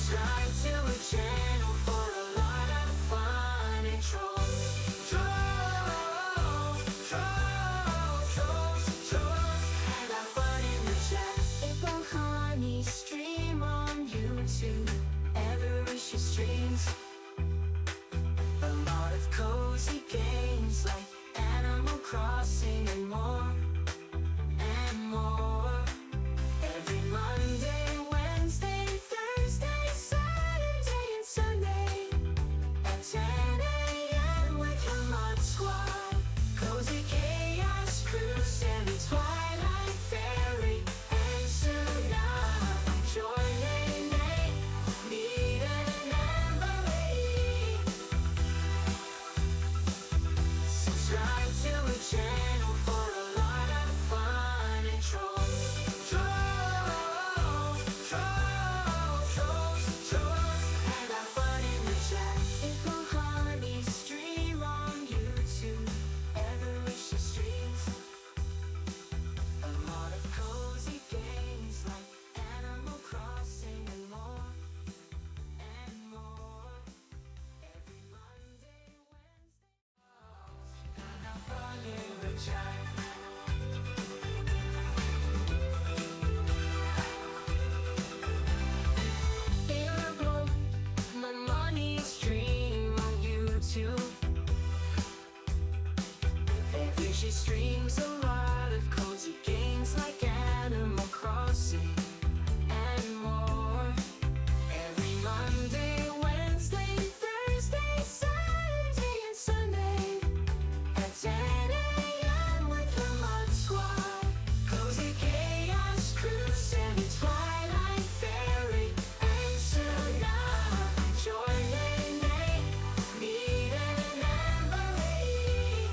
Subscribe to our channel for a lot of fun and trolls. Trolls. And have fun in the chat. April Honey stream on YouTube. Every streams. A lot of cozy games like Animal Crossing and more. Every Monday, Wednesday, Thursday, Saturday, and Sunday at 10 a.m. with your mod squad. Cozy Chaos Crew, Sammy, Twilight Fairy, and Suna. Join Nate, Needed, and Emily. Subscribe to our channel for a lot of fun and trolls. And have fun in the chat. April Honey stream on YouTube. Every she streams. A lot of cozy games like Animal Crossing and more. Every Monday, Wednesday. And have fun in the chat. My money stream on YouTube. Baby, she streams a lot of cozy games like Animal Crossing and more. Every Monday, Wednesday, Thursday, Saturday, and Sunday at 10 a.m. with the mod squad. Cozy Chaos Crew, Sammy, Twilight Fairy, and Suna. Join Nate, Needed, and Emily.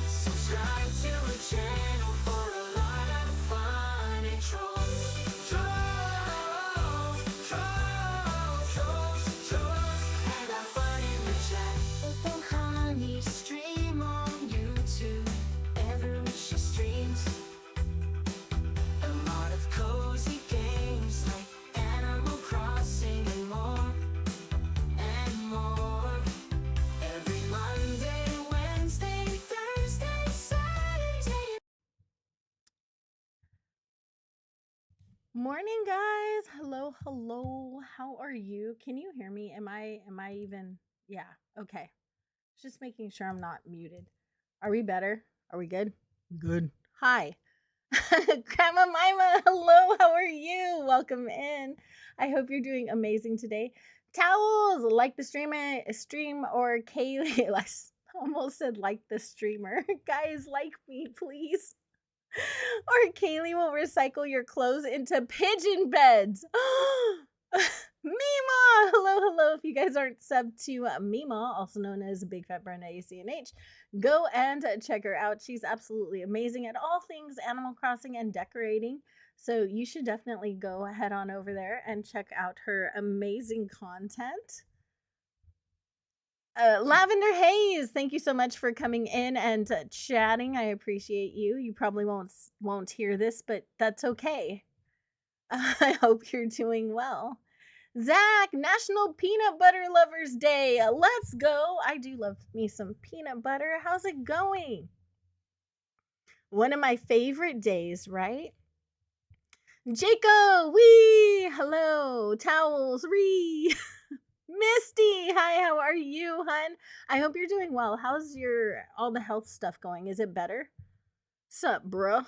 Subscribe to our channel for a lot of fun and trolls. And have fun in the chat. April Honey stream on YouTube. Every she streams. A lot of cozy games like Animal Crossing and more. Every Monday, Wednesday, Thursday, Saturday. Morning, guys. Hello. How are you? Can you hear me? Am I even? Yeah. Okay. Just making sure I'm not muted. Are we better? Are we good? Good. Hi. Grandma Mima, hello. How are you? Welcome in. I hope you're doing amazing today. Towels, like the stream or Kaylee. I almost said like the streamer. Guys, like me, please. Or Kaylee will recycle your clothes into pigeon beds. Mima! Hello. If you guys aren't subbed to Mima, also known as Big Fat Brenda ACNH, go and check her out. She's absolutely amazing at all things Animal Crossing and decorating. So you should definitely go head on over there and check out her amazing content. Lavender Haze, thank you so much for coming in and chatting. I appreciate you. You probably won't hear this, but that's okay. I hope you're doing well. Zach, National Peanut Butter Lovers Day. Let's go. I do love me some peanut butter. How's it going? One of my favorite days, right? Jaco, wee, hello. Towels, ree. Misty, hi, how are you, hun? I hope you're doing well. How's all the health stuff going? Is it better? Sup, bro?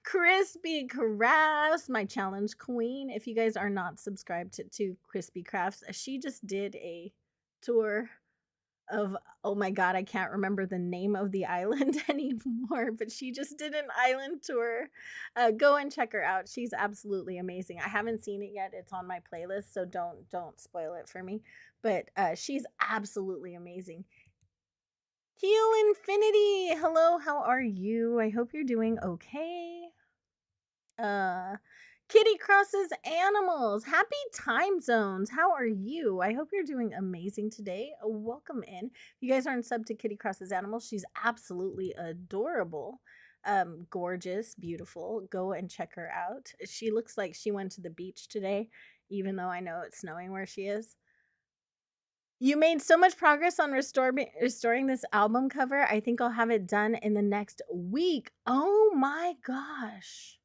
Crispy Crafts, my challenge queen. If you guys are not subscribed to Crispy Crafts, she just did a tour of, oh my god, I can't remember the name of the island anymore, but she just did an island tour. Go and check her out. She's absolutely amazing. I haven't seen it yet. It's on my playlist, so don't spoil it for me. But she's absolutely amazing. Heal Infinity, hello, how are you? I hope you're doing okay. Kitty Crosses Animals, happy time zones. How are you? I hope you're doing amazing today. Welcome in. If you guys aren't subbed to Kitty Crosses Animals, she's absolutely adorable. Gorgeous, beautiful. Go and check her out. She looks like she went to the beach today, even though I know it's snowing where she is. You made so much progress on restoring this album cover. I think I'll have it done in the next week. Oh my gosh.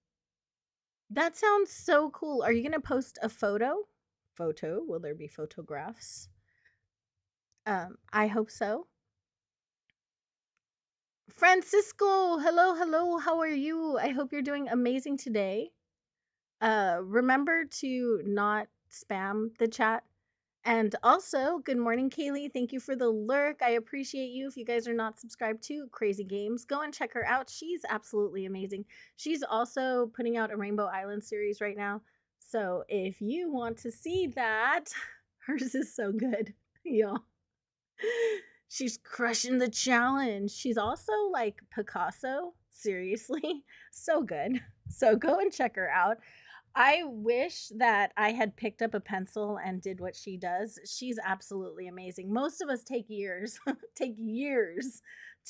That sounds so cool. Are you going to post a photo? Photo? Will there be photographs? I hope so. Francisco, hello, hello. How are you? I hope you're doing amazing today. Remember to not spam the chat. And also, good morning, Kaylee. Thank you for the lurk. I appreciate you. If you guys are not subscribed to Crazy Games, go and check her out. She's absolutely amazing. She's also putting out a Rainbow Island series right now. So if you want to see that, hers is so good, y'all. She's crushing the challenge. She's also like Picasso. Seriously, so good. So go and check her out. I wish that I had picked up a pencil and did what she does. She's absolutely amazing. Most of us take years, take years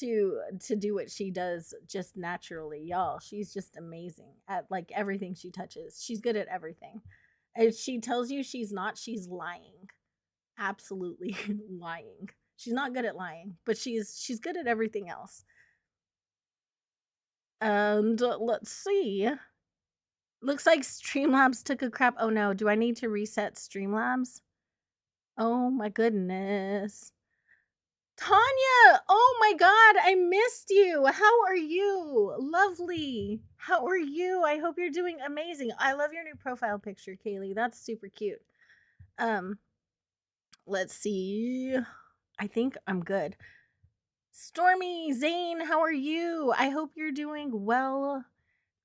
to do what she does just naturally, y'all. She's just amazing at like everything she touches. She's good at everything. If she tells you she's not, she's lying. Absolutely lying. She's not good at lying, but she's good at everything else. And let's see. Looks like Streamlabs took a crap. Oh no, do I need to reset Streamlabs? Oh my goodness. Tanya! Oh my god, I missed you. How are you? Lovely. How are you? I hope you're doing amazing. I love your new profile picture, Kaylee. That's super cute. Let's see. I think I'm good. Stormy, Zane, how are you? I hope you're doing well.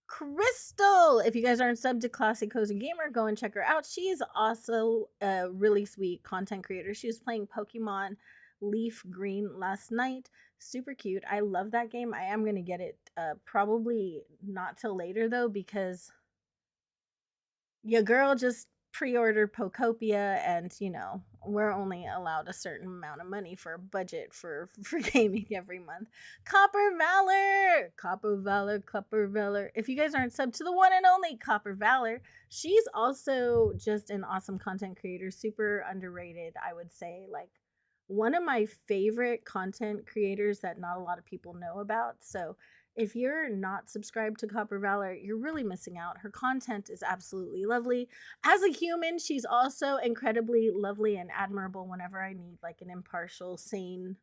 Crystal, if you guys aren't subbed to Classic Cozy Gamer, go and check her out. She is also a really sweet content creator. She was playing Pokemon Leaf Green last night. Super cute. I love that game. I am going to get it probably not till later though, because your girl just pre-ordered Pokopia, and you know we're only allowed a certain amount of money for a budget for gaming every month. Copper Valor, Copper Valor, Copper Valor. If you guys aren't subbed to the one and only Copper Valor, she's also just an awesome content creator, super underrated, I would say. Like one of my favorite content creators that not a lot of people know about. So if you're not subscribed to Copper Valor, you're really missing out. Her content is absolutely lovely. As a human, she's also incredibly lovely and admirable whenever I need like an impartial, sane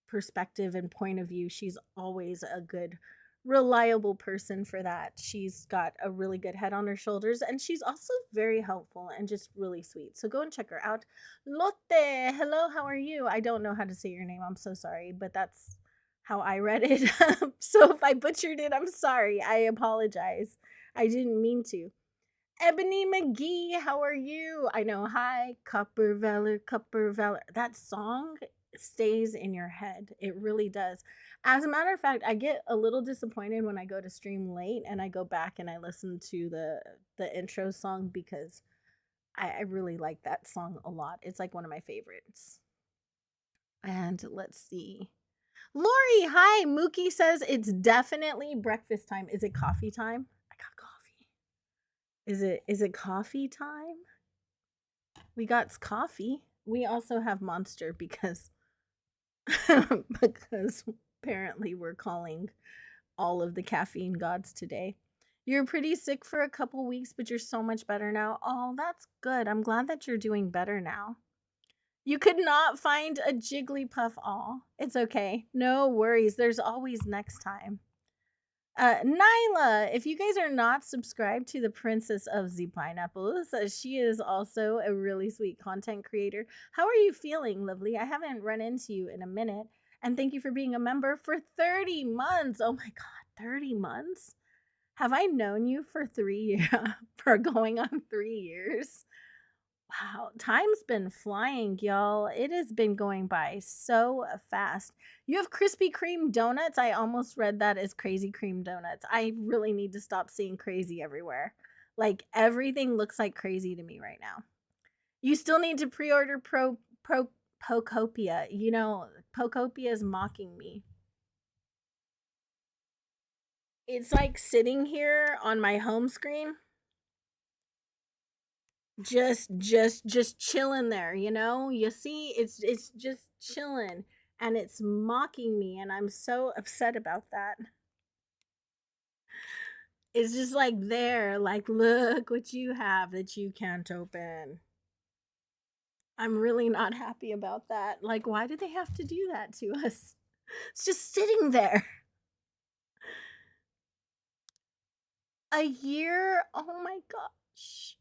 perspective and point of view. She's always a good, reliable person for that. She's got a really good head on her shoulders, and she's also very helpful and just really sweet. So go and check her out. Lotte, hello, how are you? I don't know how to say your name. I'm so sorry, but that's how I read it. So if I butchered it, I'm sorry. I apologize. I didn't mean to. Ebony McGee, how are you? I know, hi, Copper Valor, Copper Valor. That song stays in your head. It really does. As a matter of fact, I get a little disappointed when I go to stream late and I go back and I listen to the intro song, because I really like that song a lot. It's like one of my favorites. And let's see. Lori, hi. Mookie says it's definitely breakfast time. Is it coffee time? I got coffee. Is it coffee time? We got coffee. We also have Monster because because apparently we're calling all of the caffeine gods today. You're pretty sick for a couple weeks, but you're so much better now. Oh, that's good. I'm glad that you're doing better now. You could not find a Jigglypuff. Aw, it's okay. No worries. There's always next time. Nyla, if you guys are not subscribed to the Princess of the Pineapples, she is also a really sweet content creator. How are you feeling, lovely? I haven't run into you in a minute. And thank you for being a member for 30 months. Oh my God, 30 months? Have I known you for 3 years? For going on 3 years? Wow, time's been flying, y'all. It has been going by so fast. You have Krispy Kreme donuts. I almost read that as Crazy Cream donuts. I really need to stop seeing crazy everywhere. Like everything looks like crazy to me right now. You still need to pre-order Pokopia. You know, Pokopia is mocking me. It's like sitting here on my home screen, just chilling there, you know? You see, it's just chilling and it's mocking me and I'm so upset about that. It's just like there, like look what you have that you can't open. I'm really not happy about that. Like why do they have to do that to us? It's just sitting there. A year? Oh my gosh.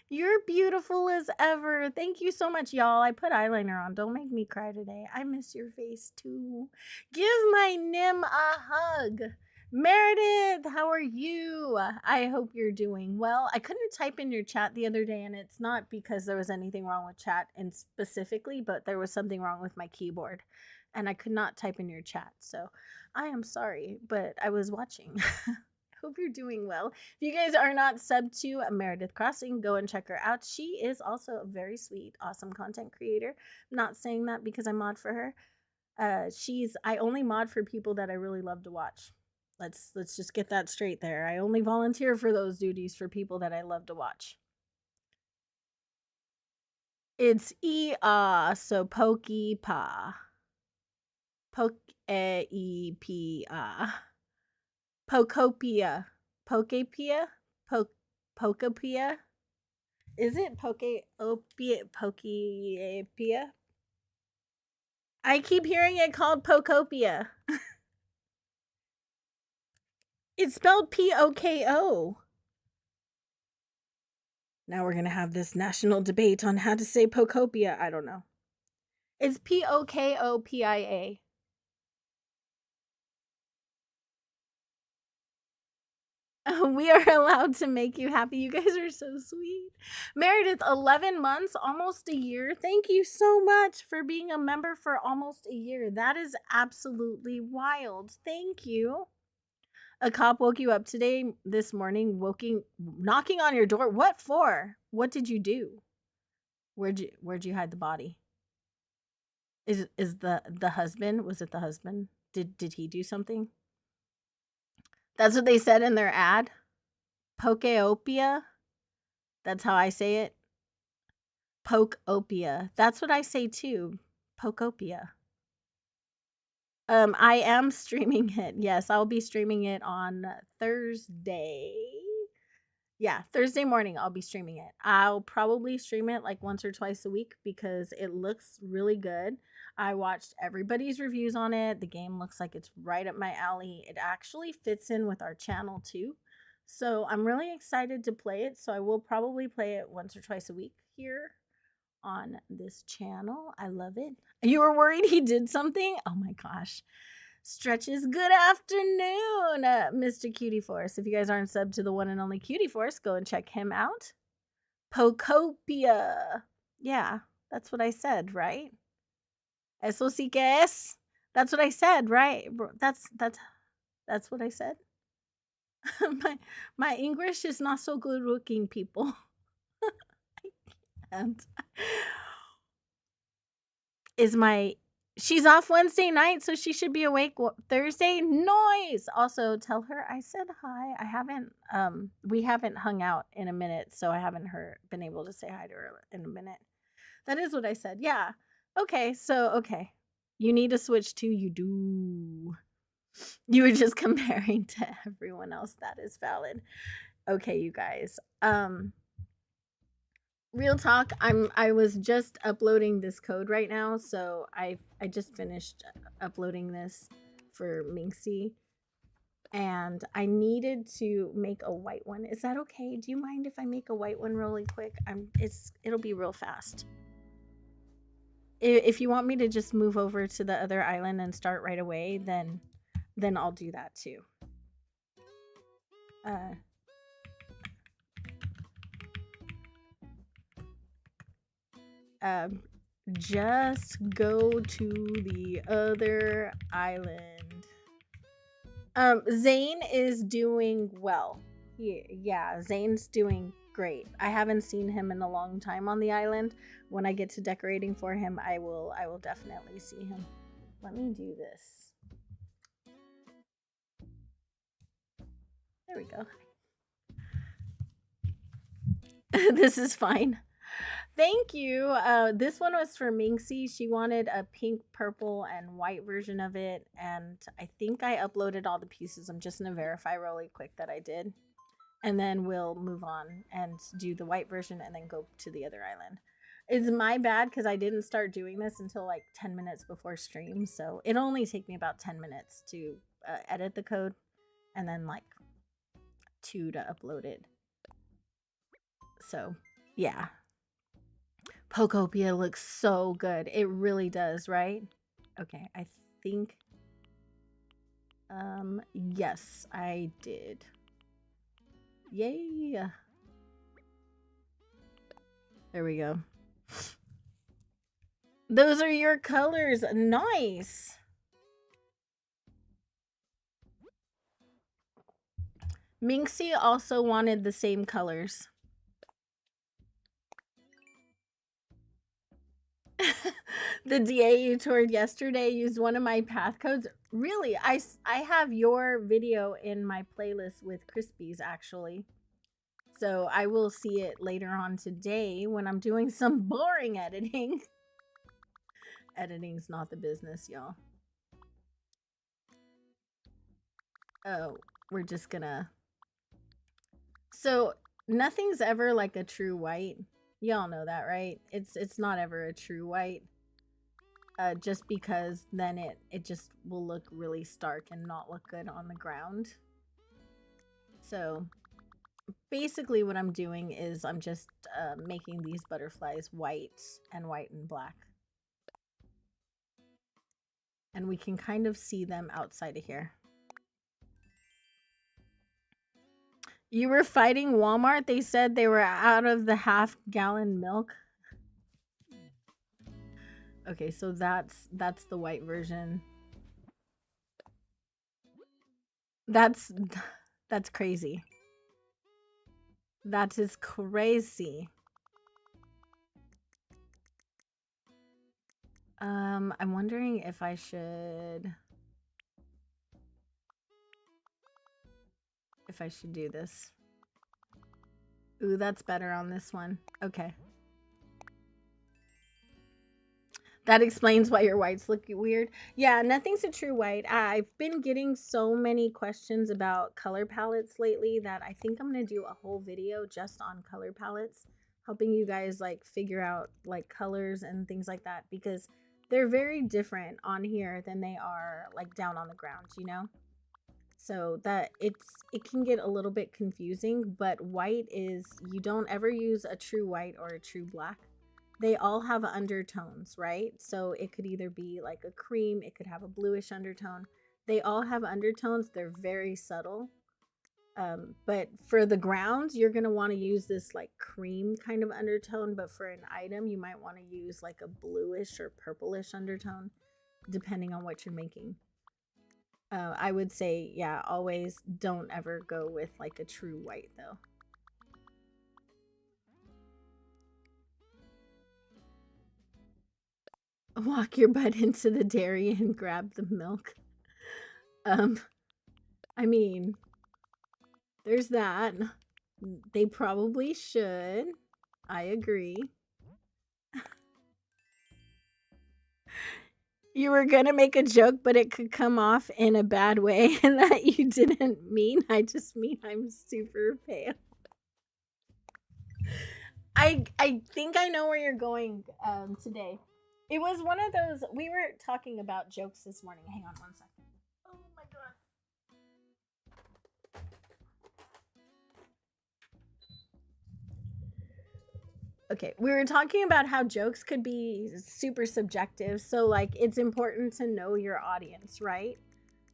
You're beautiful as ever. Thank you so much, y'all. I put eyeliner on. Don't make me cry today. I miss your face too. Give my Nim a hug. Meredith, how are you? I hope you're doing well. I couldn't type in your chat the other day, and it's not because there was anything wrong with chat and specifically, but there was something wrong with my keyboard, and I could not type in your chat. So I am sorry, but I was watching. Hope you're doing well. If you guys are not subbed to Meredith Crossing, go and check her out. She is also a very sweet, awesome content creator. I'm not saying that because I mod for her. I only mod for people that I really love to watch. Let's just get that straight there. I only volunteer for those duties for people that I love to watch. It's so Pokey Pa. Poke E P Pokopia. Pokepia? Pokopia? Is it Pokeopia? I keep hearing it called Pokopia. It's spelled Poko. Now we're going to have this national debate on how to say Pokopia. I don't know. It's Pokopia. We are allowed to make you happy. You guys are so sweet. Meredith, 11 months, almost a year. Thank you so much for being a member for almost a year. That is absolutely wild. Thank you. A cop woke you up this morning, knocking on your door. What for? What did you do? Where'd you hide the body? Is the husband? Was it the husband? Did he do something? That's what they said in their ad. Pokeopia. That's how I say it. Pokeopia. That's what I say too. Pokeopia. I am streaming it. Yes, I'll be streaming it on Thursday. Yeah, Thursday morning I'll be streaming it. I'll probably stream it like once or twice a week because it looks really good. I watched everybody's reviews on it. The game looks like it's right up my alley. It actually fits in with our channel too. So I'm really excited to play it. So I will probably play it once or twice a week here on this channel. I love it. You were worried he did something? Oh my gosh. Stretches, good afternoon, Mr. Cutie Force. If you guys aren't subbed to the one and only Cutie Force, go and check him out. Pokopia. Yeah, that's what I said, right? Eso sí que es. That's what I said, right? That's what I said. my English is not so good looking, people. And she's off Wednesday night, so she should be awake Thursday. Noise. Also, tell her I said hi. We haven't hung out in a minute, so I haven't been able to say hi to her in a minute. That is what I said. Yeah. Okay. You need to switch to you do. You were just comparing to everyone else. That is valid. Okay, you guys. Real talk, I was just uploading this code right now, so I just finished uploading this for Minxie, and I needed to make a white one. Is that okay? Do you mind if I make a white one really quick? It'll be real fast. If you want me to just move over to the other island and start right away, then I'll do that too. Just go to the other island. Zane is doing well. Yeah, Zane's doing great. I haven't seen him in a long time on the island. When I get to decorating for him, I will definitely see him. Let me do this. There we go. This is fine. Thank you. This one was for Minxie. She wanted a pink, purple, and white version of it. And I think I uploaded all the pieces. I'm just going to verify really quick that I did. And then we'll move on and do the white version and then go to the other island. It's my bad because I didn't start doing this until like 10 minutes before stream. So it'll only take me about 10 minutes to edit the code and then like 2 to upload it. So yeah. Pokopia looks so good. It really does, right? Okay, I think yes, I did. Yay. There we go. Those are your colors. Nice. Minxie also wanted the same colors. The DA you toured yesterday used one of my path codes. Really? I have your video in my playlist with Crispies, actually. So I will see it later on today when I'm doing some boring editing. Editing's not the business, y'all. Oh, we're just gonna... So nothing's ever like a true white. Y'all know that, right? It's not ever a true white. Just because then it just will look really stark and not look good on the ground. So basically what I'm doing is I'm just making these butterflies white and black. And we can kind of see them outside of here. You were fighting Walmart? They said they were out of the half-gallon milk. Okay, so that's the white version. That's crazy. That is crazy. I'm wondering if I should do this. Ooh, that's better on this one. Okay. That explains why your whites look weird. Yeah, nothing's a true white. I've been getting so many questions about color palettes lately that I think I'm going to do a whole video just on color palettes, helping you guys like figure out like colors and things like that, because they're very different on here than they are like down on the ground, you know? So that it can get a little bit confusing, but white is, you don't ever use a true white or a true black. They all have undertones, right? So it could either be like a cream, it could have a bluish undertone. They all have undertones. They're very subtle. But for the grounds, you're going to want to use this like cream kind of undertone. But for an item, you might want to use like a bluish or purplish undertone, depending on what you're making. I would say, yeah, always don't ever go with like a true white though. Walk your butt into the dairy and grab the milk. I mean, there's that. They probably should. I agree. You were gonna make a joke, but it could come off in a bad way and that you didn't mean. I just mean I'm super pale. I think I know where you're going today. It was one of those, we were talking about jokes this morning. Hang on one second. Oh my god. Okay, we were talking about how jokes could be super subjective. So like it's important to know your audience, right?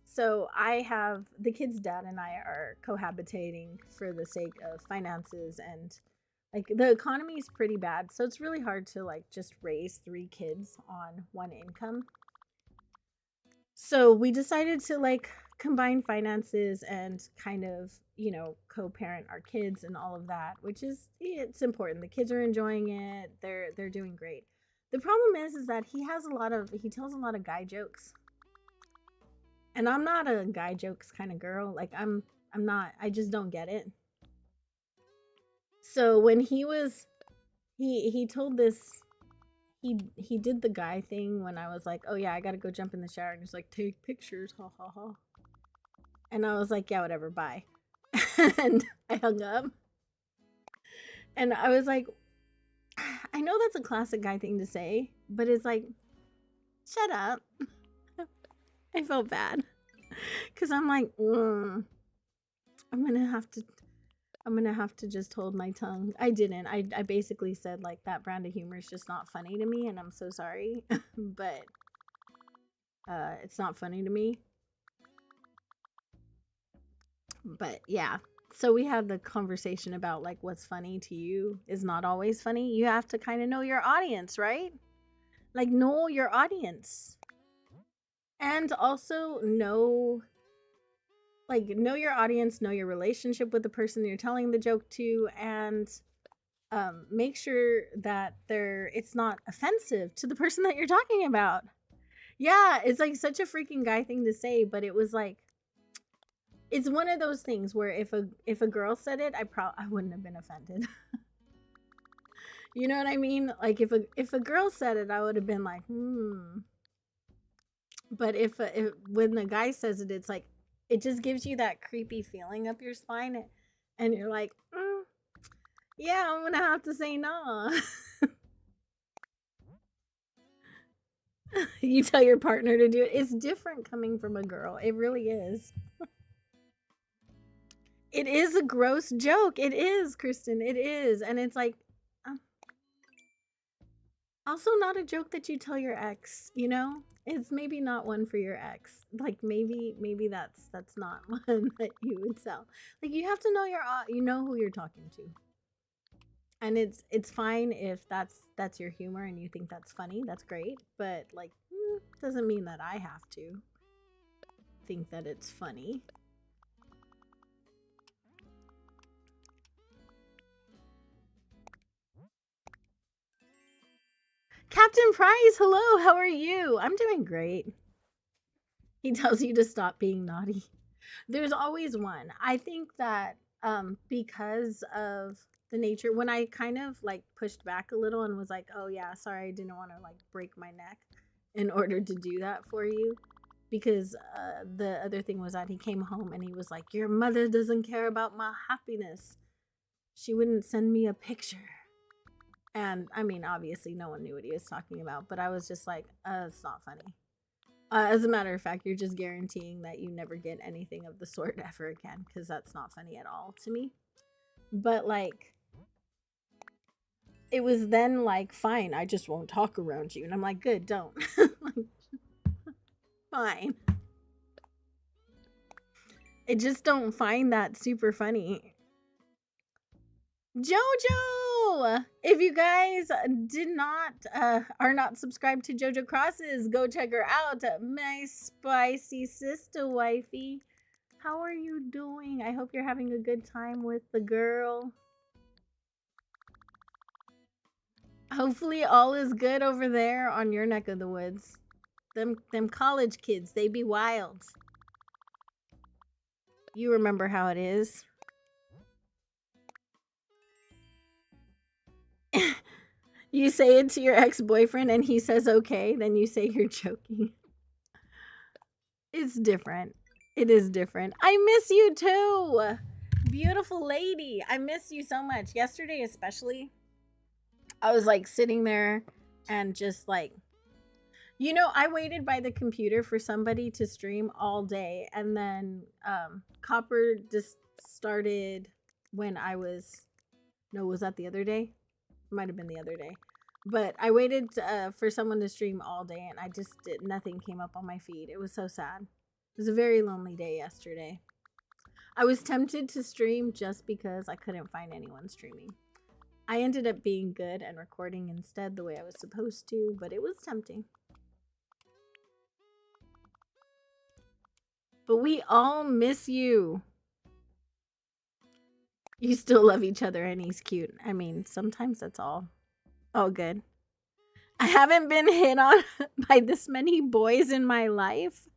So I have, the kid's dad and I are cohabitating for the sake of finances, and like the economy is pretty bad. So it's really hard to like just raise 3 kids on one income. So we decided to like combine finances and kind of, you know, co-parent our kids and all of that, which is, it's important. The kids are enjoying it. They're doing great. The problem is that he tells a lot of guy jokes. And I'm not a guy jokes kind of girl. Like I'm I just don't get it. So when he told this, he did the guy thing when I was like, oh yeah, I gotta go jump in the shower, and he's like, take pictures, ha ha ha. And I was like, yeah, whatever, bye. And I hung up. And I was like, I know that's a classic guy thing to say, but it's like, shut up. I felt bad. Cause I'm like, I'm gonna have to just hold my tongue. I didn't. I basically said like that brand of humor is just not funny to me, and I'm so sorry. But it's not funny to me. But yeah. So we had the conversation about like what's funny to you is not always funny. You have to kind of know your audience, right? Like know your audience. And also know your audience, know your relationship with the person you're telling the joke to, and make sure that it's not offensive to the person that you're talking about. Yeah, it's like such a freaking guy thing to say, but it was like, it's one of those things where if a girl said it, I wouldn't have been offended. You know what I mean? Like if a girl said it, I would have been like, But if when the guy says it, it's like it just gives you that creepy feeling up your spine, and you're like, yeah, I'm gonna have to say no. You tell your partner to do it. It's different coming from a girl. It really is. It is a gross joke. It is, Kristen. It is. And it's like, also not a joke that you tell your ex, you know? It's maybe not one for your ex. Like maybe that's not one that you would tell. Like you have to know you know who you're talking to. And it's fine if that's your humor and you think that's funny. That's great. But like doesn't mean that I have to think that it's funny. Captain Price, hello, how are you? I'm doing great. He tells you to stop being naughty. There's always one. I think that because of the nature, when I kind of like pushed back a little and was like, oh yeah, sorry, I didn't want to like break my neck in order to do that for you. Because the other thing was that he came home and he was like, your mother doesn't care about my happiness. She wouldn't send me a picture. And I mean, obviously, no one knew what he was talking about, but I was just like, it's not funny. As a matter of fact, you're just guaranteeing that you never get anything of the sort ever again, because that's not funny at all to me. But like, it was then like, fine, I just won't talk around you. And I'm like, good, don't. Like, fine. I just don't find that super funny. Jojo, if you guys are not subscribed to Jojo Crosses, go check her out, my spicy sister wifey. How are you doing? I hope you're having a good time with the girl. Hopefully all is good over there on your neck of the woods. Them college kids, they be wild. You remember how it is. You say it to your ex-boyfriend and he says okay, then you say you're joking. It's different. It is different. I miss you too. Beautiful lady. I miss you so much. Yesterday especially, I was like sitting there and just like, you know, I waited by the computer for somebody to stream all day, and then Copper just started when was that the other day? Might have been the other day. But I waited for someone to stream all day, and I just nothing came up on my feed. It was so sad. It was a very lonely day yesterday. I was tempted to stream just because I couldn't find anyone streaming. I ended up being good and recording instead the way I was supposed to, but it was tempting. But we all miss you. You still love each other and he's cute. I mean, sometimes that's all good. I haven't been hit on by this many boys in my life.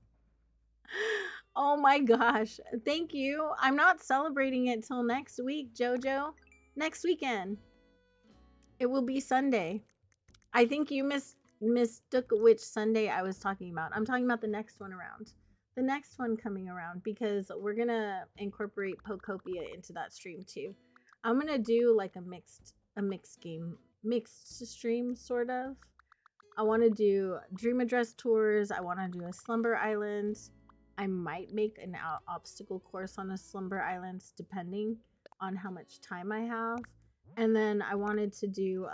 Oh my gosh. Thank you. I'm not celebrating it till next week, Jojo. Next weekend. It will be Sunday. I think you mistook which Sunday I was talking about. I'm talking about the next one around. The next one coming around, because we're going to incorporate Pokopia into that stream too. I'm going to do like a mixed stream sort of. I want to do Dream Address tours. I want to do a Slumber Island. I might make an obstacle course on a Slumber Island depending on how much time I have. And then I wanted to do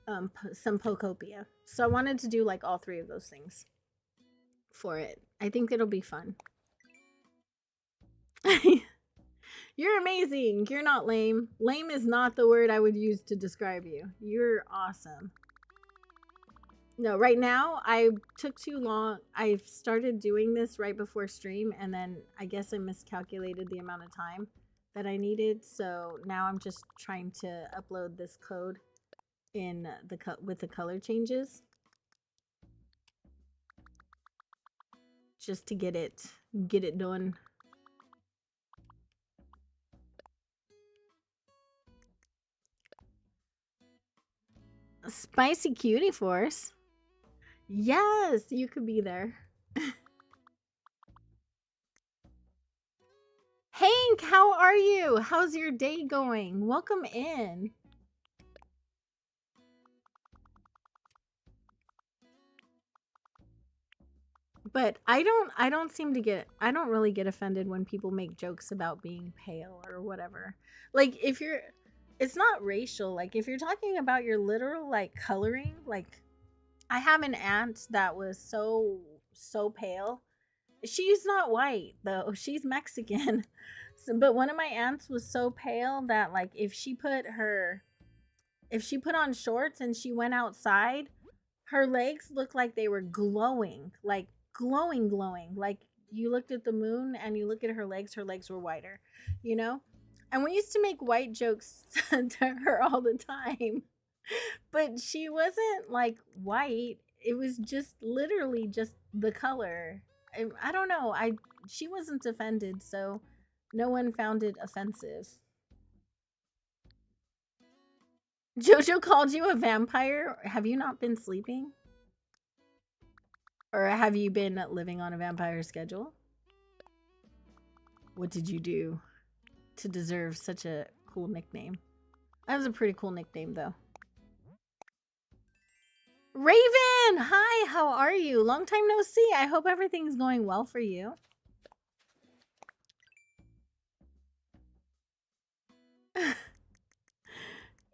some Pokopia. So I wanted to do like all three of those things for it. I think it'll be fun. You're amazing. You're not lame. Lame is not the word I would use to describe you. You're awesome. No, right now I took too long. I started doing this right before stream, and then I guess I miscalculated the amount of time that I needed. So now I'm just trying to upload this code in with the color changes, just to get it done. Spicy Cutie Force. Yes, you could be there. Hank, how are you? How's your day going? Welcome in. But I don't really get offended when people make jokes about being pale or whatever. Like it's not racial. Like if you're talking about your literal like coloring, like I have an aunt that was so pale. She's not white though. She's Mexican. So, but one of my aunts was so pale that like if she put on shorts and she went outside, her legs looked like they were glowing, like glowing. Like you looked at the moon and you look at her legs were whiter, you know? And we used to make white jokes to her all the time. But she wasn't like white. It was just literally just the color. I don't know. She wasn't offended, so no one found it offensive. Jojo called you a vampire. Have you not been sleeping? Or have you been living on a vampire schedule? What did you do to deserve such a cool nickname? That was a pretty cool nickname, though. Raven! Hi, how are you? Long time no see. I hope everything's going well for you.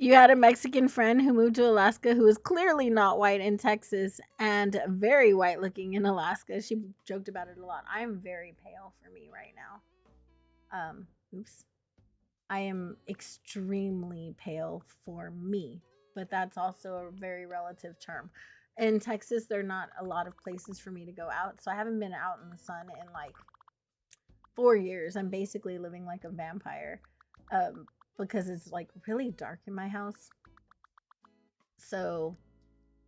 You had a Mexican friend who moved to Alaska who was clearly not white in Texas and very white looking in Alaska. She joked about it a lot. I am very pale for me right now. Oops. I am extremely pale for me, but that's also a very relative term. In Texas, there are not a lot of places for me to go out, so I haven't been out in the sun in like 4 years. I'm basically living like a vampire. Because it's like really dark in my house. So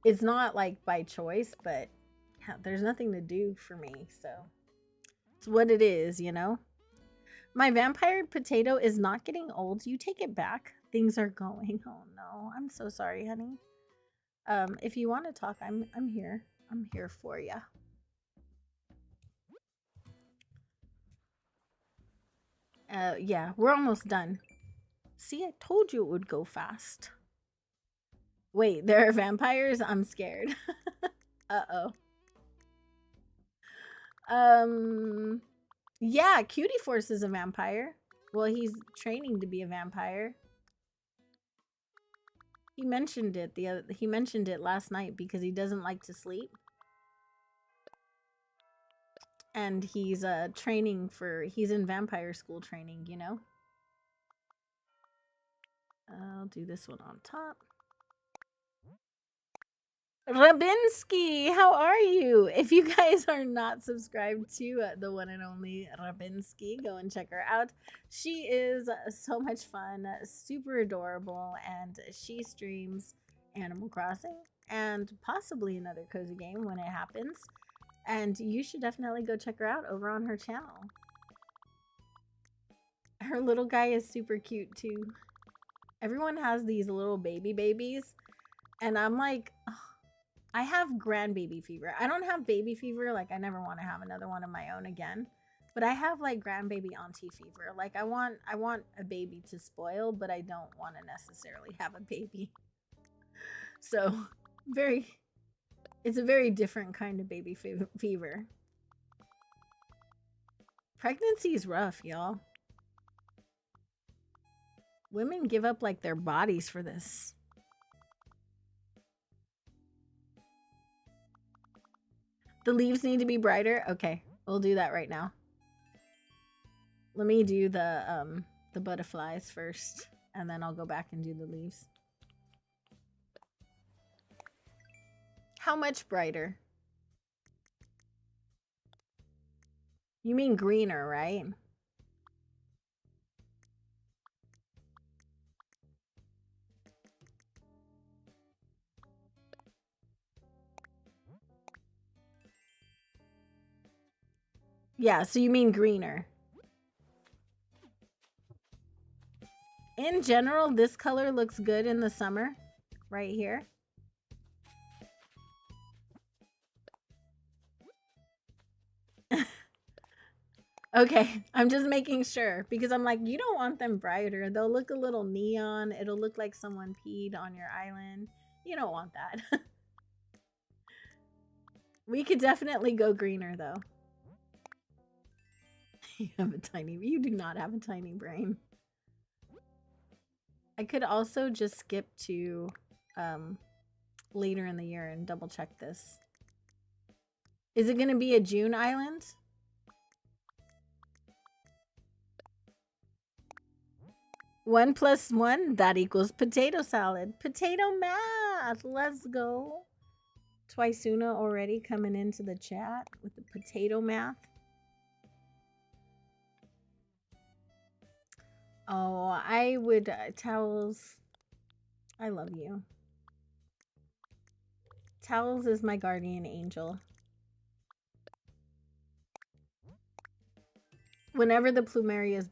it's not like by choice, but there's nothing to do for me. So it's what it is, you know? My vampire potato is not getting old. You take it back. Things are going. Oh no. I'm so sorry, honey. If you want to talk, I'm here. I'm here for you. Yeah, we're almost done. See, I told you it would go fast. Wait, there are vampires? I'm scared. Uh-oh. Yeah, Cutie Force is a vampire. Well, he's training to be a vampire. He mentioned it last night because he doesn't like to sleep. And he's he's in vampire school training, you know? I'll do this one on top. Rabinsky, how are you? If you guys are not subscribed to the one and only Rabinsky, go and check her out. She is so much fun, super adorable, and she streams Animal Crossing and possibly another cozy game when it happens. And you should definitely go check her out over on her channel. Her little guy is super cute too. Everyone has these little babies. And I'm like, ugh, I have grandbaby fever. I don't have baby fever. Like, I never want to have another one of my own again. But I have like grandbaby auntie fever. Like, I want a baby to spoil, but I don't want to necessarily have a baby. So, it's a very different kind of baby fever. Pregnancy is rough, y'all. Women give up like their bodies for this. The leaves need to be brighter. Okay, we'll do that right now. Let me do the butterflies first, and then I'll go back and do the leaves. How much brighter? You mean greener, right? Yeah, so you mean greener. In general, this color looks good in the summer, right here. Okay, I'm just making sure because I'm like, you don't want them brighter. They'll look a little neon. It'll look like someone peed on your island. You don't want that. We could definitely go greener though. You do not have a tiny brain. I could also just skip to later in the year and double check this. Is it going to be a June island? One plus one, that equals potato salad. Potato math. Let's go. Twisuna already coming into the chat with the potato math. Oh, I would towels. I love you. Towels is my guardian angel. Whenever the plumerias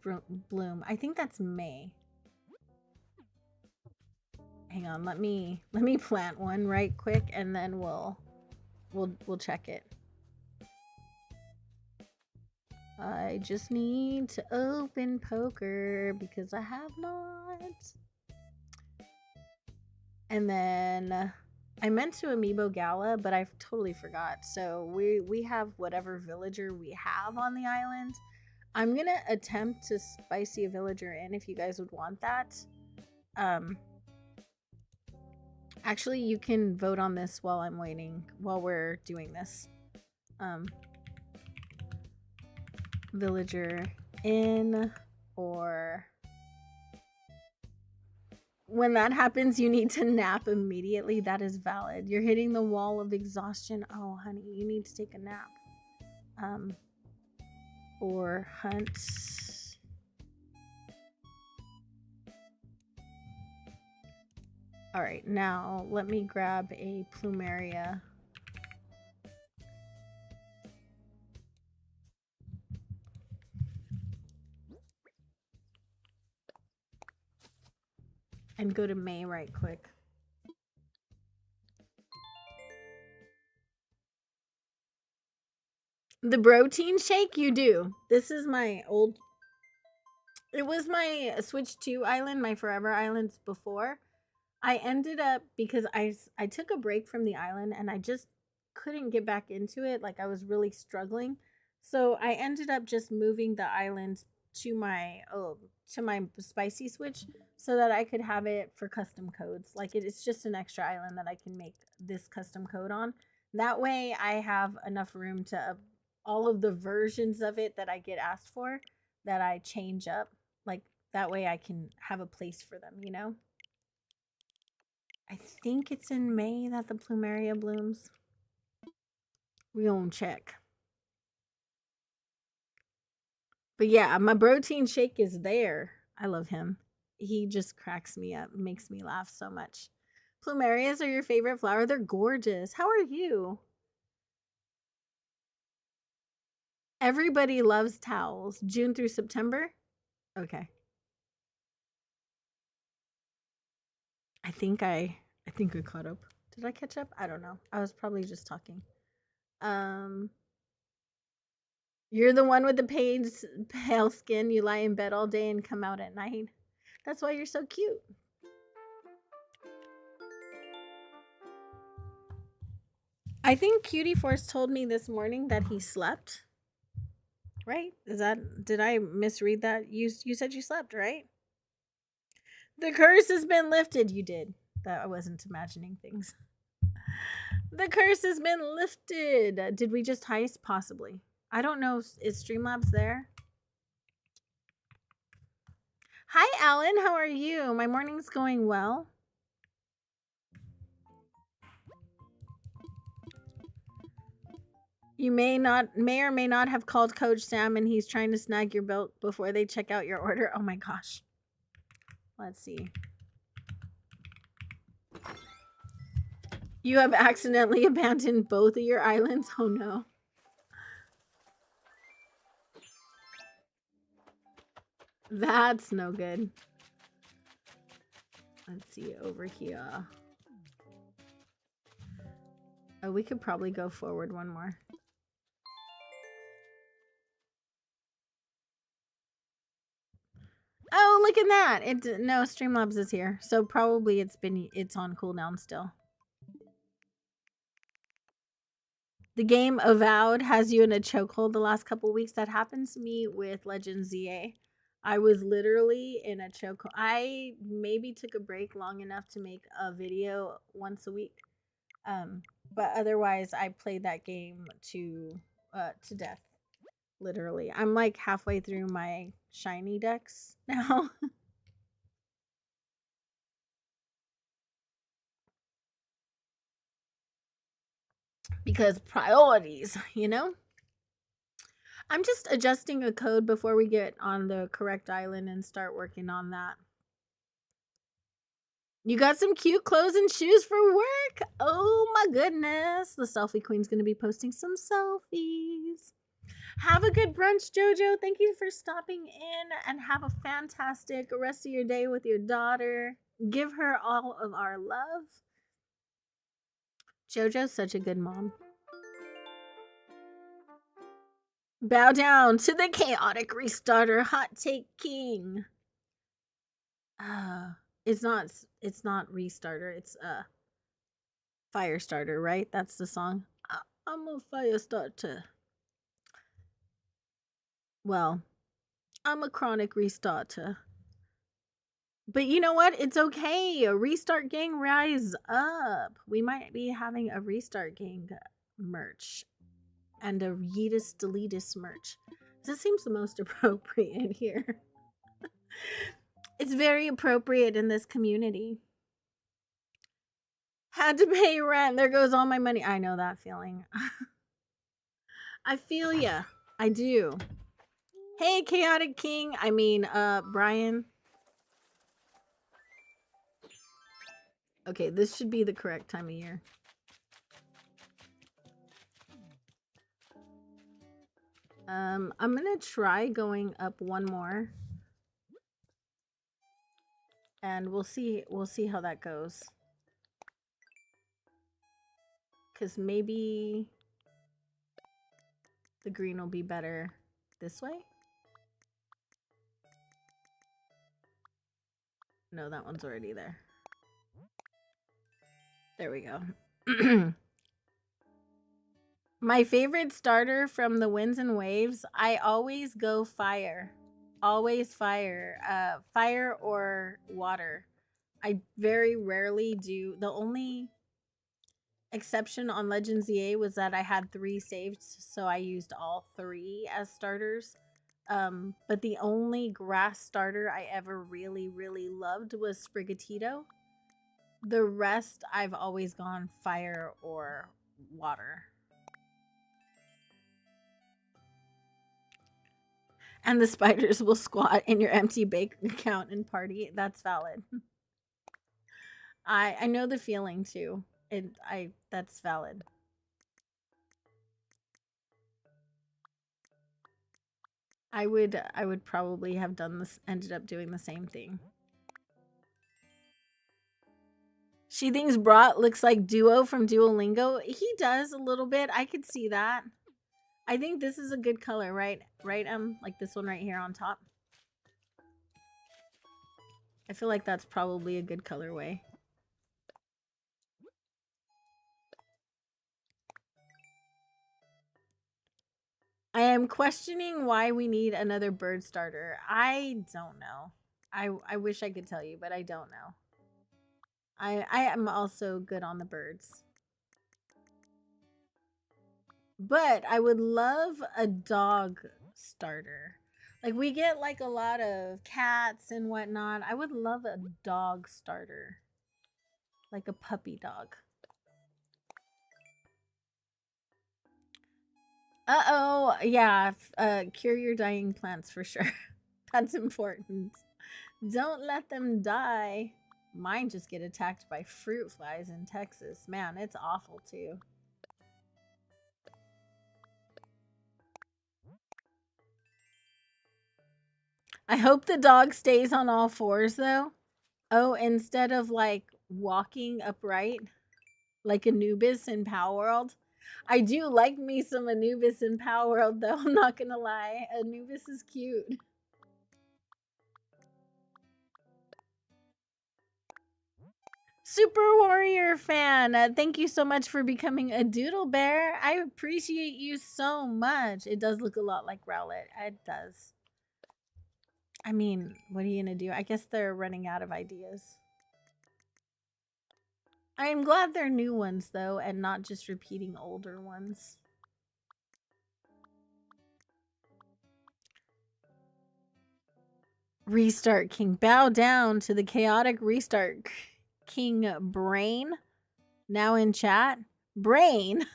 bloom, I think that's May. Hang on, let me plant one right quick, and then we'll check it. I just need to open poker because I have not. And then I meant to amiibo gala, but I totally forgot. So we have whatever villager we have on the island. I'm gonna attempt to spicy a villager in if you guys would want that. Actually, you can vote on this while I'm waiting, while we're doing this. Villager in, or when that happens, you need to nap immediately. That is valid. You're hitting the wall of exhaustion. Oh, honey, you need to take a nap. Or hunt. All right, now let me grab a plumeria. And go to May right quick. The protein shake, you do. This is my old. It was my Switch 2 island, my Forever Islands before. I ended up, because I took a break from the island and I just couldn't get back into it. Like, I was really struggling. So I ended up just moving the island to my spicy Switch so that I could have it for custom codes. Like, it's just an extra island that I can make this custom code on. That way I have enough room to all of the versions of it that I get asked for that I change up. Like, that way I can have a place for them, you know? I think it's in May that the plumeria blooms. We gonna check. But yeah, my protein shake is there. I love him. He just cracks me up, makes me laugh so much. Plumerias are your favorite flower? They're gorgeous. How are you? Everybody loves towels. June through September? Okay. I think I caught up. Did I catch up? I don't know. I was probably just talking. You're the one with the pale skin. You lie in bed all day and come out at night. That's why you're so cute. I think Cutie Force told me this morning that he slept. Right? Did I misread that? You said you slept, right? The curse has been lifted. You did. That I wasn't imagining things. The curse has been lifted. Did we just heist? Possibly. I don't know. Is Streamlabs there? Hi, Alan. How are you? My morning's going well. You may or may not have called Coach Sam and he's trying to snag your belt before they check out your order. Oh my gosh. Let's see. You have accidentally abandoned both of your islands? Oh no. That's no good. Let's see over here. Oh, we could probably go forward one more. Oh, look at that. No, Streamlabs is here. So probably it's on cooldown still. The game Avowed has you in a chokehold the last couple weeks. That happens to me with Legends ZA. I was literally in a chokehold. I maybe took a break long enough to make a video once a week. But otherwise I played that game to death. Literally. I'm like halfway through my shiny decks now. Because priorities, you know? I'm just adjusting a code before we get on the correct island and start working on that. You got some cute clothes and shoes for work. Oh my goodness. The selfie queen's going to be posting some selfies. Have a good brunch, Jojo. Thank you for stopping in and have a fantastic rest of your day with your daughter. Give her all of our love. Jojo's such a good mom. Bow down to the chaotic restarter hot take king. It's not restarter, it's fire starter, right? That's the song. I'm a fire starter. Well, I'm a chronic restarter. But you know what? It's okay. A restart gang rise up. We might be having a restart gang merch and a Yeetus Deletus merch. This seems the most appropriate here. It's very appropriate in this community. Had to pay rent. There goes all my money. I know that feeling. I feel ya. I do. Hey, Chaotic King. I mean, Brian. Okay, this should be the correct time of year. I'm gonna try going up one more. And we'll see how that goes. Cause maybe the green will be better this way. No, that one's already there. There we go. My favorite starter from the Winds and Waves, I always go fire. Always fire. Fire or water. I very rarely do. The only exception on Legends ZA was that I had 3 saved, so I used all 3 as starters. But the only grass starter I ever really, really loved was Sprigatito. The rest, I've always gone fire or water. And the spiders will squat in your empty bank account and party. That's valid. I know the feeling too. That's valid. I would probably have done this, ended up doing the same thing. She thinks Brat looks like Duo from Duolingo. He does a little bit. I could see that. I think this is a good color, right? Right, like this one right here on top. I feel like that's probably a good colorway. I am questioning why we need another bird starter. I don't know. I wish I could tell you, but I don't know. I am also good on the birds. But I would love a dog starter. Like we get like a lot of cats and whatnot. I would love a dog starter. Like a puppy dog. Uh-oh. Yeah. Cure your dying plants for sure. That's important. Don't let them die. Mine just get attacked by fruit flies in Texas. Man, it's awful too. I hope the dog stays on all fours though. Oh, instead of like walking upright like Anubis in Power World. I do like me some Anubis in Power World though, I'm not gonna lie. Anubis is cute. Super Warrior fan, thank you so much for becoming a Doodle Bear. I appreciate you so much. It does look a lot like Rowlet. It does. I mean, what are you gonna do? I guess they're running out of ideas. I'm glad they're new ones though, and not just repeating older ones. Restart King. Bow down to the chaotic Restart King Brain. Now in chat. Brain.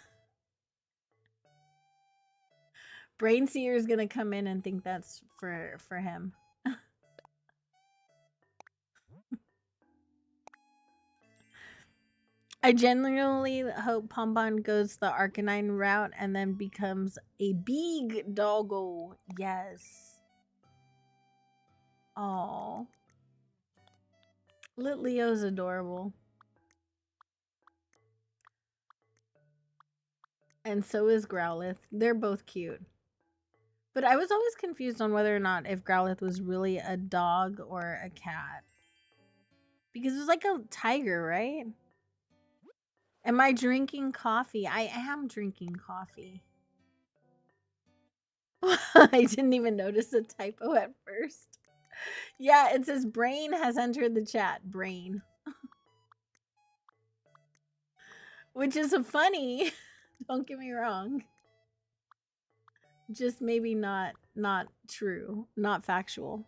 Brain Seer is gonna come in and think that's for him. I genuinely hope Pompon goes the Arcanine route and then becomes a big doggo. Yes. Oh. Leo's adorable. And so is Growlithe. They're both cute. But I was always confused on whether or not if Growlithe was really a dog or a cat. Because it was like a tiger, right? Am I drinking coffee? I am drinking coffee. I didn't even notice the typo at first. Yeah, it says Brain has entered the chat. Brain. Which is funny. Don't get me wrong. Just maybe not true. Not factual.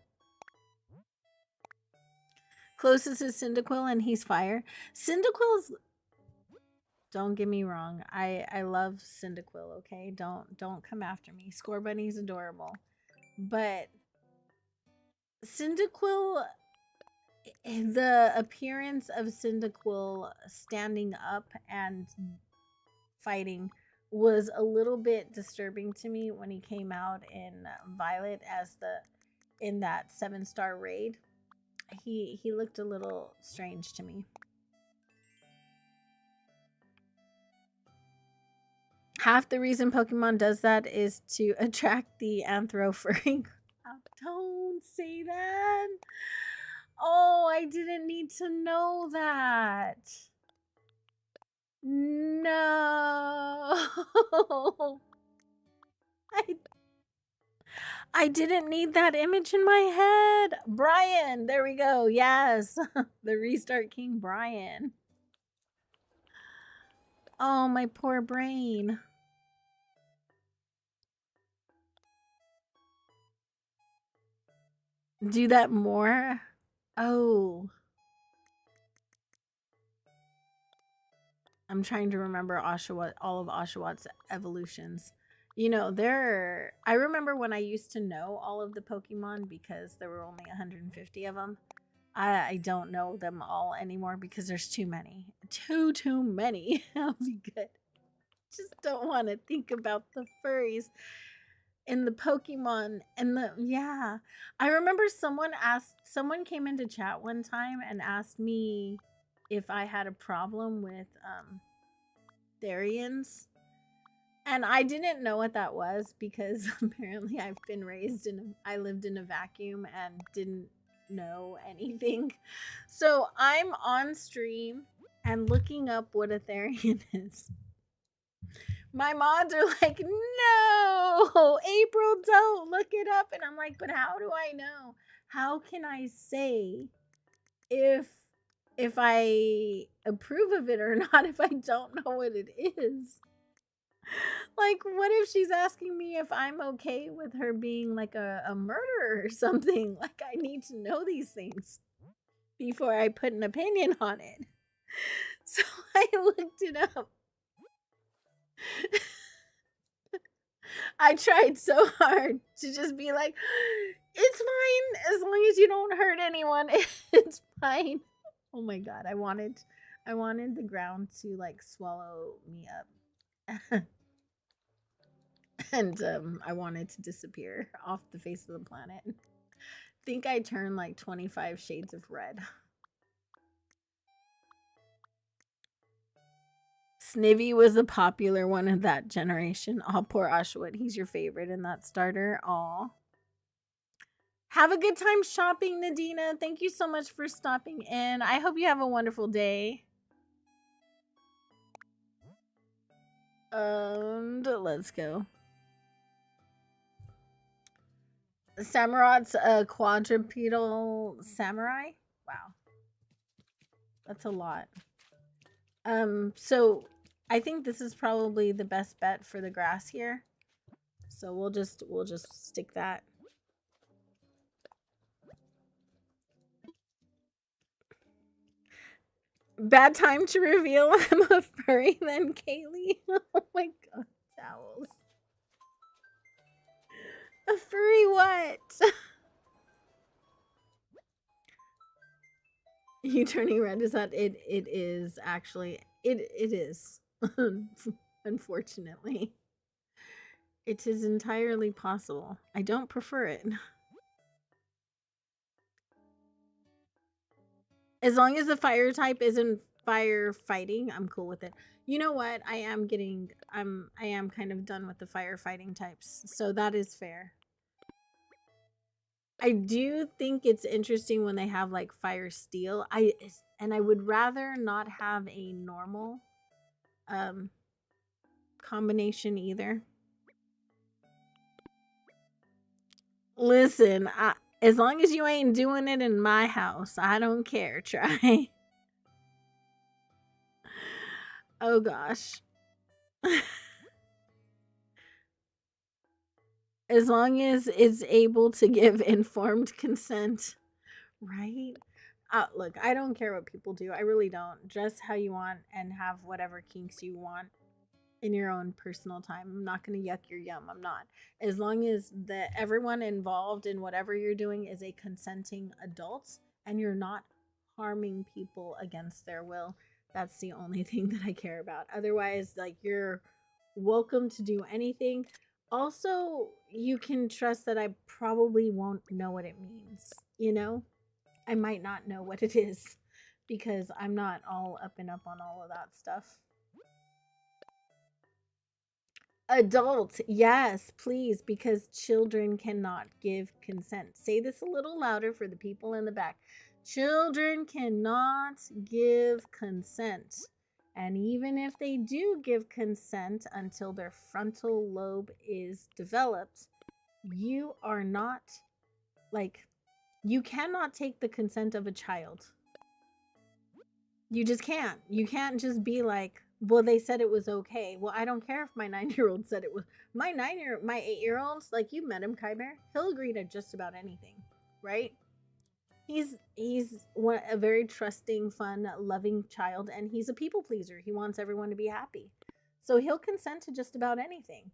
Closest is Cyndaquil and he's fire. Cyndaquil's... Don't get me wrong. I love Cyndaquil, okay? Don't come after me. Scorbunny's adorable. But Cyndaquil, the appearance of Cyndaquil standing up and fighting was a little bit disturbing to me when he came out in Violet as in that 7-star raid. He looked a little strange to me. Half the reason Pokemon does that is to attract the Anthro-furry. Don't say that. Oh, I didn't need to know that. No. I didn't need that image in my head. Brian, there we go. Yes. The Restart King Brian. Oh, my poor brain. Do that more? Oh. I'm trying to remember Oshawott, all of Oshawott's evolutions. You know, I remember when I used to know all of the Pokemon because there were only 150 of them. I don't know them all anymore because there's too many. Too many. I'll be good. Just don't want to think about the furries. in the Pokemon and the yeah. I remember someone came into chat one time and asked me if I had a problem with Therians. And I didn't know what that was because apparently I lived in a vacuum and didn't know anything. So I'm on stream and looking up what a Therian is. My mods are like, no, April, don't look it up. And I'm like, but how do I know? How can I say if I approve of it or not if I don't know what it is? Like, what if she's asking me if I'm okay with her being like a murderer or something? Like, I need to know these things before I put an opinion on it. So I looked it up. I tried so hard to just be like, it's fine as long as you don't hurt anyone. It's fine. Oh my god, I wanted the ground to like swallow me up. And I wanted to disappear off the face of the planet. Think I turned like 25 shades of red. Snivy was a popular one of that generation. Oh, poor Ashwood. He's your favorite in that starter. Aw. Have a good time shopping, Nadina. Thank you so much for stopping in. I hope you have a wonderful day. And let's go. Samurot's a quadrupedal samurai? Wow. That's a lot. So I think this is probably the best bet for the grass here. So we'll just stick that. Bad time to reveal I'm a furry then, Kaylee. Oh my god, towels. A furry what? You turning red, is that it? It is actually it is. Unfortunately. It is entirely possible. I don't prefer it. As long as the fire type isn't firefighting, I'm cool with it. You know what? I am kind of done with the firefighting types. So that is fair. I do think it's interesting when they have like fire steel. I would rather not have a normal combination either. Listen, as long as you ain't doing it in my house, I don't care. Try. Oh gosh. As long as it's able to give informed consent, right? Look, I don't care what people do. I really don't. Dress how you want and have whatever kinks you want in your own personal time. I'm not going to yuck your yum. I'm not. As long as everyone involved in whatever you're doing is a consenting adult and you're not harming people against their will, that's the only thing that I care about. Otherwise, like, you're welcome to do anything. Also, you can trust that I probably won't know what it means, you know? I might not know what it is because I'm not all up and up on all of that stuff. Adult, yes, please, because children cannot give consent. Say this a little louder for the people in the back. Children cannot give consent. And even if they do give consent until their frontal lobe is developed, you are not, like, you cannot take the consent of a child. You just can't. You can't just be like, well, they said it was okay. Well, I don't care if my 9-year-old said it was. My 8-year-old's, like, you met him, Kyber. He'll agree to just about anything, right? He's a very trusting, fun, loving child, and he's a people pleaser. He wants everyone to be happy. So he'll consent to just about anything.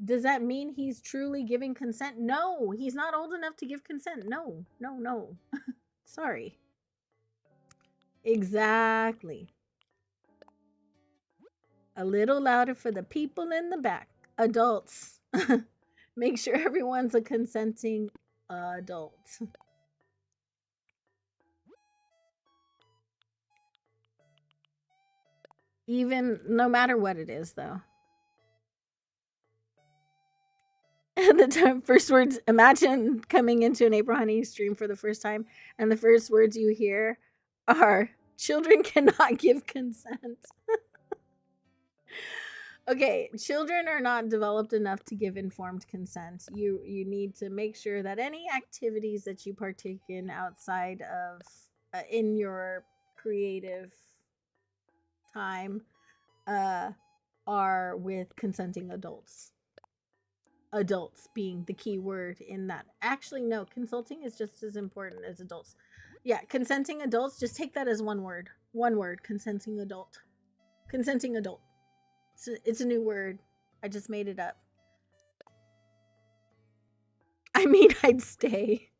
Does that mean he's truly giving consent? No, he's not old enough to give consent. No. Sorry. Exactly. A little louder for the people in the back. Adults. Make sure everyone's a consenting adult. Even no matter what it is, though. And the first words, imagine coming into an April Honey stream for the first time, and the first words you hear are children cannot give consent. Okay, children are not developed enough to give informed consent. You need to make sure that any activities that you partake in outside of in your creative time are with consenting adults. Adults being the key word in that. Actually, no, consulting is just as important as adults. Yeah, consenting adults, just take that as one word. One word, consenting adult. Consenting adult. It's a new word. I just made it up. I mean, I'd stay.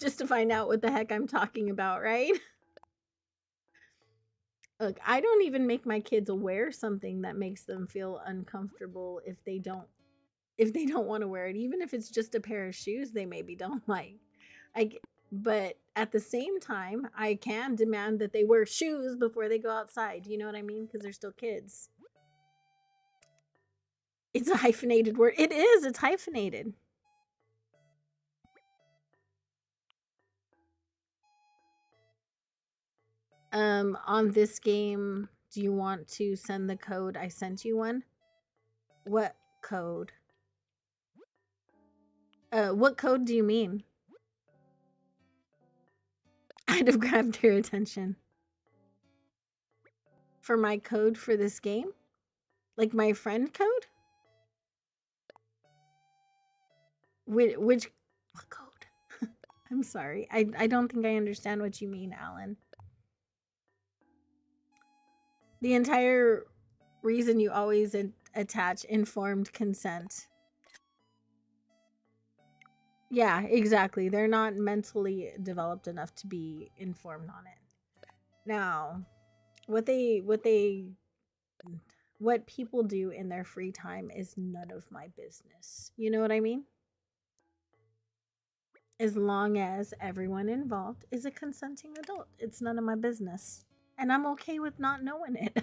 Just to find out what the heck I'm talking about, right? Look, I don't even make my kids wear something that makes them feel uncomfortable if they don't want to wear it. Even if it's just a pair of shoes they maybe don't like. But at the same time, I can demand that they wear shoes before they go outside. You know what I mean? Because they're still kids. It's a hyphenated word. It is. It's hyphenated. On this game, do you want to send the code? I sent you one. What code? What code do you mean? I'd have grabbed your attention. For my code for this game? Like my friend code? What code? I'm sorry. I don't think I understand what you mean, Alan. The entire reason you always attach informed consent. Yeah, exactly. They're not mentally developed enough to be informed on it. Now, what people do in their free time is none of my business. You know what I mean? As long as everyone involved is a consenting adult, it's none of my business. And I'm okay with not knowing it.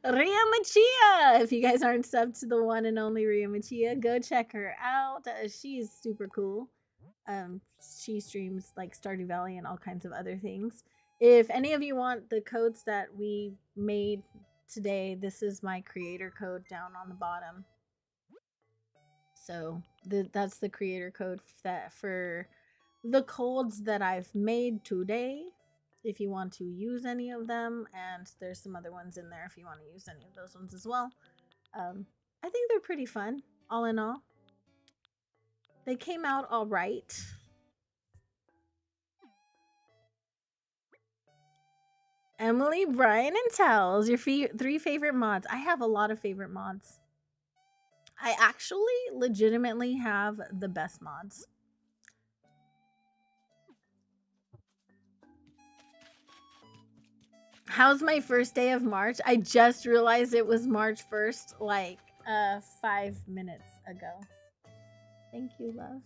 Ria Machia! If you guys aren't subbed to the one and only Ria Machia, go check her out. She's super cool. She streams like Stardew Valley and all kinds of other things. If any of you want the codes that we made today, this is my creator code down on the bottom. So that's the creator code that for the codes that I've made today. If you want to use any of them, and there's some other ones in there if you want to use any of those ones as well. I think they're pretty fun, all in all. They came out all right. Emily, Brian, and Tells, your 3 favorite mods. I have a lot of favorite mods. I actually legitimately have the best mods. How's my first day of March? I just realized it was March 1st, like 5 minutes ago. Thank you, love.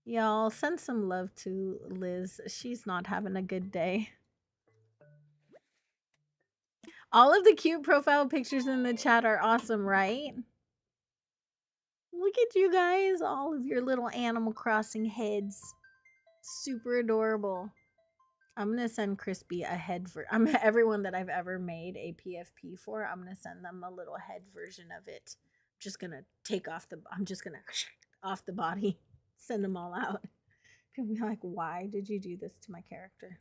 Y'all, send some love to Liz. She's not having a good day. All of the cute profile pictures in the chat are awesome, right? Look at you guys, all of your little Animal Crossing heads. Super adorable. I'm gonna send Crispy a head for everyone that I've ever made a PFP for. I'm gonna send them a little head version of it. I'm just gonna off the body, send them all out. People be like, why did you do this to my character?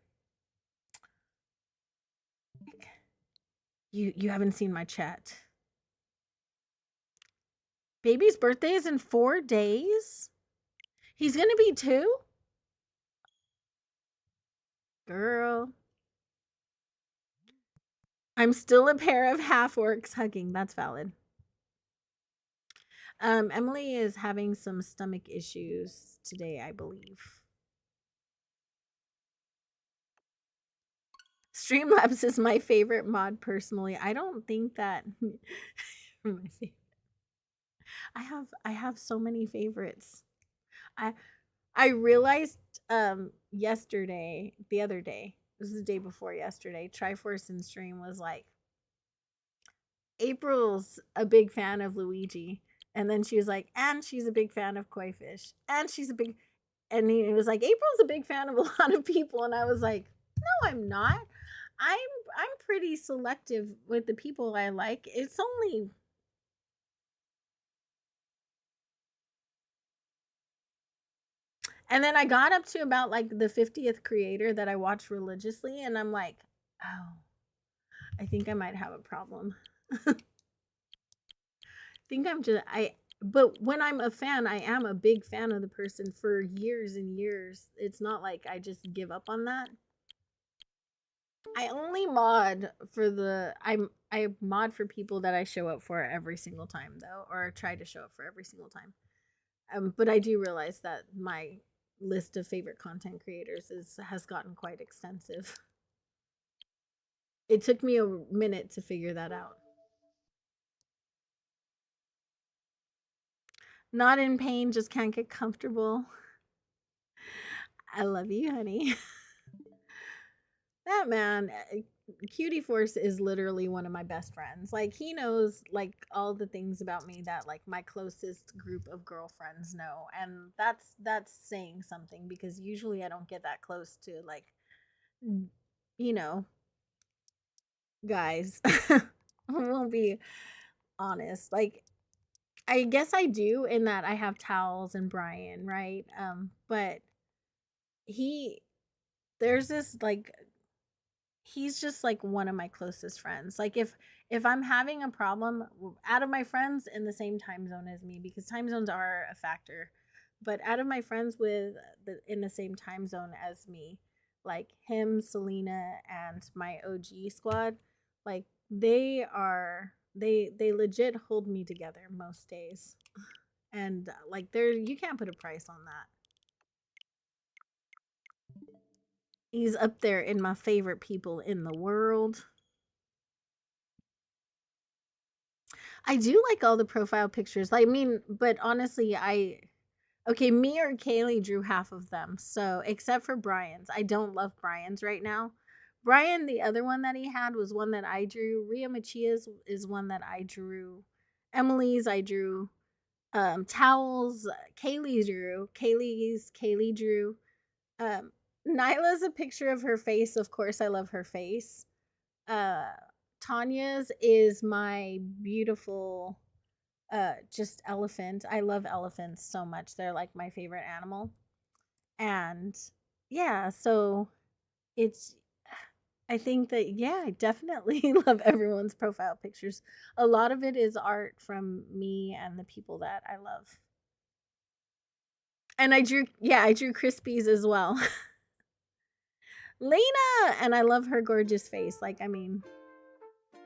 You haven't seen my chat. Baby's birthday is in 4 days. He's gonna be 2? Girl. I'm still a pair of half orcs hugging. That's valid. Emily is having some stomach issues today, I believe. Streamlabs is my favorite mod personally. I don't think that my favorite. I have so many favorites. I I realized the other day, this is the day before yesterday, Triforce in stream was like, April's a big fan of Luigi. And then she was like, and she's a big fan of Koi Fish. And she's a big and he was like, April's a big fan of a lot of people. And I was like, no, I'm not. I'm I'm pretty selective with the people I like. It's only and then I got up to about like the 50th creator that I watch religiously, and I'm like, oh, I think I might have a problem. I think I'm just but when I'm a fan, I am a big fan of the person for years and years. It's not like I just give up on that. I only mod for I mod for people that I show up for every single time though, or try to show up for every single time. But I do realize that my list of favorite content creators has gotten quite extensive. It took me a minute to figure that out. Not in pain, just can't get comfortable. I love you, honey. That man, Cutie Force is literally one of my best friends. Like he knows like all the things about me that like my closest group of girlfriends know, and that's saying something because usually I don't get that close to like you know guys. We'll be honest. Like I guess I do in that I have Towels and Brian, right? But he there's this like he's just like one of my closest friends. Like if I'm having a problem out of my friends in the same time zone as me because time zones are a factor, but out of my friends in the same time zone as me, like him, Selena, and my OG squad, like they legit hold me together most days. And like there you can't put a price on that. He's up there in my favorite people in the world. I do like all the profile pictures. I mean, but honestly, okay, me or Kaylee drew half of them. So, except for Brian's. I don't love Brian's right now. Brian, the other one that he had was one that I drew. Ria Machia's is one that I drew. Emily's I drew. Towels, Kaylee drew. Um, Nyla's a picture of her face. Of course, I love her face. Uh, Tanya's is my beautiful just elephant. I love elephants so much. They're like my favorite animal. And yeah, so it's I think that yeah, I definitely love everyone's profile pictures. A lot of it is art from me and the people that I love. And I drew Crispies as well. Lena, and I love her gorgeous face. Like, I mean,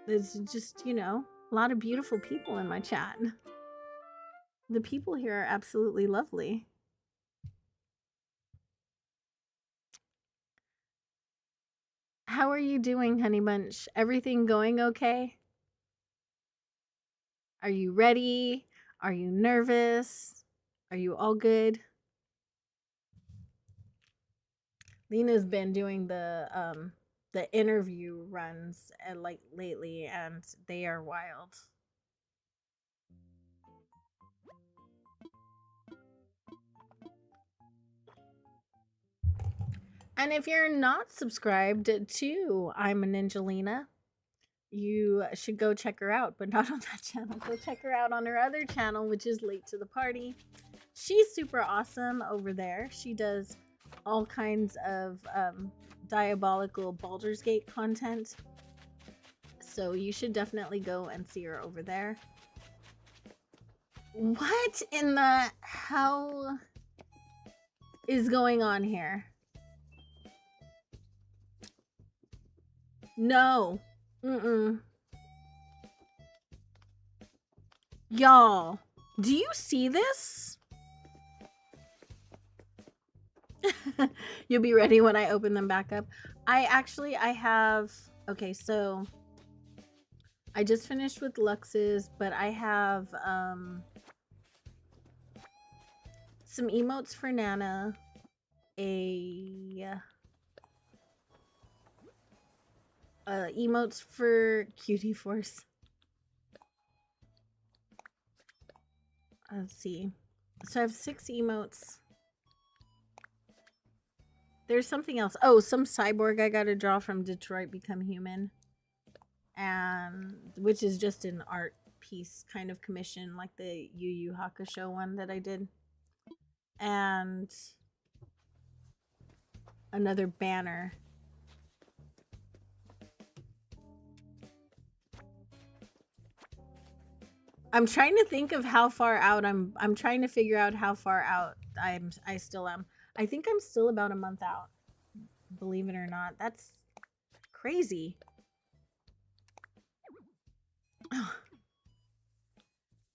there's just, a lot of beautiful people in my chat. The people here are absolutely lovely. How are you doing, Honey Bunch? Everything going okay? Are you ready? Are you nervous? Are you all good? Lena's been doing the interview runs like lately, and they are wild. And if you're not subscribed to I'm a Ninjalina, you should go check her out, but not on that channel. Go check her out on her other channel, which is Late to the Party. She's super awesome over there. She does all kinds of diabolical Baldur's Gate content. So you should definitely go and see her over there. What in the hell is going on here? No. Y'all, do you see this? You'll be ready when I open them back up. I have, okay, so I just finished with Lux's, but I have some emotes for Nana, emotes for Cutie Force. Let's see. So I have 6 emotes. There's something else. Oh, some cyborg I got to draw from Detroit Become Human. And which is just an art piece kind of commission, like the Yu Yu Hakusho one that I did. And another banner. I'm trying to think of how far out I'm trying to figure out how far out I still am. I think I'm still about a month out. Believe it or not. That's crazy.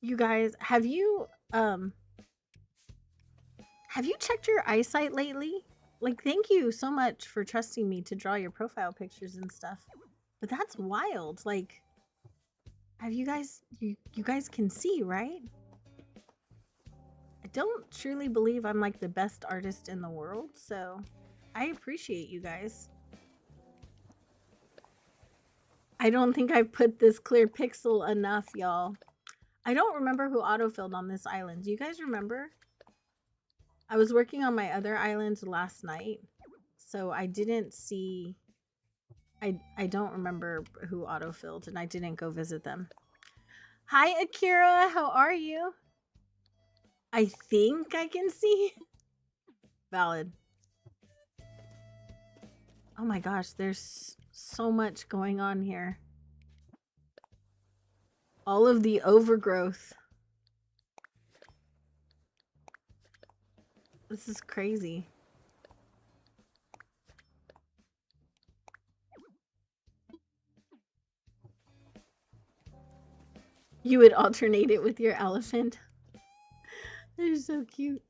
You guys, have you checked your eyesight lately? Like, thank you so much for trusting me to draw your profile pictures and stuff. But that's wild. Like, have you guys you guys can see, right? I don't truly believe I'm like the best artist in the world, so I appreciate you guys. I don't think I've put this clear pixel enough, y'all. I don't remember who autofilled on this island. Do you guys remember? I was working on my other island last night, so I didn't see... I don't remember who autofilled, and I didn't go visit them. Hi, Akira. How are you? I think I can see. Valid. Oh my gosh, there's so much going on here. All of the overgrowth. This is crazy. You would alternate it with your elephant. They're so cute.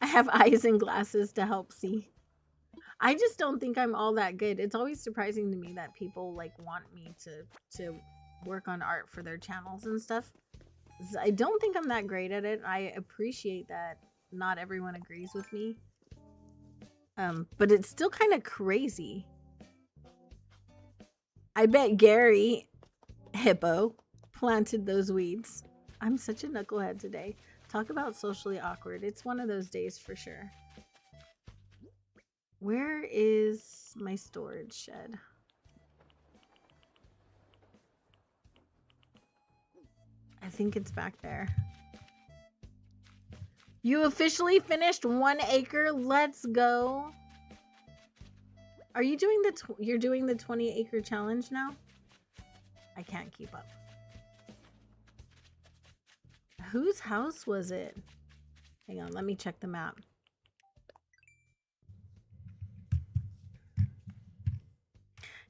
I have eyes and glasses to help see. I just don't think I'm all that good. It's always surprising to me that people like want me to work on art for their channels and stuff. I don't think I'm that great at it. I appreciate that not everyone agrees with me. But it's still kind of crazy. I bet Gary Hippo planted those weeds. I'm such a knucklehead today. Talk about socially awkward. It's one of those days for sure. Where is my storage shed? I think it's back there. You officially finished 1 acre. Let's go. Are you doing you're doing the 20 acre challenge now? I can't keep up. Whose house was it? Hang on, let me check the map.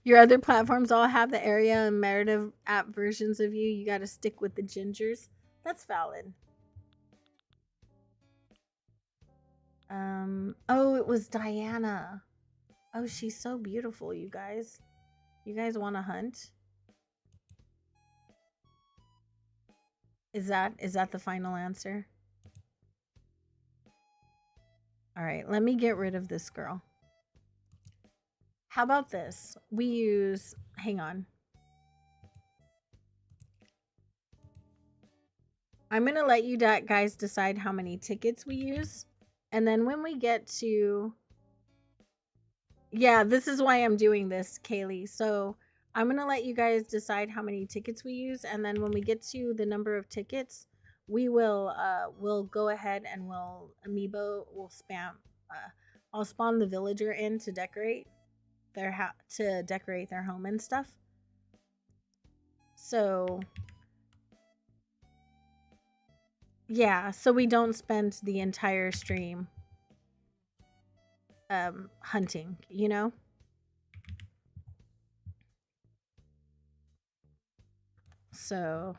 Your other platforms all have the area and narrative app versions of you. You got to stick with the gingers. That's valid. Oh, it was Diana. Oh, she's so beautiful, you guys. You guys want to hunt? Is that the final answer? All right, let me get rid of this girl. How about this? We use, hang on. I'm going to let you guys decide how many tickets we use. And then when we get to, yeah, this is why I'm doing this, Kaylee. So I'm going to let you guys decide how many tickets we use. And then when we get to the number of tickets, we will, we'll go ahead and we'll spam, I'll spawn the villager in to decorate their home and stuff. So yeah, so we don't spend the entire stream hunting, you know? So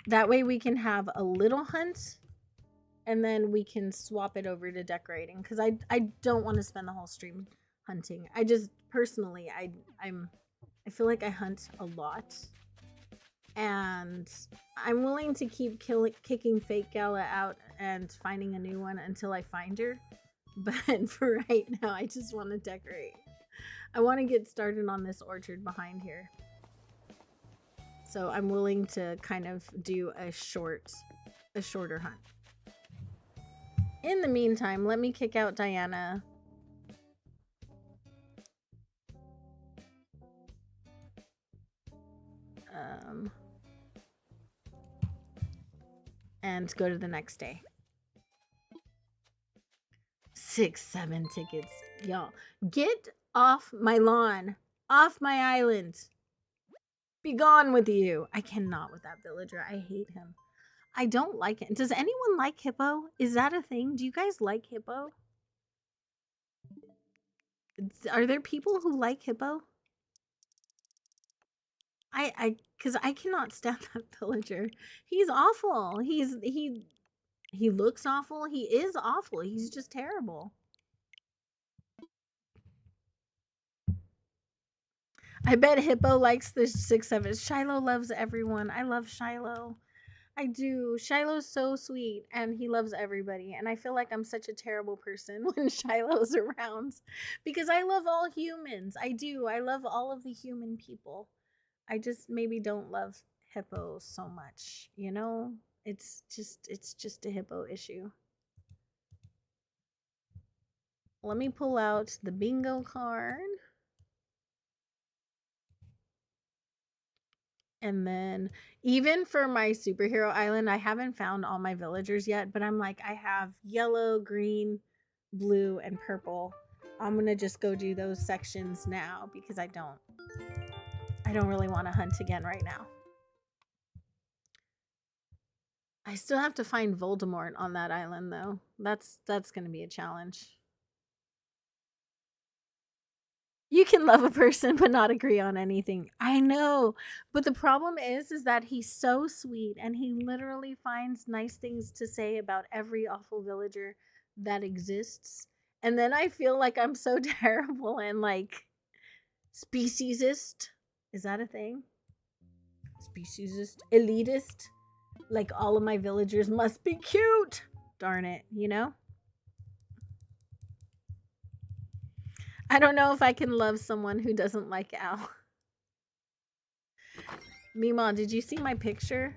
That way we can have a little hunt and then we can swap it over to decorating, because I don't want to spend the whole stream hunting. I just personally I feel like I hunt a lot, and I'm willing to keep kicking fake Gala out and finding a new one until I find her. But for right now, I just want to decorate. I want to get started on this orchard behind here. So I'm willing to kind of do a shorter hunt. In the meantime, let me kick out Diana. And go to the next day. 6, 7 tickets. Y'all, get off my lawn. Off my island. Be gone with you. I cannot with that villager. I hate him. I don't like it. Does anyone like Hippo? Is that a thing? Do you guys like Hippo? Are there people who like Hippo? Because I cannot stand that villager. He's awful. He looks awful. He is awful. He's just terrible. I bet Hippo likes the 6 of it. Shiloh loves everyone. I love Shiloh. I do. Shiloh's so sweet and he loves everybody. And I feel like I'm such a terrible person when Shiloh's around, because I love all humans. I do. I love all of the human people. I just maybe don't love Hippo so much, you know? It's just a Hippo issue. Let me pull out the bingo card. And then even for my superhero island, I haven't found all my villagers yet, but I'm like, I have yellow, green, blue, and purple. I'm going to just go do those sections now because I don't really want to hunt again right now. I still have to find Voldemort on that island though. That's going to be a challenge. You can love a person but not agree on anything. I know. But the problem is that he's so sweet and he literally finds nice things to say about every awful villager that exists. And then I feel like I'm so terrible and like speciesist. Is that a thing? Speciesist? Elitist? Like all of my villagers must be cute. Darn it, you know? I don't know if I can love someone who doesn't like Al. Mima, did you see my picture?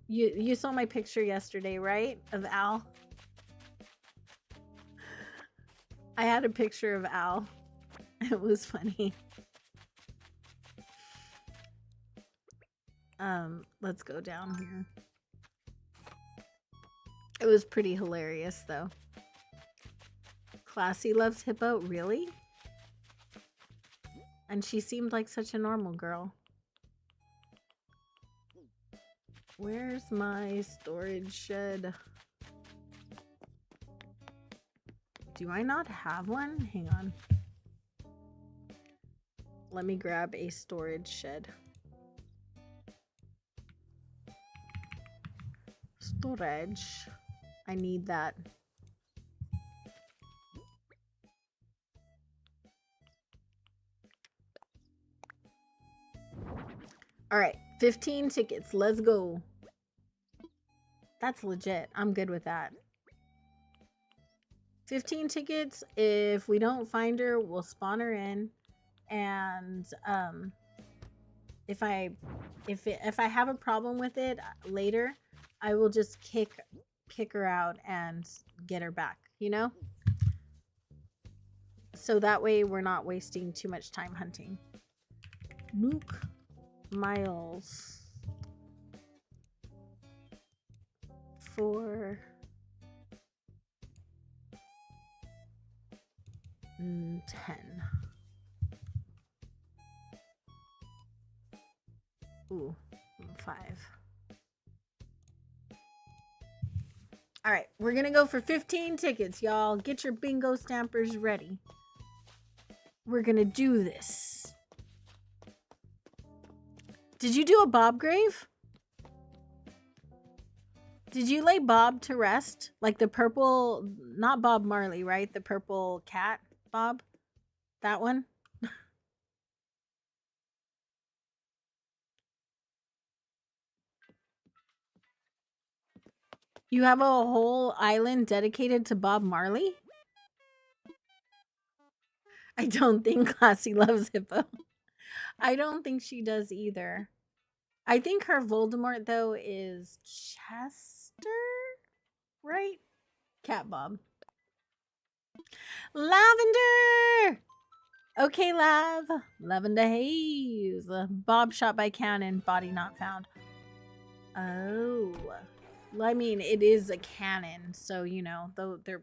You saw my picture yesterday, right? Of Al. I had a picture of Al. It was funny. Let's go down here. It was pretty hilarious though. Classy loves Hippo, really? And she seemed like such a normal girl. Where's my storage shed? Do I not have one? Hang on. Let me grab a storage shed. Storage. I need that. All right, 15 tickets. Let's go. That's legit. I'm good with that. 15 tickets. If we don't find her, we'll spawn her in. And if I have a problem with it later, I will just kick her out and get her back, you know? So that way we're not wasting too much time hunting. Nuke miles for 10. Ooh, 5. All right, we're gonna go for 15 tickets, y'all. Get your bingo stampers ready. We're gonna do this. Did you do a Bob grave? Did you lay Bob to rest? Like the purple, not Bob Marley, right? The purple cat, Bob? That one? You have a whole island dedicated to Bob Marley? I don't think Classy loves Hippo. I don't think she does either. I think her Voldemort, though, is Chester, right? Cat Bob. Lavender! Okay, Lav. Lavender Haze. Bob shot by cannon, body not found. Oh. Well, I mean, it is a cannon, so, you know, though they're...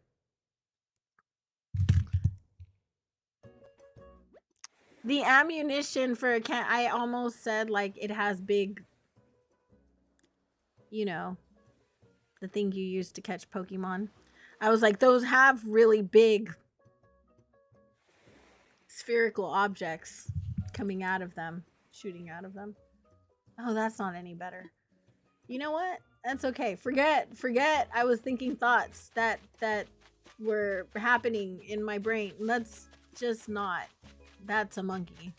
The ammunition for a can, I almost said, like, it has big, you know, the thing you use to catch Pokemon. I was like, those have really big spherical objects coming out of them, shooting out of them. Oh, that's not any better. You know what? That's okay. Forget. I was thinking thoughts that were happening in my brain. Let's just not. That's a monkey.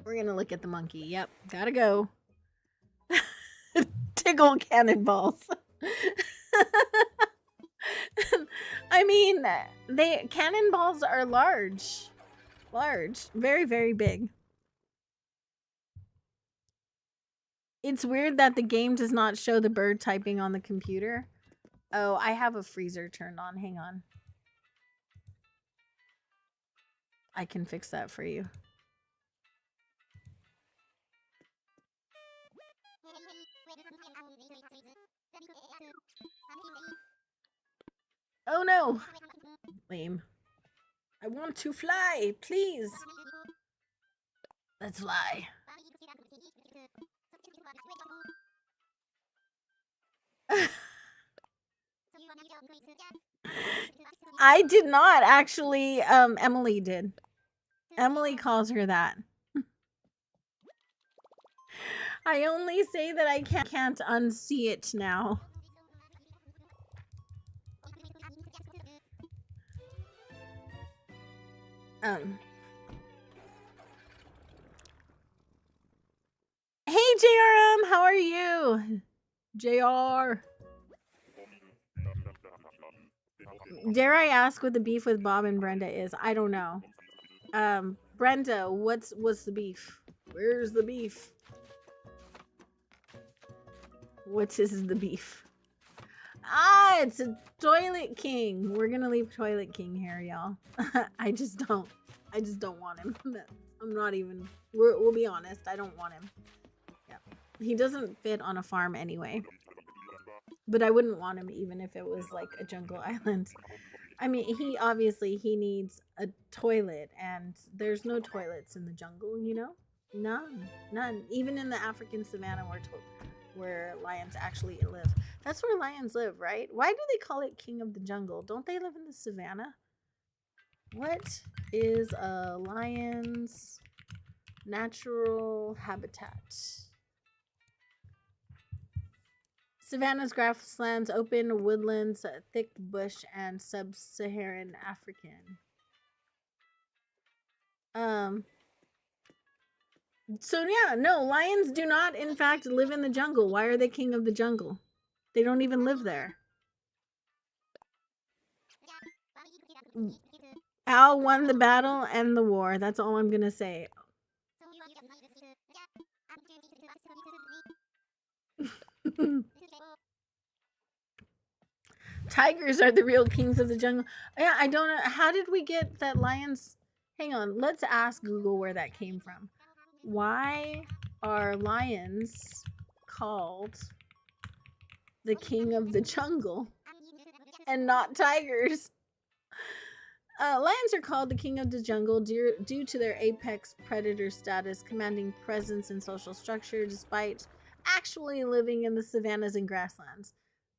We're gonna look at the monkey. Yep, gotta go. Tickle cannonballs. I mean, cannonballs are large, very, very big. It's weird that the game does not show the bird typing on the computer. Oh, I have a freezer turned on. Hang on. I can fix that for you. Oh no! Lame. I want to fly, please. Let's fly. I did not actually. Emily did. Emily calls her that. I only say that I can't unsee it now. Hey JRM, how are you? JR. Dare I ask what the beef with Bob and Brenda is? I don't know. Brenda, what's the beef? Where's the beef? What is the beef? Ah, it's a Toilet King. We're gonna leave Toilet King here, y'all. I just don't want him. I'm not even. We'll be honest. I don't want him. Yeah, he doesn't fit on a farm anyway. But I wouldn't want him even if it was like a jungle island. I mean, he obviously needs a toilet, and there's no toilets in the jungle. You know, none. Even in the African savannah where lions actually live. That's where lions live, right? Why do they call it King of the Jungle? Don't they live in the savannah? What is a lion's natural habitat? Savannas, grasslands, open woodlands, thick bush, and sub-Saharan African. So yeah, no, lions do not in fact live in the jungle. Why are they king of the jungle? They don't even live there. Al won the battle and the war. That's all I'm gonna say. Tigers are the real kings of the jungle. Yeah, I don't know. How did we get that lions? Hang on. Let's ask Google where that came from. Why are lions called the king of the jungle and not tigers? Lions are called the king of the jungle due to their apex predator status, commanding presence and social structure, despite actually living in the savannas and grasslands.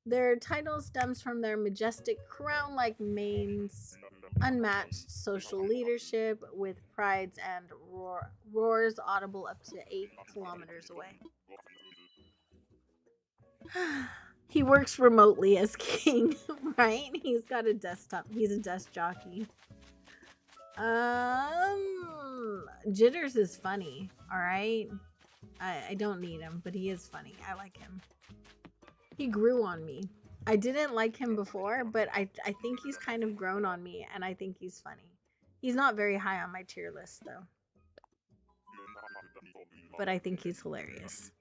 Their title stems from their majestic crown-like manes, unmatched social leadership, with prides and roars audible up to 8 kilometers away. He works remotely as king, right? He's got a desktop. He's a desk jockey. Jitters is funny, all right? I don't need him, but he is funny. I like him. He grew on me. I didn't like him before, but I think he's kind of grown on me, and I think he's funny. He's not very high on my tier list, though. But I think he's hilarious.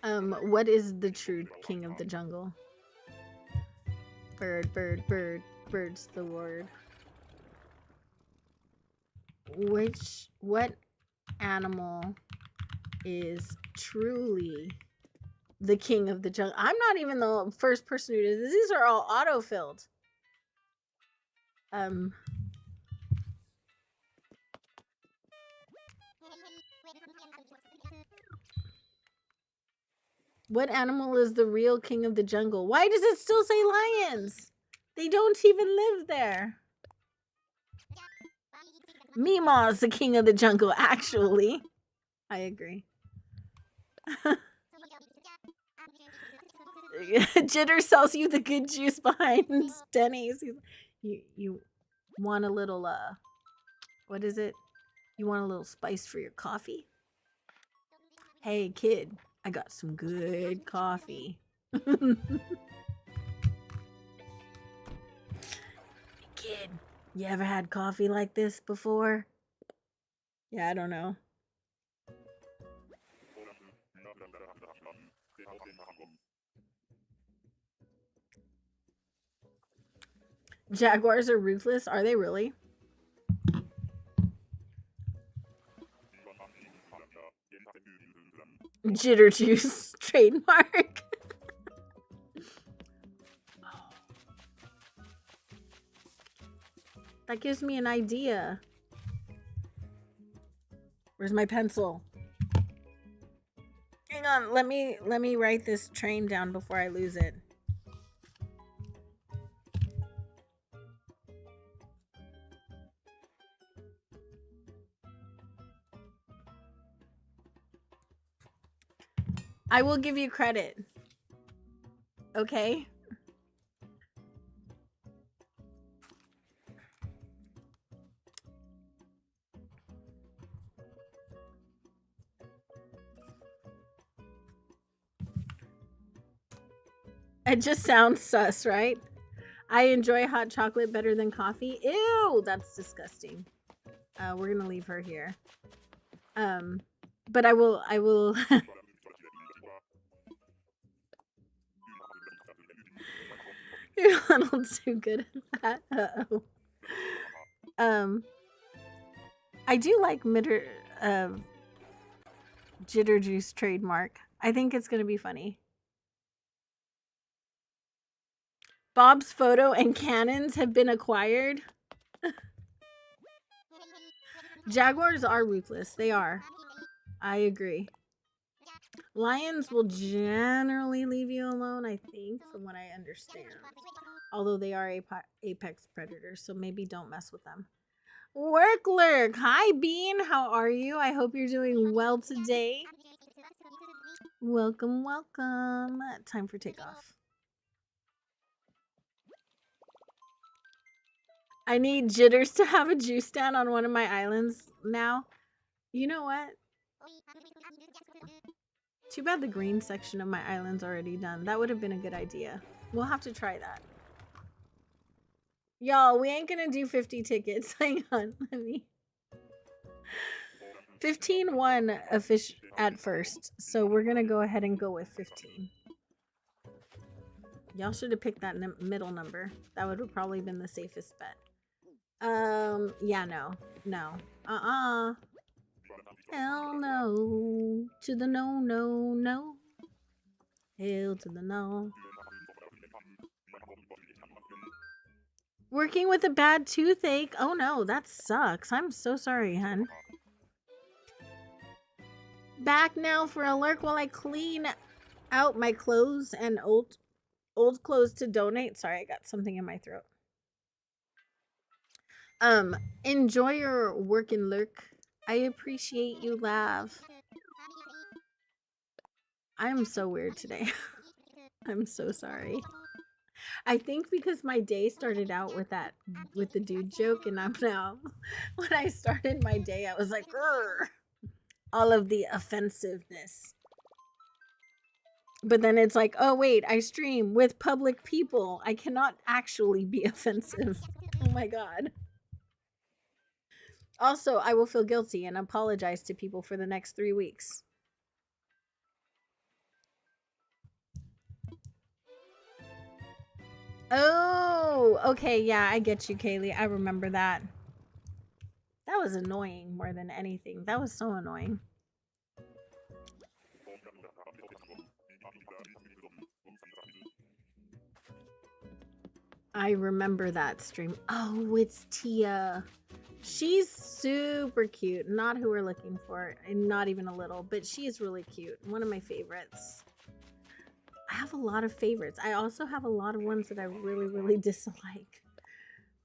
What is the true king of the jungle? Bird, bird, bird. Bird's the word. What animal is truly the king of the jungle? I'm not even the first person who does this. These are all auto-filled. What animal is the real king of the jungle? Why does it still say lions? They don't even live there. Meemaw's the king of the jungle, actually. I agree. Jitter sells you the good juice behind Denny's. You want a little, what is it? You want a little spice for your coffee? Hey, kid, I got some good coffee. Kid, you ever had coffee like this before? Yeah, I don't know. Jaguars are ruthless? Are they really? Jitter juice trademark. That gives me an idea. Where's my pencil? Hang on, let me write this train down before I lose it. I will give you credit. Okay? It just sounds sus, right? I enjoy hot chocolate better than coffee. Ew, that's disgusting. We're gonna leave her here. But I will You're a little too good at that. Uh-oh. I do like Jitter Juice trademark. I think it's gonna be funny. Bob's photo and cannons have been acquired. Jaguars are ruthless. They are. I agree. Lions will generally leave you alone, I think, from what I understand. Although they are apex predators, so maybe don't mess with them. Work lurk. Hi, Bean. How are you? I hope you're doing well today. Welcome, welcome. Time for takeoff. I need Jitters to have a juice stand on one of my islands now. You know what? Too bad the green section of my island's already done. That would have been a good idea. We'll have to try that. Y'all, we ain't gonna do 50 tickets. Hang on, let me. 15 won at first, so we're gonna go ahead and go with 15. Y'all should have picked that middle number. That would have probably been the safest bet. Yeah, no. Hell no. To the no, no, no. Hell to the no. Working with a bad toothache. Oh no, that sucks. I'm so sorry, hun. Back now for a lurk while I clean out my clothes and old clothes to donate. Sorry, I got something in my throat. Enjoy your work and lurk. I appreciate you, laugh. I'm so weird today. I'm so sorry. I think because my day started out with the dude joke, and I'm now when I started my day, I was like, "Grr," all of the offensiveness. But then it's like, oh wait, I stream with public people. I cannot actually be offensive. Oh my god. Also, I will feel guilty and apologize to people for the next 3 weeks. Oh, okay, yeah, I get you, Kaylee. I remember that. That was annoying more than anything. That was so annoying. I remember that stream. Oh, it's Tia. She's super cute. Not who we're looking for, and not even a little, but she is really cute. One of my favorites. I have a lot of favorites. I also have a lot of ones that I really, really dislike.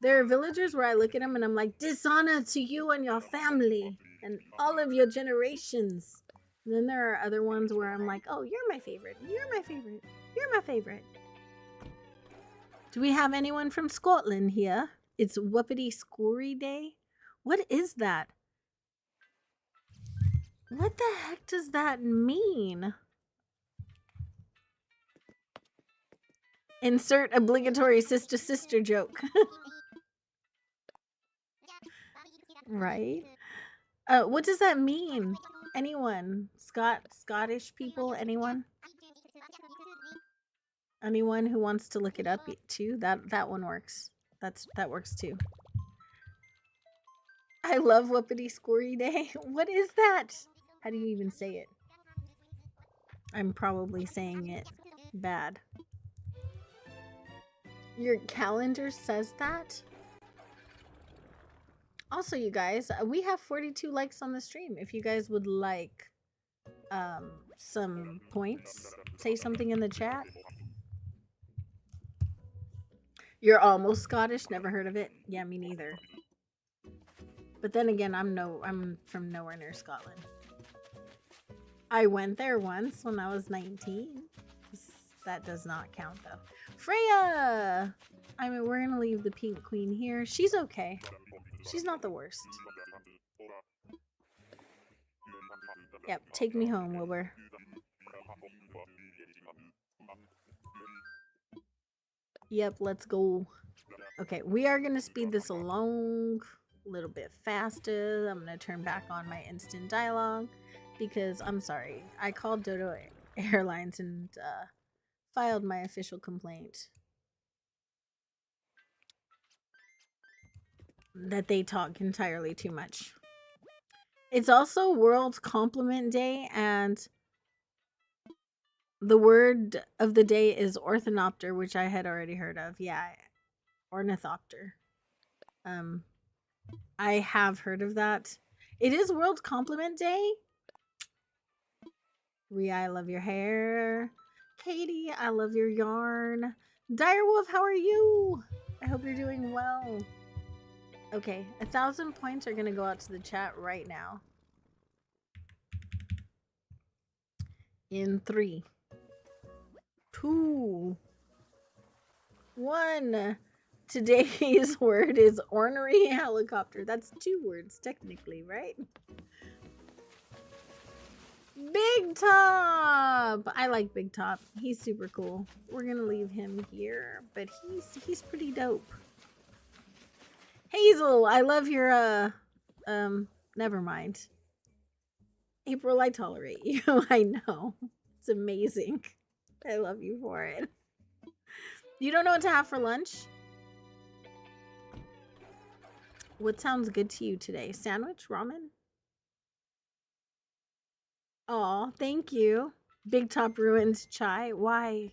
There are villagers where I look at them and I'm like, dishonor to you and your family and all of your generations. And then there are other ones where I'm like, oh, you're my favorite. You're my favorite. You're my favorite. Do we have anyone from Scotland here? It's Whoopity Scoory Day. What is that? What the heck does that mean? Insert obligatory sister joke. Right? What does that mean? Anyone? Scottish people? Anyone? Anyone who wants to look it up too? That one works. That works too. I love Whoopity Scoory Day. What is that? How do you even say it? I'm probably saying it bad. Your calendar says that? Also, you guys, we have 42 likes on the stream. If you guys would like some points, say something in the chat. You're almost Scottish, never heard of it? Yeah, me neither. But then again, I'm from nowhere near Scotland. I went there once when I was 19. That does not count though. Freya! I mean, we're gonna leave the Pink Queen here. She's okay. She's not the worst. Yep, take me home, Wilbur. Yep, let's go. Okay, we are gonna speed this along a little bit faster. I'm gonna turn back on my instant dialogue because I'm sorry. I called Dodo Airlines and filed my official complaint that they talk entirely too much. It's also World Compliment Day, and the word of the day is ornithopter, which I had already heard of. Yeah, ornithopter. I have heard of that. It is World Compliment Day. Rhea, I love your hair. Katie, I love your yarn. Direwolf, how are you? I hope you're doing well. Okay, 1,000 points are gonna go out to the chat right now. In 3, 2, 1. Today's word is ornery helicopter. That's 2 words technically, right? Big Top! I like Big Top. He's super cool. We're gonna leave him here, but he's pretty dope. Hazel, I love your never mind. April, I tolerate you. I know. It's amazing. I love you for it. You don't know what to have for lunch? What sounds good to you today? Sandwich? Ramen? Aw, thank you. Big Top ruined chai. Why?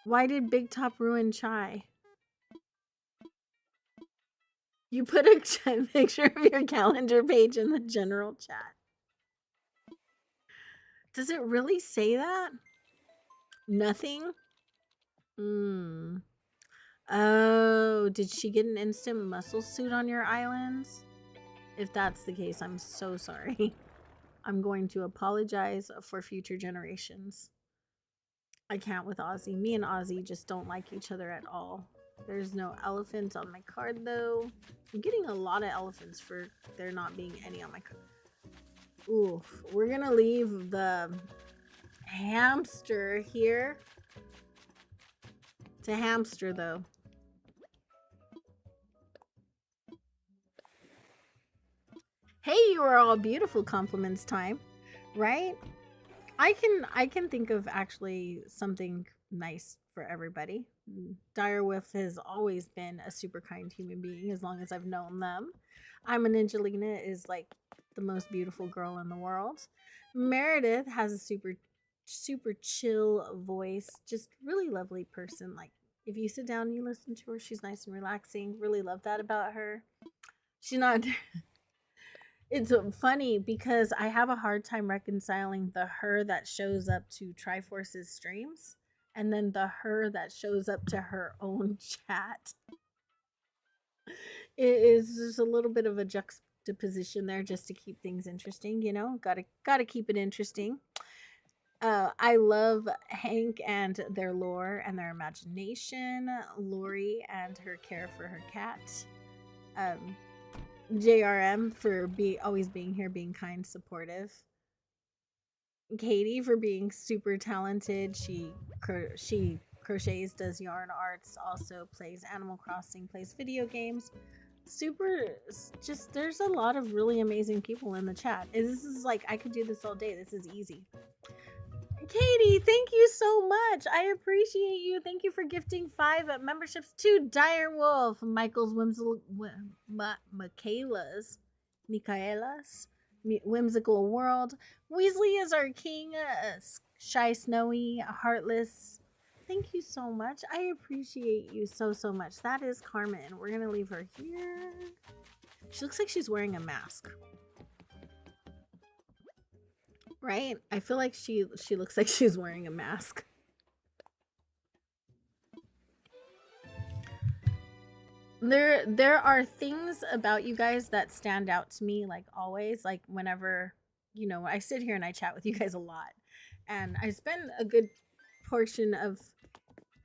Why did Big Top ruin chai? You put a picture of your calendar page in the general chat. Does it really say that? Nothing? Oh, did she get an instant muscle suit on your islands? If that's the case, I'm so sorry. I'm going to apologize for future generations. I can't with Ozzy. Me and Ozzy just don't like each other at all. There's no elephant on my card though. I'm getting a lot of elephants for there not being any on my card. Ooh, we're gonna leave the hamster here to hamster though. Hey, you are all beautiful compliments time, right? I can think of actually something nice for everybody. Direwolf has always been a super kind human being as long as I've known them. I'm a Ninjalina is like the most beautiful girl in the world. Meredith has a super chill voice, just really lovely person. Like if you sit down and you listen to her, she's nice and relaxing. Really love that about her. She's not it's funny because I have a hard time reconciling the her that shows up to Triforce's streams and then the her that shows up to her own chat. It is just a little bit of a juxtaposition there just to keep things interesting, you know? Gotta keep it interesting. I love Hank and their lore and their imagination, Lori and her care for her cat. JRM for always being here, being kind, supportive. Katie for being super talented. She crochets, does yarn arts, also plays Animal Crossing, plays video games. Just there's a lot of really amazing people in the chat. This is like I could do this all day. This is easy. Katie, thank you so much. I appreciate you. Thank you for gifting 5 memberships to Direwolf, Michael's Michaela's Whimsical World. Weasley is our king. Shy Snowy, Heartless. Thank you so much. I appreciate you so much. That is Carmen. We're gonna leave her here. She looks like she's wearing a mask. Right? I feel like she looks like she's wearing a mask. There are things about you guys that stand out to me, like always, like whenever, you know, I sit here and I chat with you guys a lot. And I spend a good portion of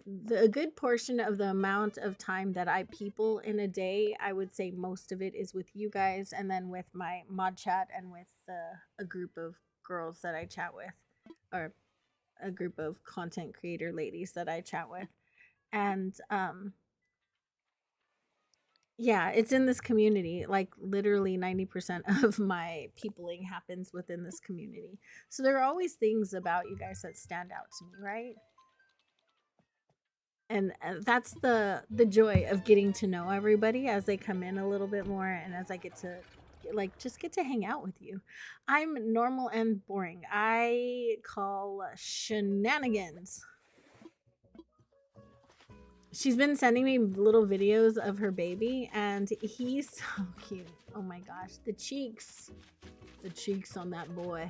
the amount of time that I people in a day. I would say most of it is with you guys and then with my mod chat and with a group of girls that I chat with, or a group of content creator ladies that I chat with. And yeah, it's in this community. Like literally 90% of my peopling happens within this community. So there are always things about you guys that stand out to me, right? And that's the joy of getting to know everybody as they come in a little bit more and as I get to just get to hang out with you. I'm normal and boring. I call shenanigans. She's been sending me little videos of her baby and he's so cute. Oh my gosh, the cheeks on that boy.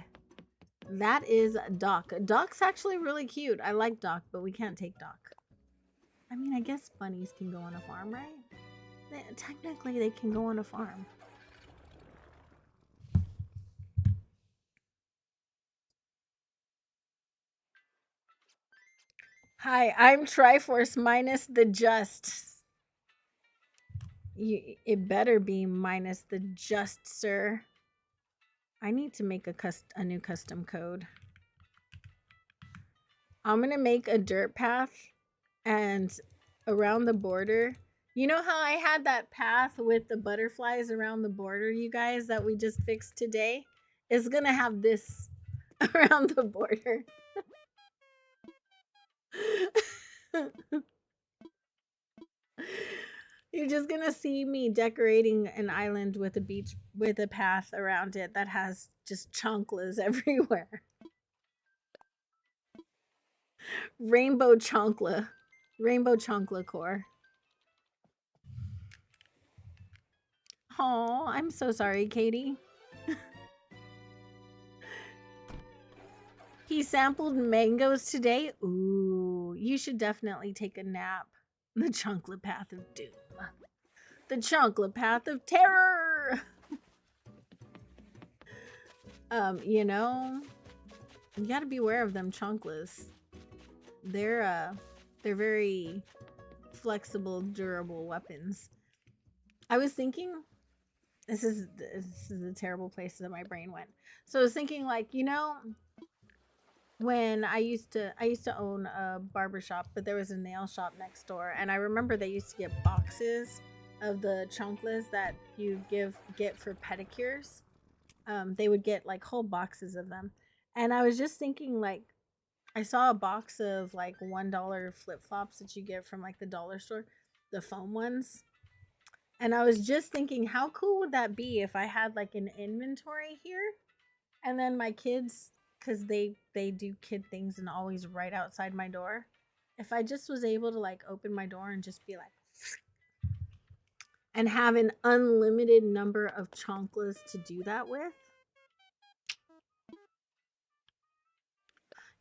That is Doc. Doc's actually really cute. I like Doc, but we can't take Doc. I mean, I guess bunnies can go on a farm, right? Technically, they can go on a farm. Hi, I'm Triforce minus the just. It better be minus the just, sir. I need to make a new custom code. I'm gonna make a dirt path and around the border. You know how I had that path with the butterflies around the border, you guys, that we just fixed today? It's gonna have this around the border. You're just gonna see me decorating an island with a beach with a path around it that has just chonklas everywhere. Rainbow chonkla core. Oh, I'm so sorry, Katie. He sampled mangoes today. Ooh, you should definitely take a nap. The chocolate path of doom. The chocolate path of terror. You know, you gotta be aware of them chonkless. They're very flexible, durable weapons. I was thinking, this is a terrible place that my brain went. So I was thinking, like, you know, when I used to own a barber shop, but there was a nail shop next door, and I remember they used to get boxes of the chonkless that you get for pedicures. They would get like whole boxes of them, and I was just thinking, like, I saw a box of like $1 flip flops that you get from like the dollar store, the foam ones. And I was just thinking, how cool would that be if I had like an inventory here, and then my kids, because they do kid things and always right outside my door. If I just was able to like open my door and just be like, and have an unlimited number of chonkless to do that with.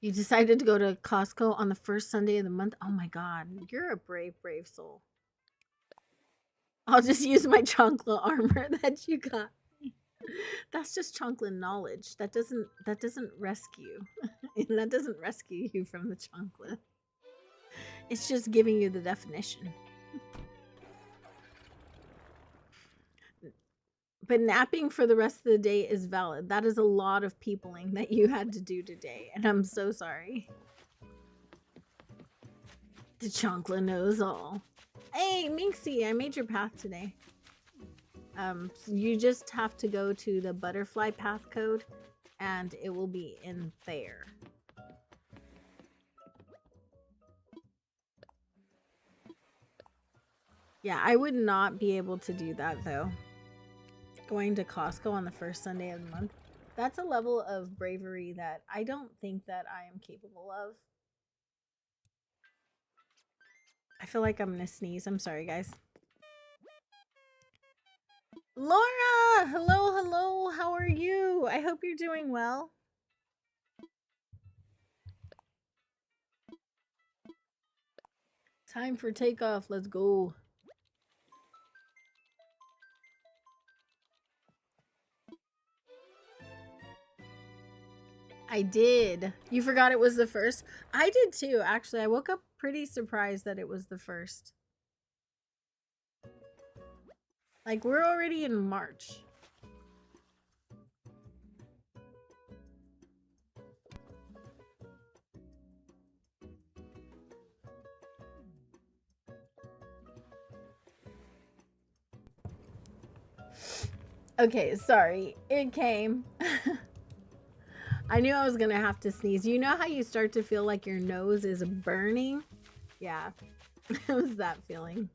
You decided to go to Costco on the first Sunday of the month. Oh my God, you're a brave, brave soul. I'll just use my chonkla armor that you got me. That's just chonkla knowledge. That doesn't rescue. That doesn't rescue you from the chonkla. It's just giving you the definition. But napping for the rest of the day is valid. That is a lot of peopling that you had to do today, and I'm so sorry. The chonkla knows all. Hey, Minxie, I made your path today. So you just have to go to the butterfly path code, and it will be in there. Yeah, I would not be able to do that, though. Going to Costco on the first Sunday of the month. That's a level of bravery that I don't think that I am capable of. I feel like I'm gonna sneeze. I'm sorry, guys. Laura! Hello, hello. How are you? I hope you're doing well. Time for takeoff. Let's go. I did. You forgot it was the first? I did too, actually. I woke up pretty surprised that it was the first. Like, we're already in March. Okay, sorry. It came. I knew I was gonna have to sneeze. You know how you start to feel like your nose is burning? Yeah, it was that feeling.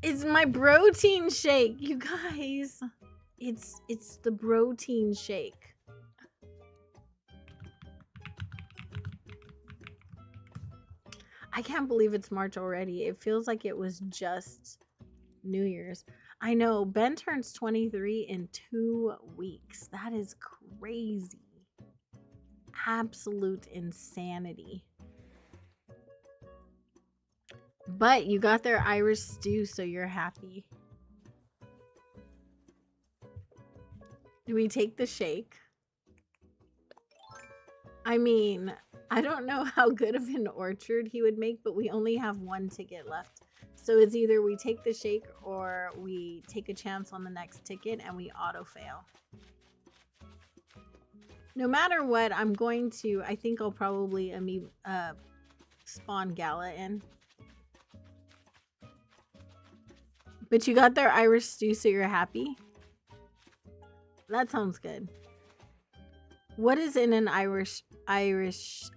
It's my protein shake, you guys. It's the protein shake. I can't believe it's March already. It feels like it was just New Year's. I know, Ben turns 23 in 2 weeks. That is crazy. Absolute insanity. But you got their Irish stew, so you're happy. Do we take the shake? I mean, I don't know how good of an orchard he would make, but we only have 1 ticket left. So it's either we take the shake or we take a chance on the next ticket and we auto fail. No matter what, I'm going to, I think I'll probably spawn Gala in. But you got their Irish stew, so you're happy? That sounds good. What is in an Irish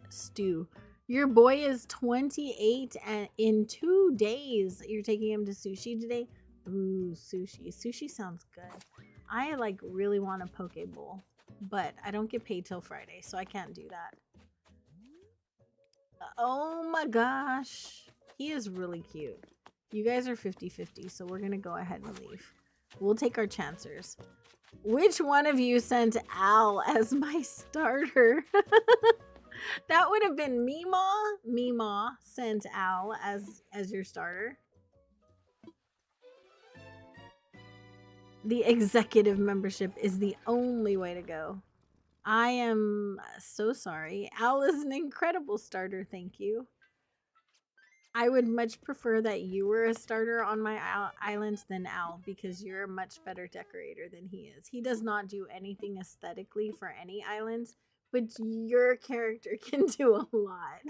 stew? Your boy is 28 and in 2 days you're taking him to sushi today? Ooh, sushi. Sushi sounds good. I like really want a poke bowl, but I don't get paid till Friday, so I can't do that. Oh my gosh. He is really cute. You guys are 50-50, so we're gonna go ahead and leave. We'll take our chancers. Which one of you sent Al as my starter? That would have been Meemaw. Meemaw sent Al as your starter. The executive membership is the only way to go. I am so sorry. Al is an incredible starter, thank you. I would much prefer that you were a starter on my island than Al, because you're a much better decorator than he is. He does not do anything aesthetically for any islands, but your character can do a lot.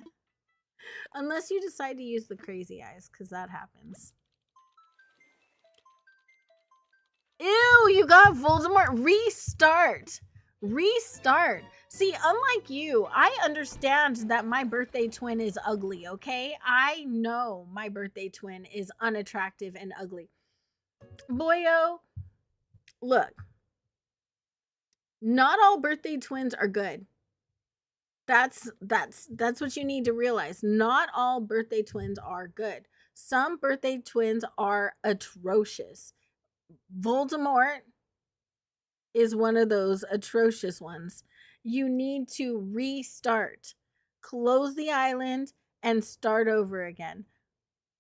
Unless you decide to use the crazy eyes, because that happens. Ew, you got Voldemort. Restart. Restart. See, unlike you, I understand that my birthday twin is ugly, okay? I know my birthday twin is unattractive and ugly. Boyo, look. Not all birthday twins are good. That's what you need to realize. Not all birthday twins are good. Some birthday twins are atrocious. Voldemort is one of those atrocious ones. You need to restart. Close the island and start over again.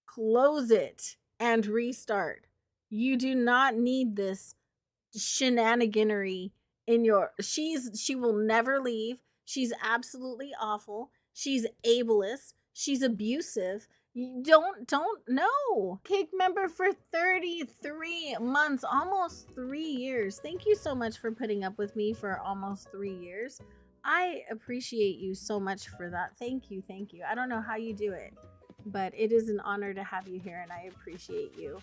Close it and restart. You do not need this shenaniganery in your she will never leave. She's absolutely awful. She's ableist. She's abusive. You don't know. Cake member for 33 months, almost 3 years. Thank you so much for putting up with me for almost 3 years. I appreciate you so much for that. Thank you. Thank you. I don't know how you do it, but it is an honor to have you here and I appreciate you.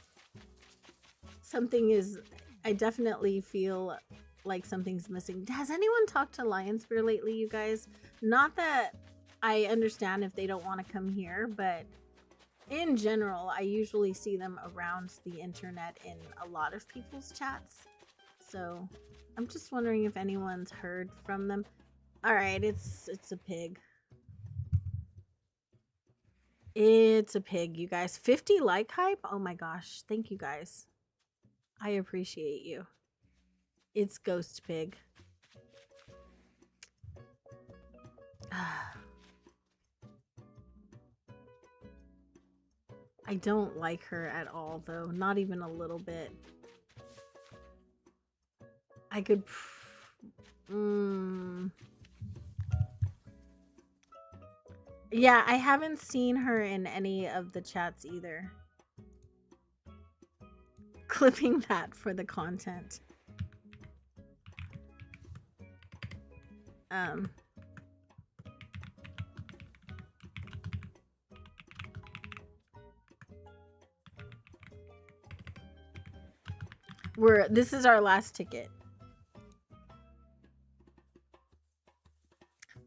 I definitely feel like something's missing. Has anyone talked to Lionspear lately, you guys? Not that I understand if they don't want to come here, but in general, I usually see them around the internet in a lot of people's chats. So I'm just wondering if anyone's heard from them. All right, it's a pig. It's a pig, you guys. 50 like hype? Oh my gosh. Thank you guys. I appreciate you. It's Ghost Pig. I don't like her at all, though. Not even a little bit. I could... Yeah, I haven't seen her in any of the chats either. Clipping that for the content. This is our last ticket.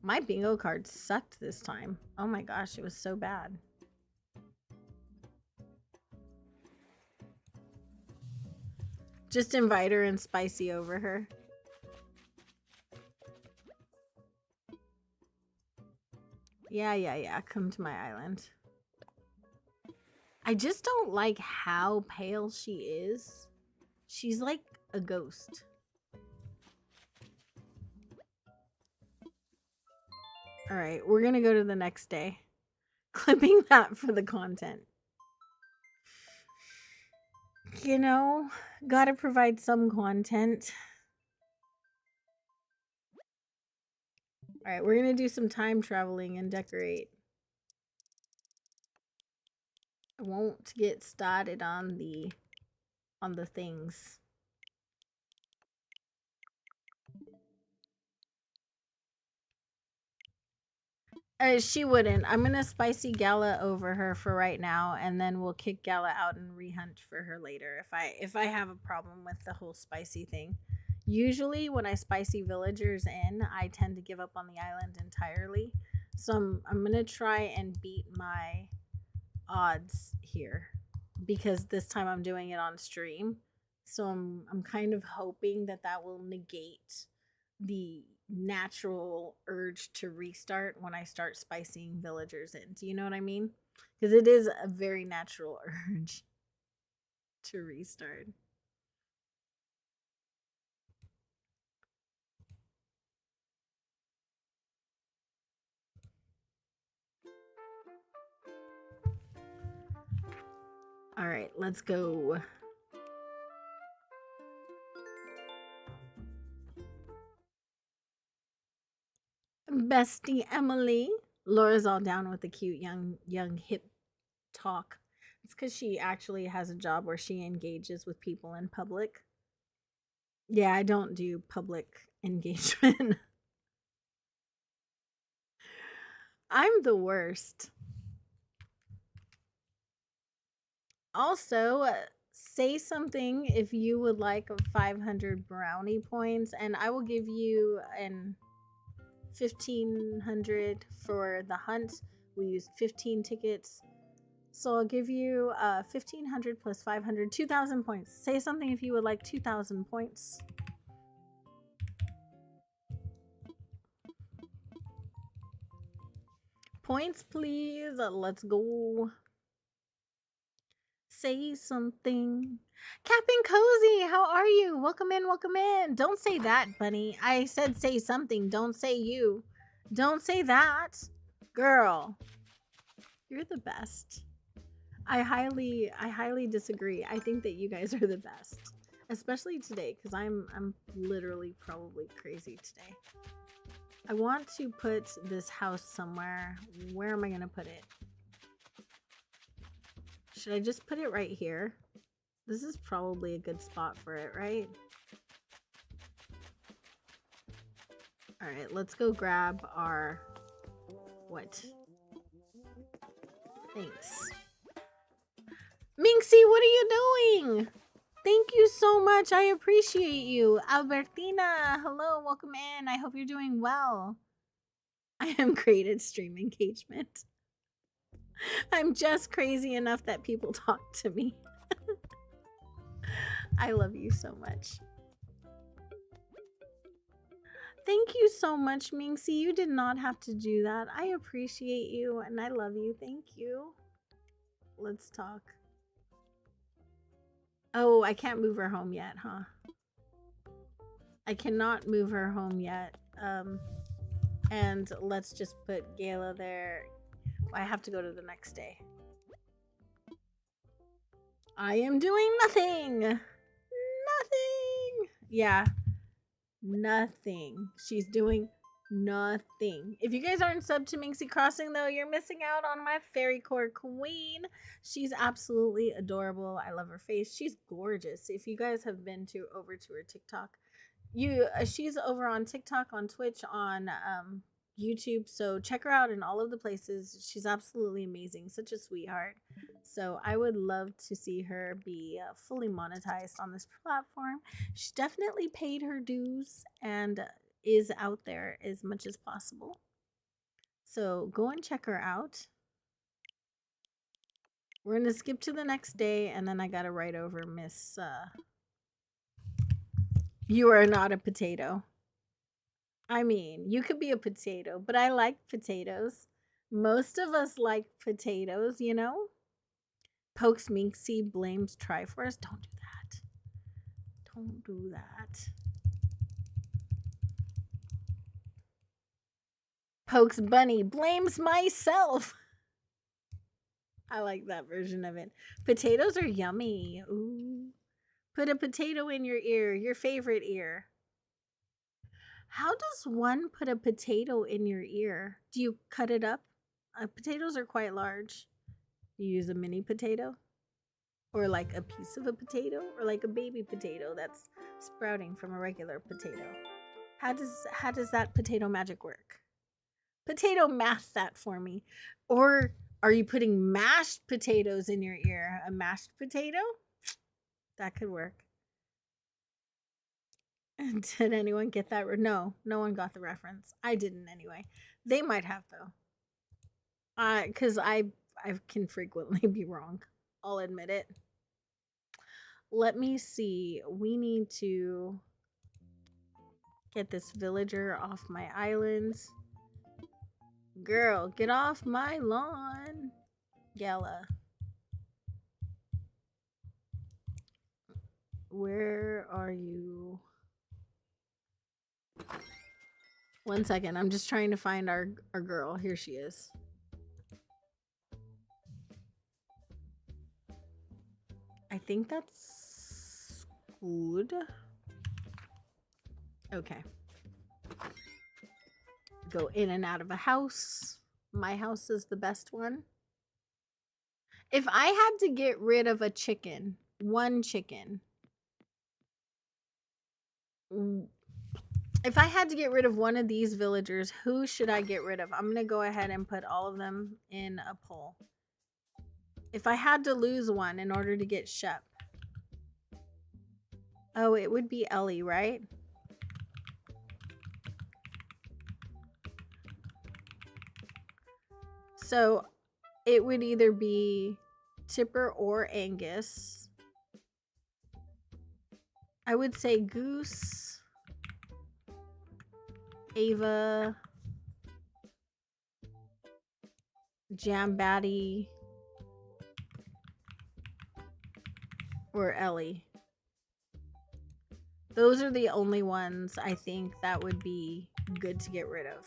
My bingo card sucked this time. Oh my gosh, it was so bad. Just invite her and spicy over her. Yeah. Come to my island. I just don't like how pale she is. She's like a ghost. All right, we're gonna go to the next day. Clipping that for the content. You know, gotta provide some content. All right, we're gonna do some time traveling and decorate. I won't get started on the things. She wouldn't. I'm gonna spicy Gala over her for right now, and then we'll kick Gala out and rehunt for her later if I have a problem with the whole spicy thing. Usually, when I spicy villagers in, I tend to give up on the island entirely. So I'm gonna try and beat my odds here, because this time I'm doing it on stream. So I'm kind of hoping that will negate the natural urge to restart when I start spicing villagers in. Do you know what I mean? Because it is a very natural urge to restart. All right, let's go. Bestie Emily. Laura's all down with the cute young hip talk. It's because she actually has a job where she engages with people in public. Yeah, I don't do public engagement. I'm the worst. Also, say something if you would like 500 brownie points, and I will give you an 1500 for the hunt. We used 15 tickets. So I'll give you 1500 plus 500, 2000 points. Say something if you would like 2000 points. Points, please. Let's go. Say something. Captain Cozy, how are you? Welcome in, welcome in. Don't say that, bunny. I said say something. Don't say you. Don't say that. Girl, you're the best. I highly disagree. I think that you guys are the best. Especially today, because I'm literally probably crazy today. I want to put this house somewhere. Where am I gonna put it? Should I just put it right here? This is probably a good spot for it, right? Alright, let's go grab our... What? Thanks. Minxie, what are you doing? Thank you so much. I appreciate you. Albertina, hello, welcome in. I hope you're doing well. I am great at stream engagement. I'm just crazy enough that people talk to me. I love you so much. Thank you so much, Minxie. You did not have to do that. I appreciate you and I love you. Thank you. Let's talk. Oh, I can't move her home yet, huh? I cannot move her home yet. And let's just put Gala there. I have to go to the next day. I am doing nothing. Nothing. Yeah. Nothing. She's doing nothing. If you guys aren't subbed to Minxie Crossing, though, you're missing out on my fairy core queen. She's absolutely adorable. I love her face. She's gorgeous. If you guys have been over to her TikTok, she's over on TikTok, on Twitch, on YouTube. So check her out in all of the places. She's absolutely amazing. Such a sweetheart. So I would love to see her be fully monetized on this platform. She definitely paid her dues and is out there as much as possible. So go and check her out. We're going to skip to the next day, and then I got to write over Miss... You are not a potato. I mean, you could be a potato, but I like potatoes. Most of us like potatoes, you know? Pokes Minxie, blames Triforce. Don't do that. Don't do that. Pokes Bunny, blames myself. I like that version of it. Potatoes are yummy. Ooh. Put a potato in your ear, your favorite ear. How does one put a potato in your ear? Do you cut it up? Potatoes are quite large. You use a mini potato? Or like a piece of a potato? Or like a baby potato that's sprouting from a regular potato? How does that potato magic work? Potato math that for me. Or are you putting mashed potatoes in your ear? A mashed potato? That could work. Did anyone get that? No, no one got the reference. I didn't anyway. They might have though. Because I can frequently be wrong. I'll admit it. Let me see. We need to get this villager off my islands. Girl, get off my lawn. Gala. Where are you? One second. I'm just trying to find our girl. Here she is. I think that's good. Okay. go in and out of a house. My house is the best one. If I had to get rid of a chicken, one chicken, if I had to get rid of one of these villagers, who should I get rid of? I'm going to go ahead and put all of them in a poll. If I had to lose one in order to get Shep. Oh, it would be Ellie, right? So it would either be Tipper or Angus. I would say Goose, Ava, Jambatty, or Ellie. Those are the only ones I think that would be good to get rid of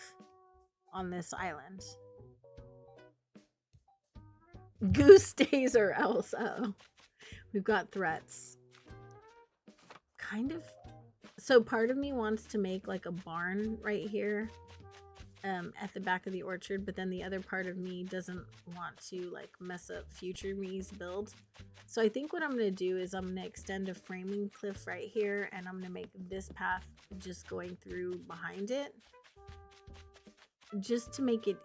on this island. Goose stays or else. Uh-oh. We've got threats. Kind of. So part of me wants to make like a barn right here at the back of the orchard, but then the other part of me doesn't want to like mess up future me's build. So I think what I'm going to do is I'm going to extend a framing cliff right here, and I'm going to make this path just going through behind it, just to make it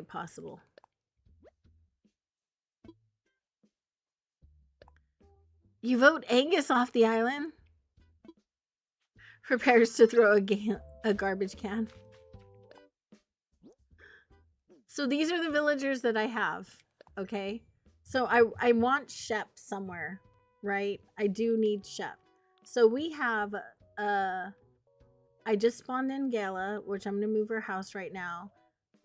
possible. You vote Angus off the island? Prepares to throw a garbage can. So these are the villagers that I have. Okay, so I want Shep somewhere, right? I do need Shep. So we have I just spawned in Gala, which I'm gonna move her house right now.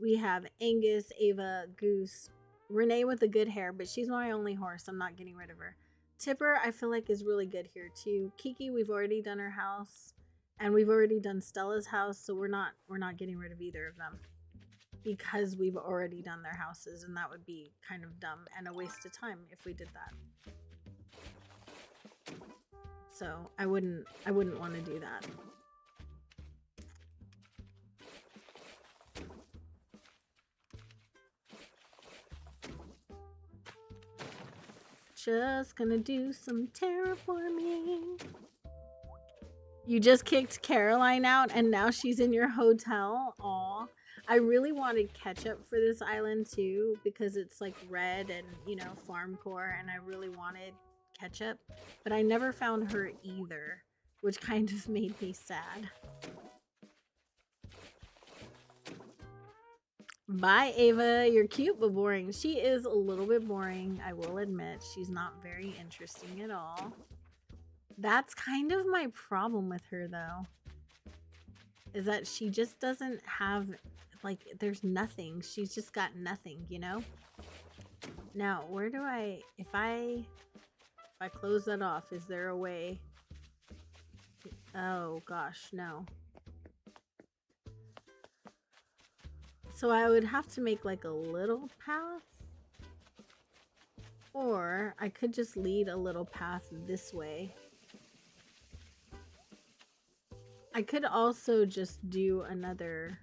We have Angus, Ava, Goose, Renee with the good hair, but she's my only horse. I'm not getting rid of her. Tipper, I feel like is really good here too. Kiki, we've already done her house, and we've already done Stella's house, so we're not getting rid of either of them, because we've already done their houses, and that would be kind of dumb and a waste of time if we did that. So I wouldn't want to do that. Just gonna do some terraforming. You just kicked Caroline out and now she's in your hotel. Aw. I really wanted ketchup for this island too, because it's like red and, you know, farmcore, and I really wanted ketchup, but I never found her either, which kind of made me sad. Bye, Ava. You're cute but boring. She is a little bit boring, I will admit. She's not very interesting at all. That's kind of my problem with her, though, is that she just doesn't have, like, there's nothing. She's just got nothing, you know? Now, where do I, if I close that off, is there a way? Oh, gosh, no. So I would have to make like a little path, or I could just lead a little path this way. I could also just do another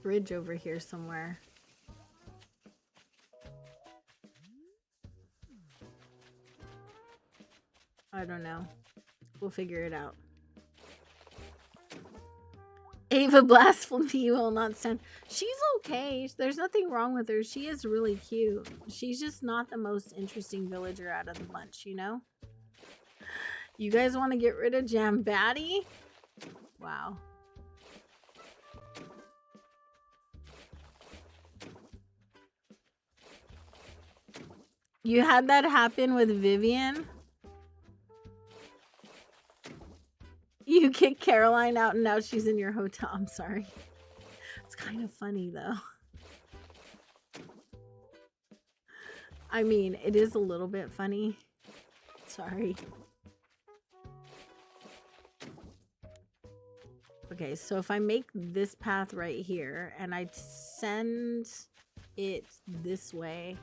bridge over here somewhere. I don't know. We'll figure it out. Ava Blasphemy will not stand. She's okay. There's nothing wrong with her. She is really cute. She's just not the most interesting villager out of the bunch, you know? You guys want to get rid of Jambatty? Wow. You had that happen with Vivian? You kicked Caroline out and now she's in your hotel. I'm sorry. It's kind of funny though. I mean, it is a little bit funny. Sorry. Okay, so if I make this path right here and I send it this way,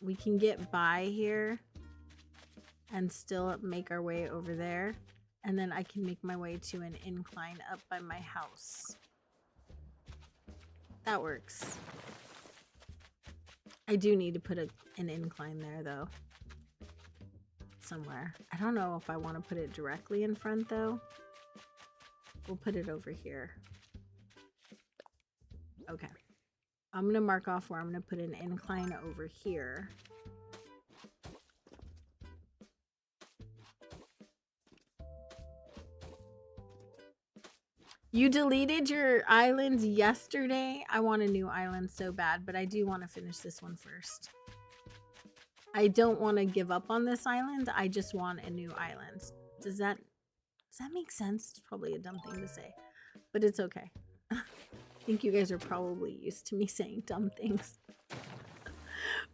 we can get by here. and still make our way over there. And then I can make my way to an incline up by my house. That works. I do need to put an incline there though. Somewhere. I don't know if I want to put it directly in front though. We'll put it over here. Okay. I'm going to mark off where I'm going to put an incline over here. You deleted your islands yesterday? I want a new island so bad, but I do want to finish this one first. I don't want to give up on this island. I just want a new island. Does that make sense? It's probably a dumb thing to say, but it's okay. I think you guys are probably used to me saying dumb things.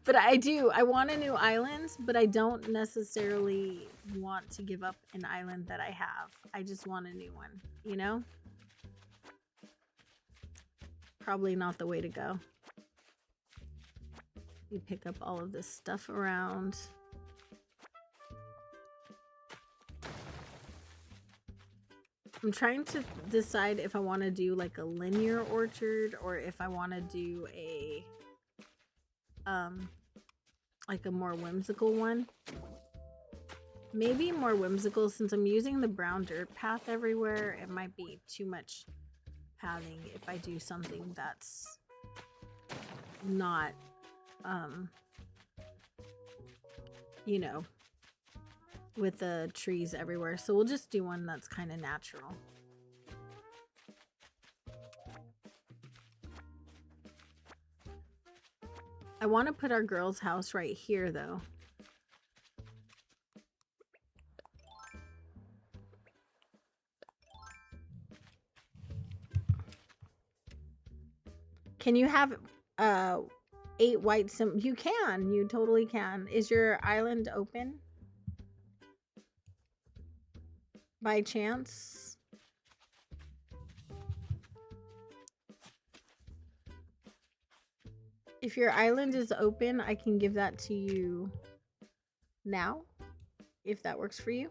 But I do. I want a new island, but I don't necessarily want to give up an island that I have. I just want a new one, you know? Probably not the way to go. You pick up all of this stuff around. I'm trying to decide if I want to do like a linear orchard or if I want to do a like a more whimsical one. Maybe more whimsical, since I'm using the brown dirt path everywhere. It might be too much pathing if I do something that's not you know, with the trees everywhere. So we'll just do one that's kind of natural. I want to put our girl's house right here though. Can you have 8 white you can. You totally can. Is your island open? By chance? If your island is open, I can give that to you now, if that works for you.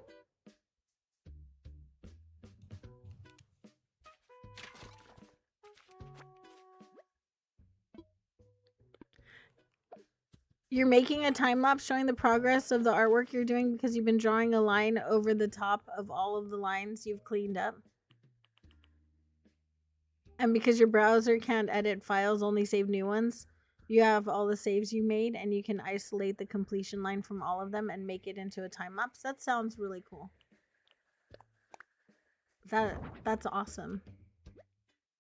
You're making a time lapse showing the progress of the artwork you're doing because you've been drawing a line over the top of all of the lines you've cleaned up. And because your browser can't edit files, only save new ones, you have all the saves you made and you can isolate the completion line from all of them and make it into a time lapse. That sounds really cool. That's awesome.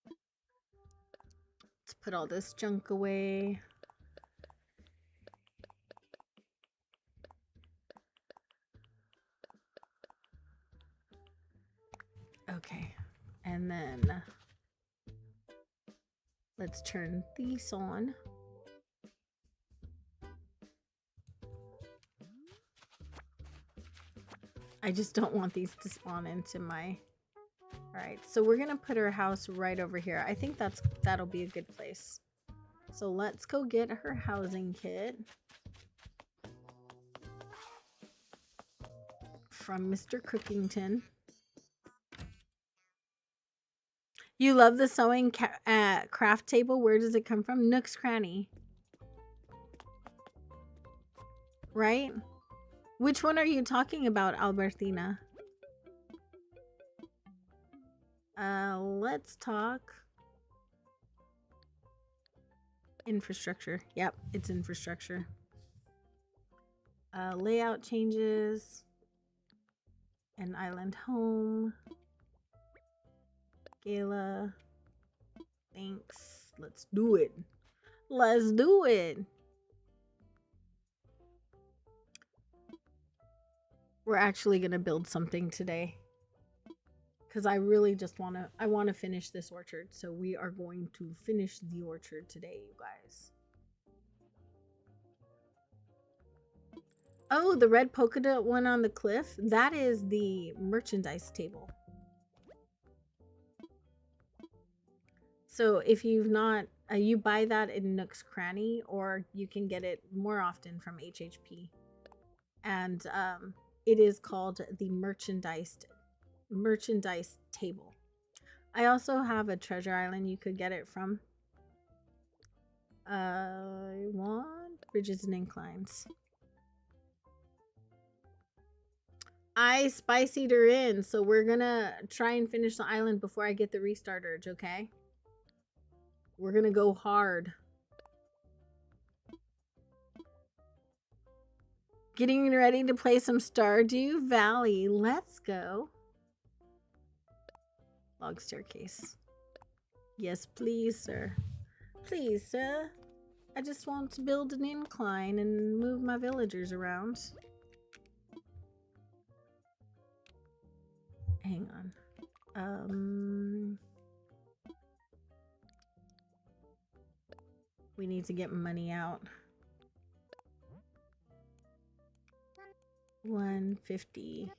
Let's put all this junk away. Okay, and then let's turn these on. I just don't want these to spawn into my... Alright, so we're gonna put her house right over here. I think that'll be a good place. So let's go get her housing kit from Mr. Cookington. You love the sewing craft table. Where does it come from? Nook's Cranny. Right? Which one are you talking about, Albertina? Let's talk infrastructure. Yep, it's infrastructure. Layout changes. An island home. Gala. Thanks. Let's do it. Let's do it. We're actually gonna build something today. Because I really just want to finish this orchard. So we are going to finish the orchard today, you guys. Oh, the red polka dot one on the cliff. That is the merchandise table. So if you've not, you buy that in Nook's Cranny, or you can get it more often from HHP. And it is called the merchandise table. I also have a treasure island you could get it from. I want bridges and inclines. I spicied her in, so we're gonna try and finish the island before I get the restart urge, okay? We're gonna go hard. Getting ready to play some Stardew Valley. Let's go. Log staircase. Yes, please, sir. Please, sir. I just want to build an incline and move my villagers around. Hang on. We need to get money out. 150.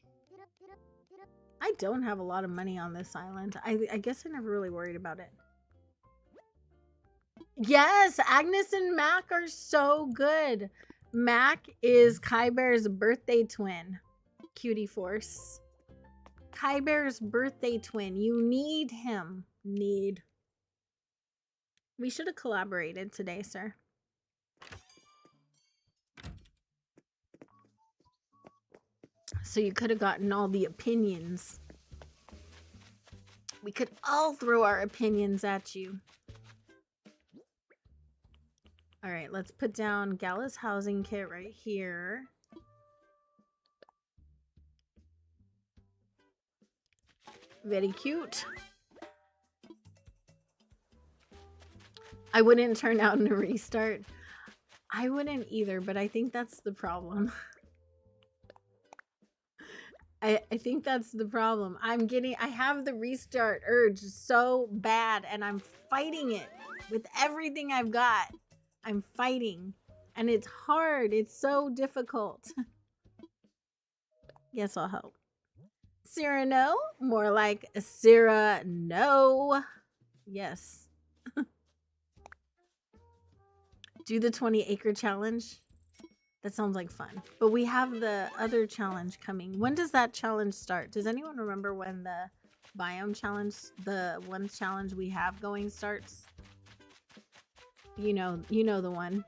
I don't have a lot of money on this island. I guess I never really worried about it. Yes, Agnes and Mac are so good. Mac is Kai Bear's birthday twin. Cutie Force. Kai Bear's birthday twin. You need him. Need. We should have collaborated today, sir. So you could have gotten all the opinions. We could all throw our opinions at you. All right, let's put down Gala's housing kit right here. Very cute. I wouldn't turn out in a restart. I wouldn't either, but I think that's the problem. I think that's the problem. I have the restart urge so bad and I'm fighting it with everything I've got. I'm fighting and it's hard. It's so difficult. Yes, I'll help. Cyrano, more like Cyrano. Yes. Do the 20-acre challenge. That sounds like fun. But we have the other challenge coming. When does that challenge start? Does anyone remember when the biome challenge, the one challenge we have going starts? You know the one.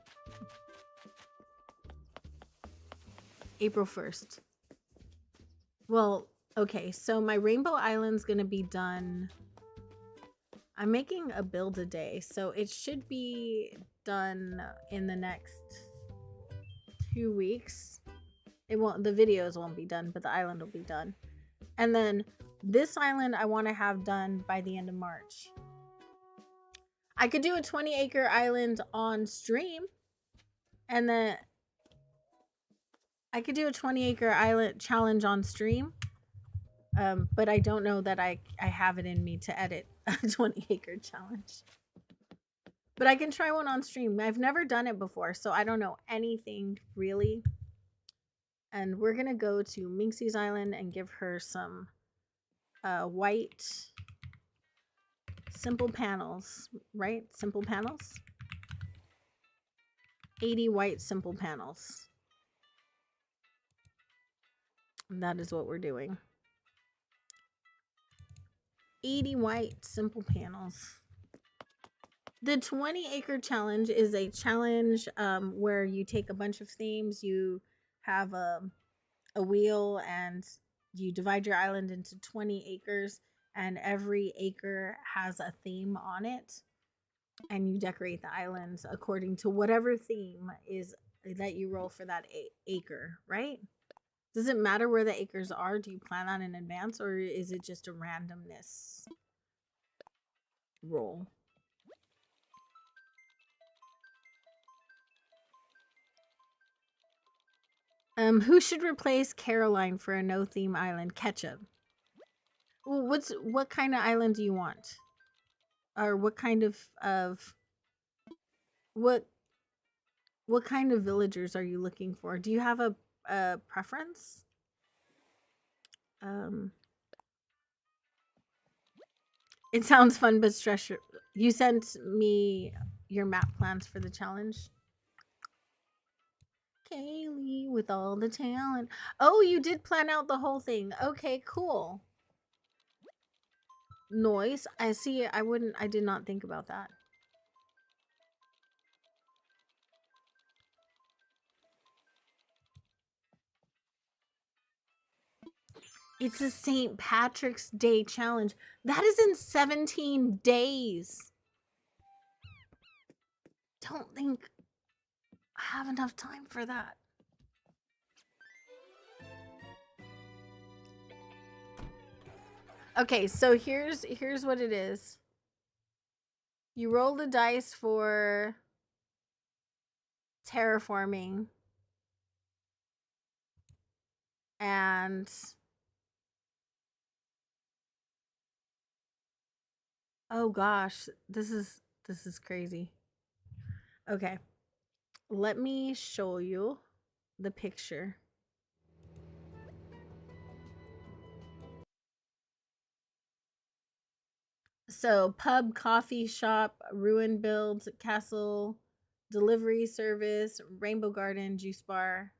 April 1st. Well, okay, so my Rainbow Island's gonna be done. I'm making a build a day, so it should be done in the next 2 weeks. It won't, the videos won't be done, but the island will be done. And then this island I want to have done by the end of March. I could do a 20-acre island on stream, and then I could do a 20-acre island challenge on stream. But I don't know that I have it in me to edit a 20-acre challenge. But I can try one on stream. I've never done it before, so I don't know anything really. And we're gonna go to Minxie's Island and give her some white simple panels, right? Simple panels. 80 white simple panels. And that is what we're doing. 80 white simple panels. The 20-acre challenge is a challenge where you take a bunch of themes, you have a wheel, and you divide your island into 20 acres, and every acre has a theme on it, and you decorate the islands according to whatever theme is that you roll for that acre, right? Does it matter where the acres are? Do you plan that in advance, or is it just a randomness roll? Who should replace Caroline for a no-theme island? Ketchup. What kind of island do you want? Or what kind of what kind of villagers are you looking for? Do you have a preference? It sounds fun but stressful. You sent me your map plans for the challenge. Kaylee, with all the talent. Oh, you did plan out the whole thing. Okay, cool. Noise. I see. I did not think about that. It's a St. Patrick's Day challenge. That is in 17 days. Don't think I have enough time for that. Okay, so here's what it is. You roll the dice for terraforming and oh gosh, this is crazy. Okay. Let me show you the picture. So, pub, coffee shop, ruin build, castle, delivery service, rainbow garden, juice bar.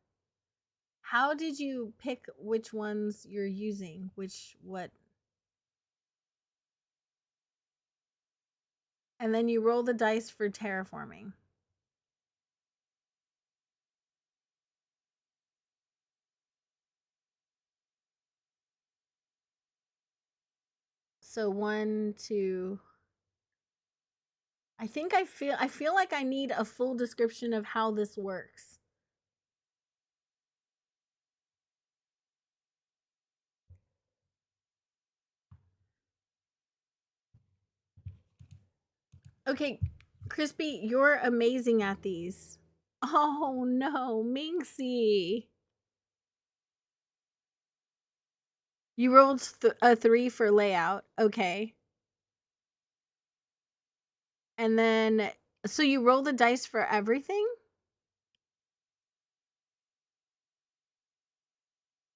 How did you pick which ones you're using? What? And then you roll the dice for terraforming. So 1, 2. I feel like I need a full description of how this works. Okay, Crispy, you're amazing at these. Oh no, Minxie. You rolled a 3 for layout. Okay. And then, so you roll the dice for everything?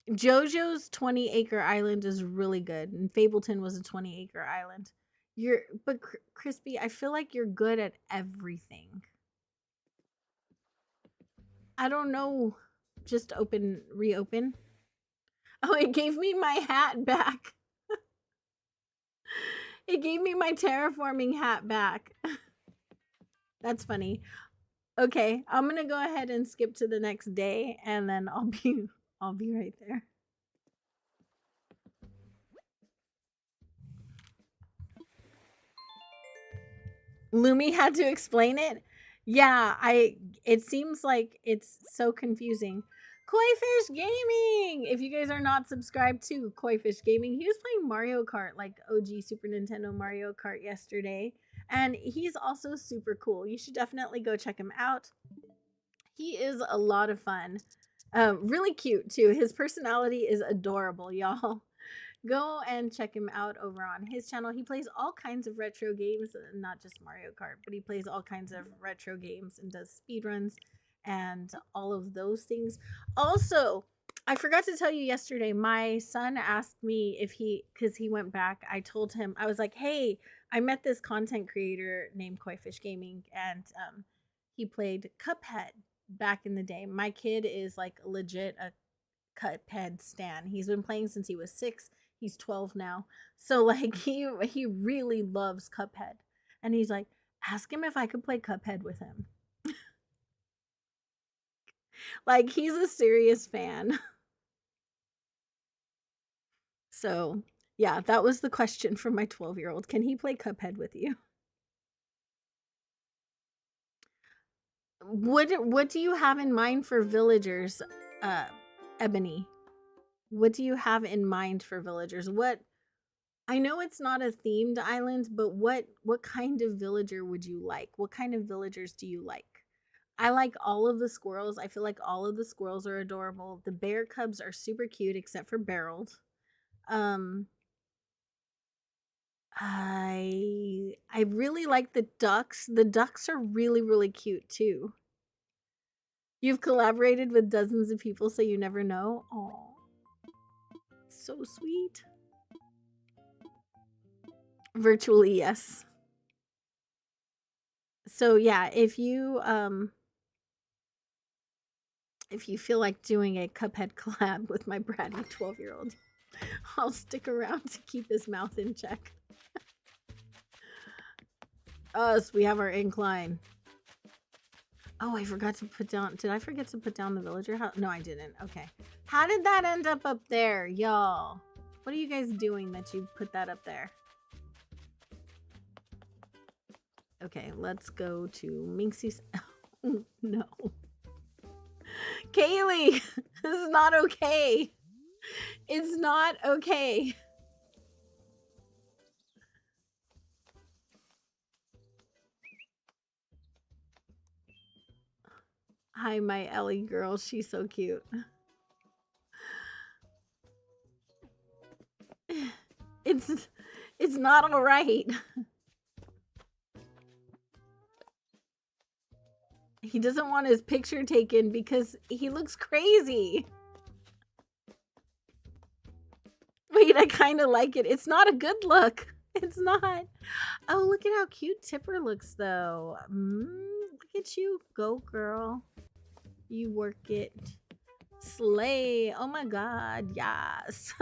JoJo's 20-acre island is really good, and Fableton was a 20-acre island. But Crispy, I feel like you're good at everything. I don't know. Just reopen. Oh, it gave me my hat back. It gave me my terraforming hat back. That's funny. Okay, I'm gonna go ahead and skip to the next day, and then I'll be right there. Lumi had to explain it. Yeah, it seems like it's so confusing. Koifish Gaming! If you guys are not subscribed to Koifish Gaming, he was playing Mario Kart, like OG Super Nintendo Mario Kart yesterday. And he's also super cool. You should definitely go check him out. He is a lot of fun. Really cute too. His personality is adorable, y'all. Go and check him out over on his channel. He plays all kinds of retro games, not just Mario Kart, but he plays all kinds of retro games and does speedruns and all of those things. Also, I forgot to tell you yesterday, my son asked me because he went back, I told him, I was like, hey, I met this content creator named Koifish Gaming, and he played Cuphead back in the day. My kid is like legit a Cuphead stan. He's been playing since he was 6. He's 12 now. So like he really loves Cuphead. And he's like, ask him if I could play Cuphead with him. Like he's a serious fan. So, yeah, that was the question from my 12-year-old. Can he play Cuphead with you? What do you have in mind for villagers, Ebony? What do you have in mind for villagers? I know it's not a themed island, but what kind of villager would you like? What kind of villagers do you like? I like all of the squirrels. I feel like all of the squirrels are adorable. The bear cubs are super cute, except for Barreled. I really like the ducks. The ducks are really, really cute too. You've collaborated with dozens of people, so you never know. Oh, so sweet. Virtually, yes. So yeah, if you If you feel like doing a Cuphead collab with my bratty 12-year-old, I'll stick around to keep his mouth in check. Us, we have our incline. Oh, I forgot to put down. Did I forget to put down the villager house? No, I didn't. Okay. How did that end up there, y'all? What are you guys doing that you put that up there? Okay, let's go to Minxie's. Oh, no. Kaylee, this is not okay. It's not okay. Hi, my Ellie girl. She's so cute. It's not all right. He doesn't want his picture taken because he looks crazy. Wait, I kind of like it. It's not a good look. It's not. Oh, look at how cute Tipper looks, though. Look at you. Go, girl. You work it. Slay. Oh my god. Yes.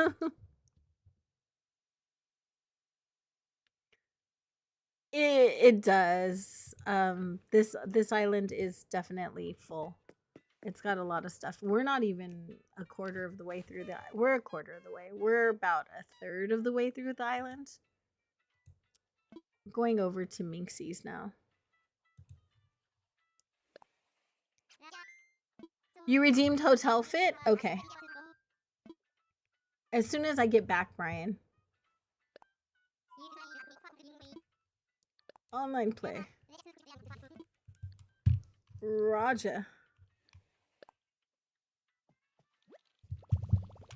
It does. This island is definitely full. It's got a lot of stuff. We're not even a quarter of the way through we're a quarter of the way. We're about a third of the way through the island. I'm going over to Minxie's now. You redeemed Hotel Fit? Okay. As soon as I get back, Brian. Online play. Raja.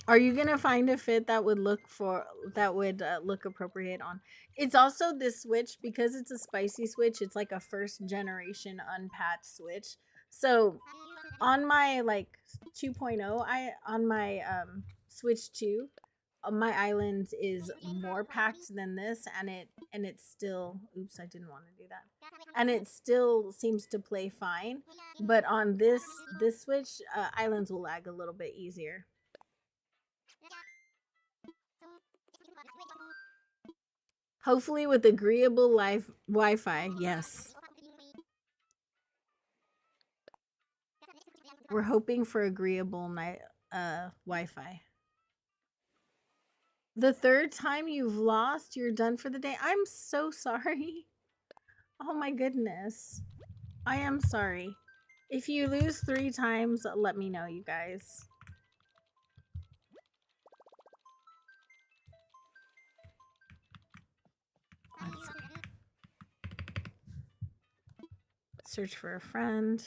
Are you gonna find a fit that would look appropriate on? It's also this Switch, because it's a spicy Switch. It's like a first generation unpatched Switch. So on my like 2.0, on my Switch 2, my island is more packed than this, and it's still, oops, I didn't want to do that, and it still seems to play fine. But on this Switch, islands will lag a little bit easier. Hopefully with agreeable live Wi-Fi. Yes. We're hoping for agreeable Wi-Fi. The third time you've lost, you're done for the day. I'm so sorry. Oh my goodness. I am sorry. If you lose 3 times, let me know, you guys. Search for a friend.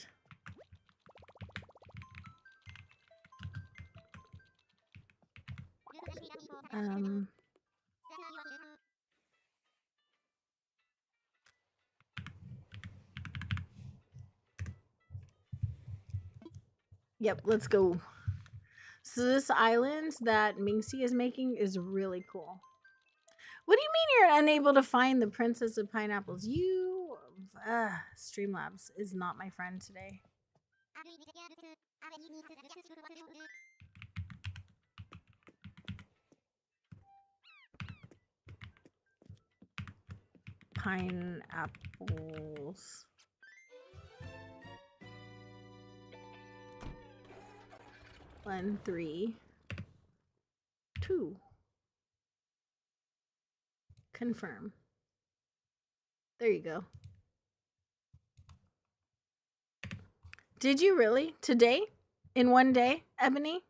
Yep, let's go. So this island that Minxie is making is really cool. What do you mean you're unable to find the Princess of Pineapples? Streamlabs is not my friend today. Pineapples. One, 3, 2. Confirm. There you go. Did you really? Today? In one day, Ebony?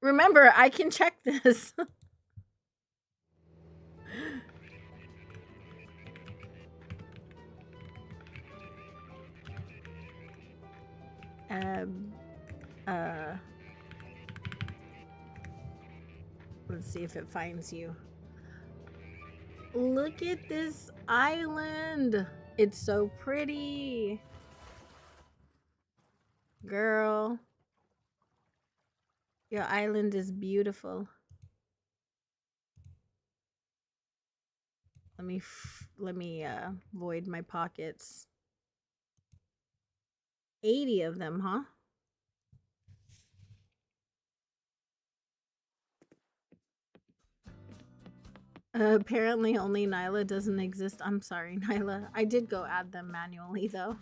Remember, I can check this. Let's see if it finds you. Look at this island. It's so pretty. Girl. Your island is beautiful. Let me void my pockets. 80 of them, huh? Apparently only Nyla doesn't exist. I'm sorry, Nyla. I did go add them manually, though.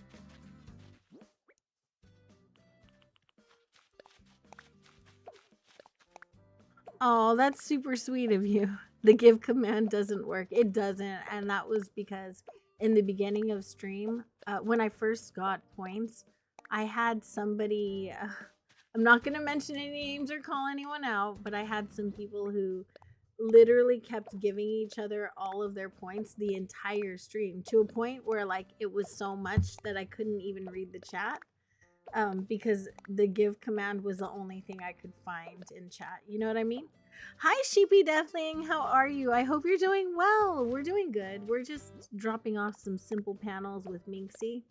Oh, that's super sweet of you. The give command doesn't work. It doesn't, and that was because in the beginning of stream, when I first got points, I had somebody... I'm not going to mention any names or call anyone out, but I had some people who literally kept giving each other all of their points the entire stream, to a point where like it was so much that I couldn't even read the chat, because the give command was the only thing I could find in chat. You know what I mean? Hi, Sheepy Deathling. How are you? I hope you're doing well. We're doing good. We're just dropping off some simple panels with Minxie.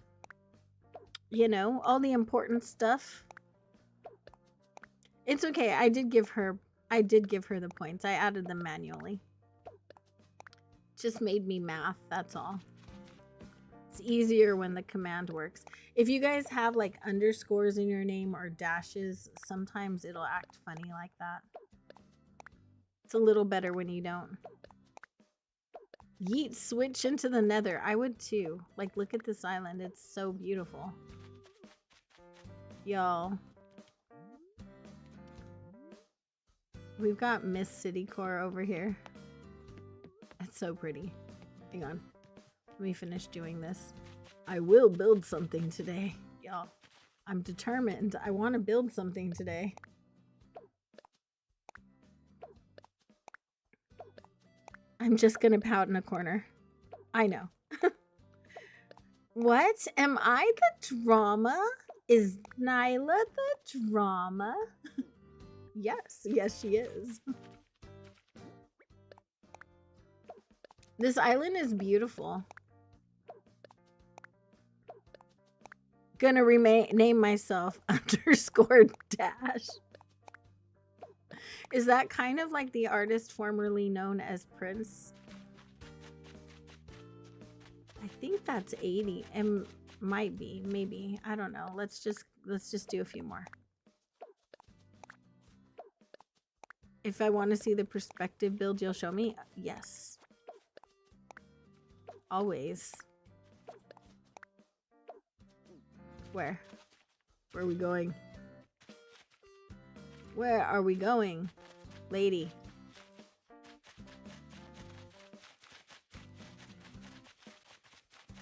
You know, all the important stuff. It's okay. I did give her the points. I added them manually. Just made me math, that's all. It's easier when the command works. If you guys have like underscores in your name or dashes, sometimes it'll act funny like that. It's a little better when you don't. Yeet, switch into the nether. I would too. Like, look at this island. It's so beautiful. Y'all. We've got Miss City Core over here. It's so pretty. Hang on. Let me finish doing this. I will build something today. Y'all. I'm determined. I want to build something today. I'm just gonna pout in a corner. I know. What? Am I the drama? Is Nyla the drama? Yes, yes she is. This island is beautiful. Gonna name myself underscore dash. Is that kind of like the artist formerly known as Prince? I think that's 80. And might be, maybe. I don't know. Let's just do a few more. If I want to see the perspective build, you'll show me? Yes. Always. Where? Where are we going? Where are we going, lady?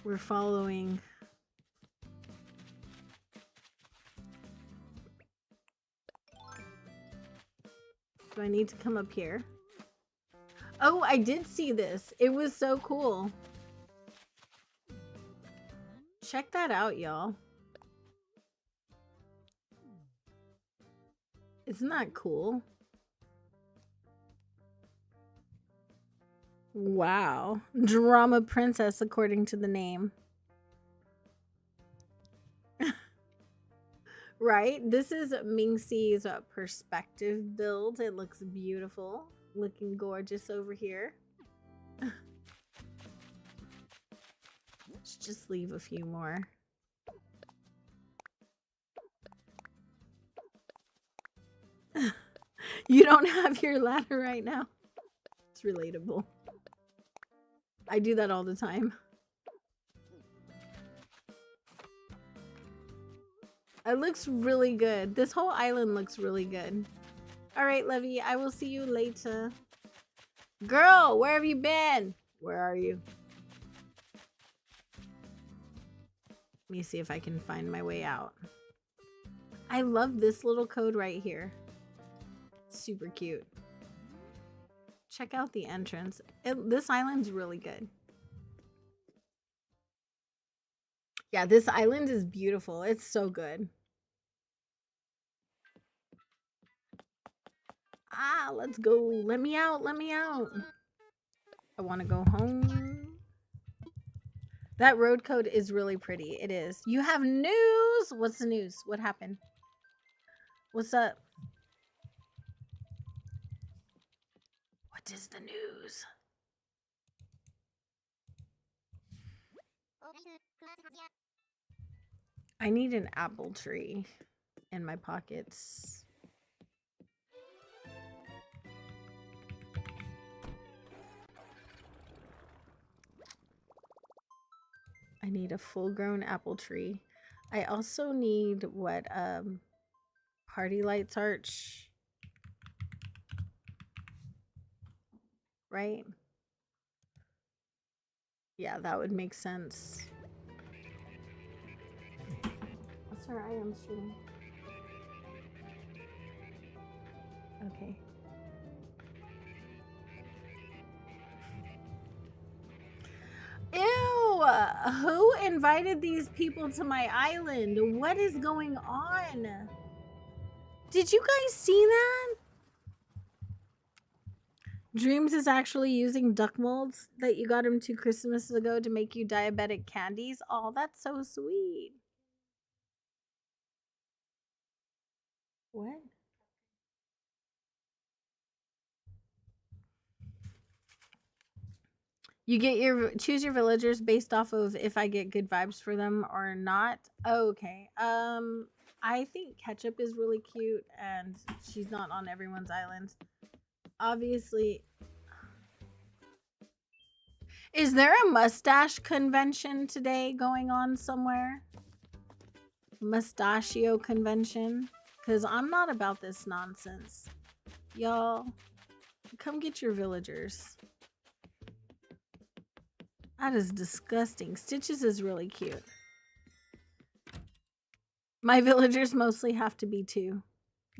We're following. Do I need to come up here? Oh, I did see this. It was so cool. Check that out, y'all. Isn't that cool? Wow. Drama princess, according to the name. Right? This is Minxie's perspective build. It looks beautiful. Looking gorgeous over here. Let's just leave a few more. You don't have your ladder right now. It's relatable. I do that all the time. It looks really good. This whole island looks really good. All right, Levy, I will see you later. Girl, where have you been? Where are you? Let me see if I can find my way out. I love this little code right here. Super cute. Check out the entrance. This island's really good. Yeah, this island is beautiful. It's so good. Ah, let's go. Let me out. Let me out. I want to go home. That road code is really pretty. It is. You have news. What's the news? What happened? What's up? What is the news? I need an apple tree in my pockets. I need a full-grown apple tree. I also need what party lights arch. Right? Yeah, that would make sense. Sir, I am streaming. Okay. Ew! Who invited these people to my island? What is going on? Did you guys see that? Dreams is actually using duck molds that you got him 2 Christmases ago to make you diabetic candies. Oh, that's so sweet. What? You get your choose your villagers based off of if I get good vibes for them or not. Oh, okay. I think Ketchup is really cute and she's not on everyone's island. Obviously. Is there a mustache convention today going on somewhere? Mustachio convention? Because I'm not about this nonsense. Y'all, come get your villagers. That is disgusting. Stitches is really cute. My villagers mostly have to be 2.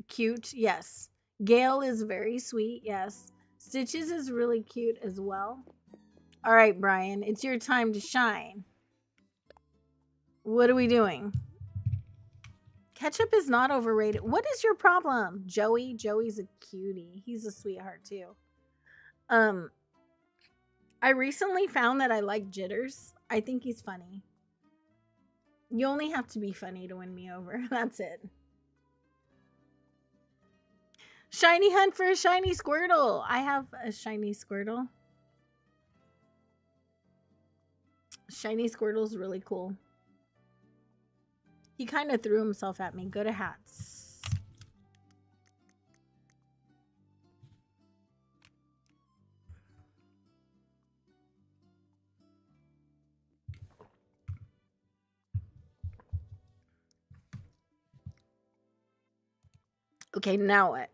Cute, yes. Gale is very sweet, yes. Stitches is really cute as well. All right, Brian, it's your time to shine. What are we doing? Ketchup is not overrated. What is your problem? Joey? Joey's a cutie. He's a sweetheart too. I recently found that I like Jitters. I think he's funny. You only have to be funny to win me over. That's it. Shiny hunt for a shiny Squirtle. I have a shiny Squirtle. Shiny Squirtle's really cool. He kind of threw himself at me. Go to hats. Okay, now what?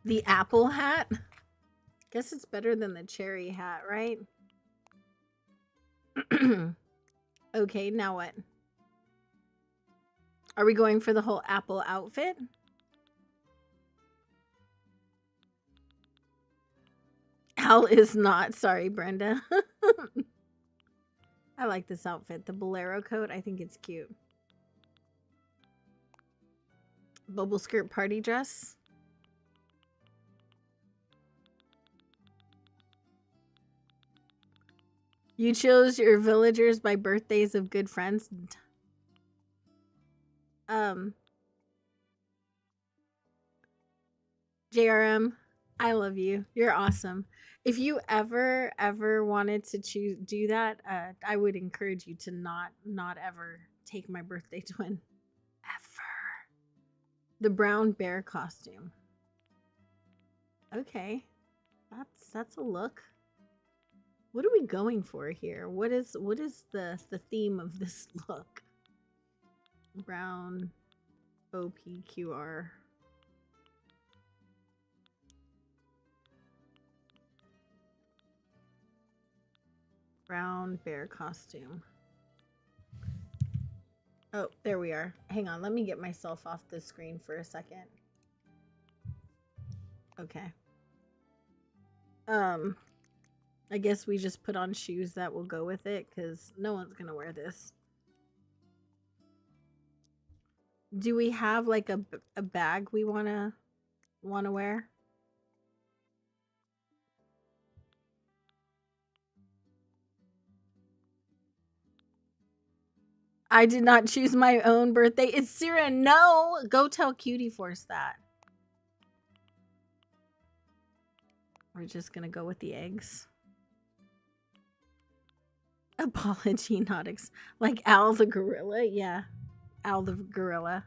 The apple hat? Guess it's better than the cherry hat, right? Okay, now what? Are we going for the whole apple outfit? Al is not. Sorry, Brenda. I like this outfit. The bolero coat, I think it's cute. Bubble skirt party dress. You chose your villagers by birthdays of good friends. JRM, I love you. You're awesome. If you ever wanted to do that, I would encourage you to not ever take my birthday twin. Ever. The brown bear costume. Okay. That's a look. What are we going for here? What is the theme of this look? Brown OPQR. Brown bear costume. Oh, there we are. Hang on, let me get myself off the screen for a second. Okay. I guess we just put on shoes that will go with it because no one's gonna wear this. Do we have like a bag we wanna wear? I did not choose my own birthday. It's Sierra. No, go tell Cutie Force that. We're just gonna go with the eggs. Apology, not like Al the gorilla. Yeah, Al the gorilla.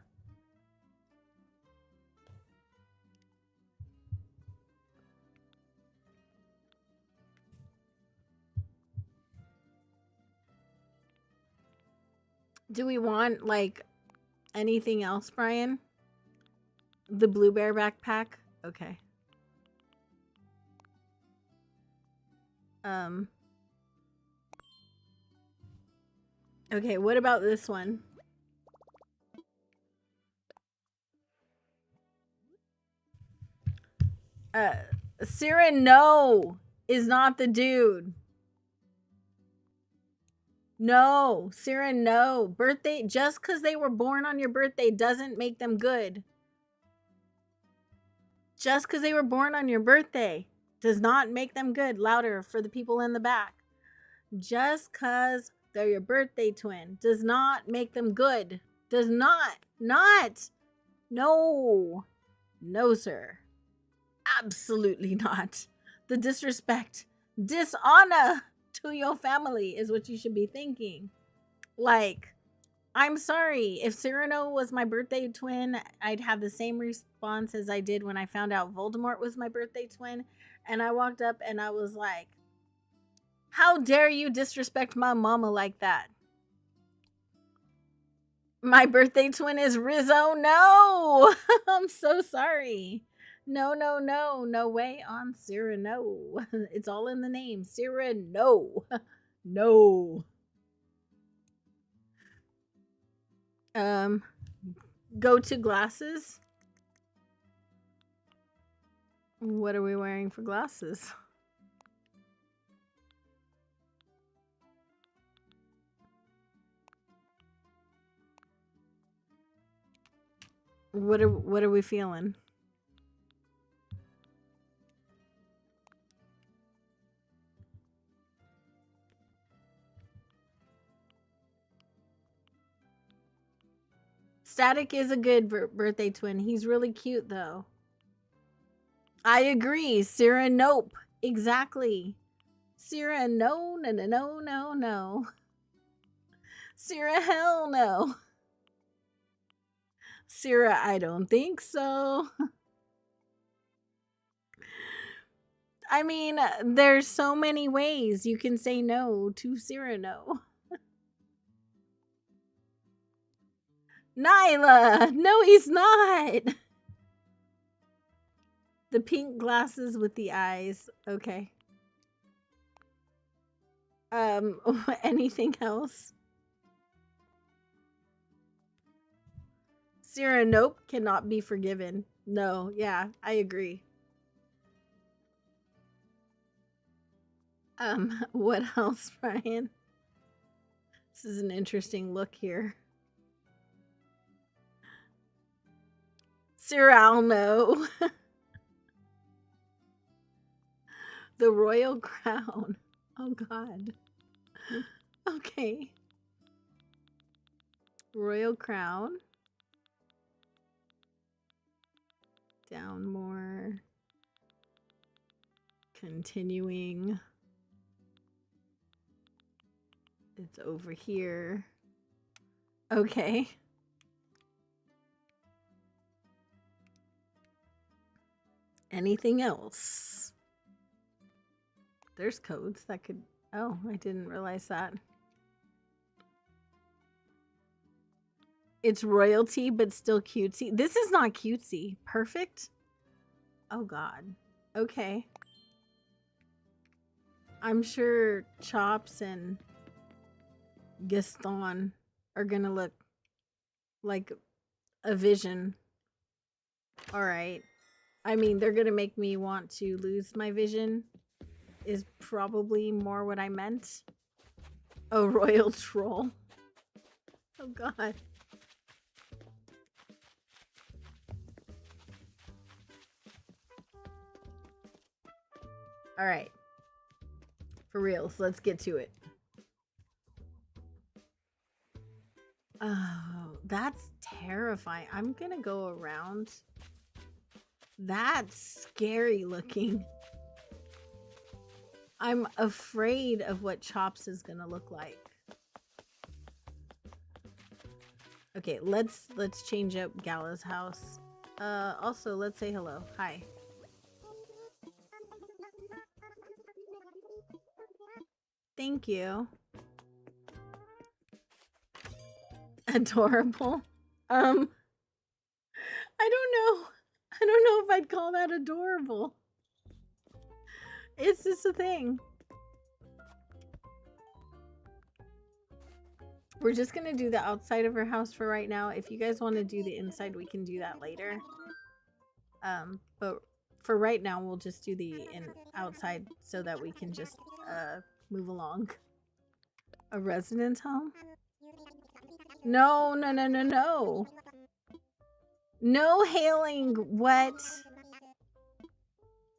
Do we want like anything else, Brian? The blue bear backpack? Okay. Okay, what about this one? Siren, no, is not the dude. No, Siren, no. Birthday, just because they were born on your birthday doesn't make them good. Just because they were born on your birthday does not make them good. Louder for the people in the back. Just because they're your birthday twin does not make them good. Does not. No. No, sir. Absolutely not. The disrespect, dishonor to your family is what you should be thinking. Like, I'm sorry. If Cyrano was my birthday twin, I'd have the same response as I did when I found out Voldemort was my birthday twin. And I walked up and I was like, how dare you disrespect my mama like that? My birthday twin is Rizzo. No, I'm so sorry. No way on Cyrano. It's all in the name. Cyrano. No. Go to glasses. What are we wearing for glasses? What are we feeling? Static is a good birthday twin. He's really cute though. I agree. Sarah, nope. Exactly. Sarah, no. Sarah, hell no. Sarah, I don't think so. I mean, there's so many ways you can say no to Cyrano. Nyla! No, he's not! The pink glasses with the eyes. Okay. Anything else? Cyrano, nope, cannot be forgiven. No, yeah, I agree. What else, Brian? This is an interesting look here. Cyril, no. The royal crown. Oh, God. Okay. Royal crown. Down more. Continuing. It's over here. Okay. Anything else? There's codes that could... Oh, I didn't realize that. It's royalty, but still cutesy. This is not cutesy. Perfect? Oh, God. Okay. I'm sure Chops and Gaston are gonna look like a vision. Alright. I mean, they're gonna make me want to lose my vision. Is probably more what I meant. Oh, royal troll. Oh, God. Alright. For reals, let's get to it. Oh, that's terrifying. I'm gonna go around. That's scary looking. I'm afraid of what Chops is gonna look like. Okay, let's change up Gala's house. Also, let's say hello. Hi. Thank you. Adorable. I don't know. I don't know if I'd call that adorable. It's just a thing. We're just gonna do the outside of her house for right now. If you guys want to do the inside, we can do that later. But for right now, we'll just do the outside so that we can just move along. A residence home? No, no, no, no, no. No hailing. What?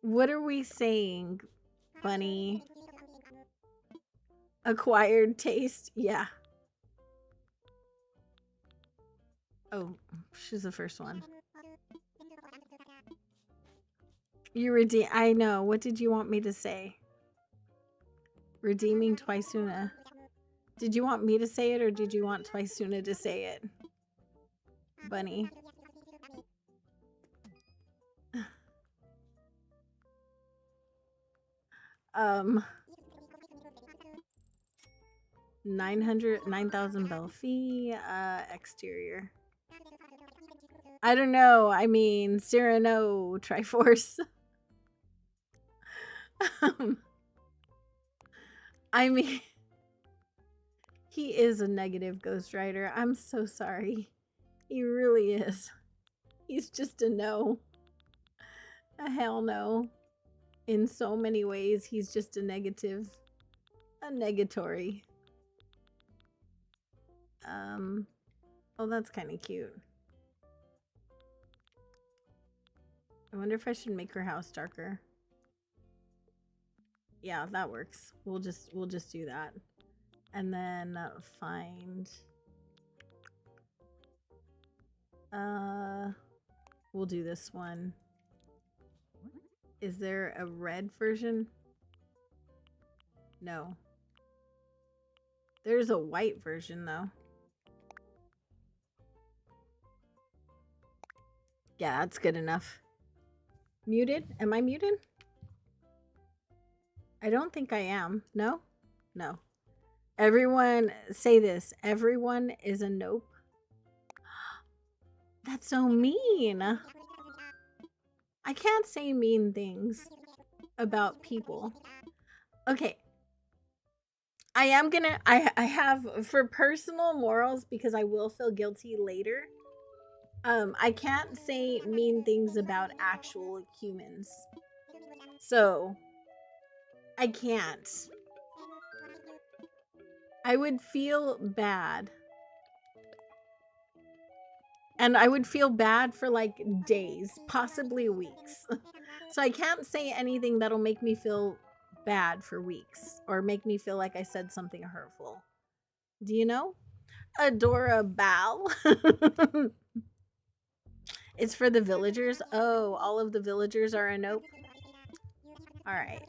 What are we saying, Bunny? Acquired taste? Yeah. Oh, she's the first one. You redeem. I know. What did you want me to say? Redeeming twisuna. Did you want me to say it or did you want twisuna to say it? Bunny. Um. 9,000 bell fee. Exterior. I don't know. I mean, Cyrano Triforce. I mean, he is a negative ghostwriter. I'm so sorry. He really is. He's just a no. A hell no. In so many ways, he's just a negative. A negatory. Oh, that's kind of cute. I wonder if I should make her house darker. Yeah, that works. We'll just do that. And then find we'll do this one. Is there a red version? No. There's a white version though. Yeah, that's good enough. Muted? Am I muted? I don't think I am. No? No. Everyone, say this. Everyone is a nope. That's so mean. I can't say mean things about people. Okay. I am gonna, I have, for personal morals, because I will feel guilty later, I can't say mean things about actual humans. So, I can't. I would feel bad. And I would feel bad for like days, possibly weeks. So I can't say anything that'll make me feel bad for weeks or make me feel like I said something hurtful. Do you know? Adorable. It's for the villagers. Oh, all of the villagers are a nope. All right.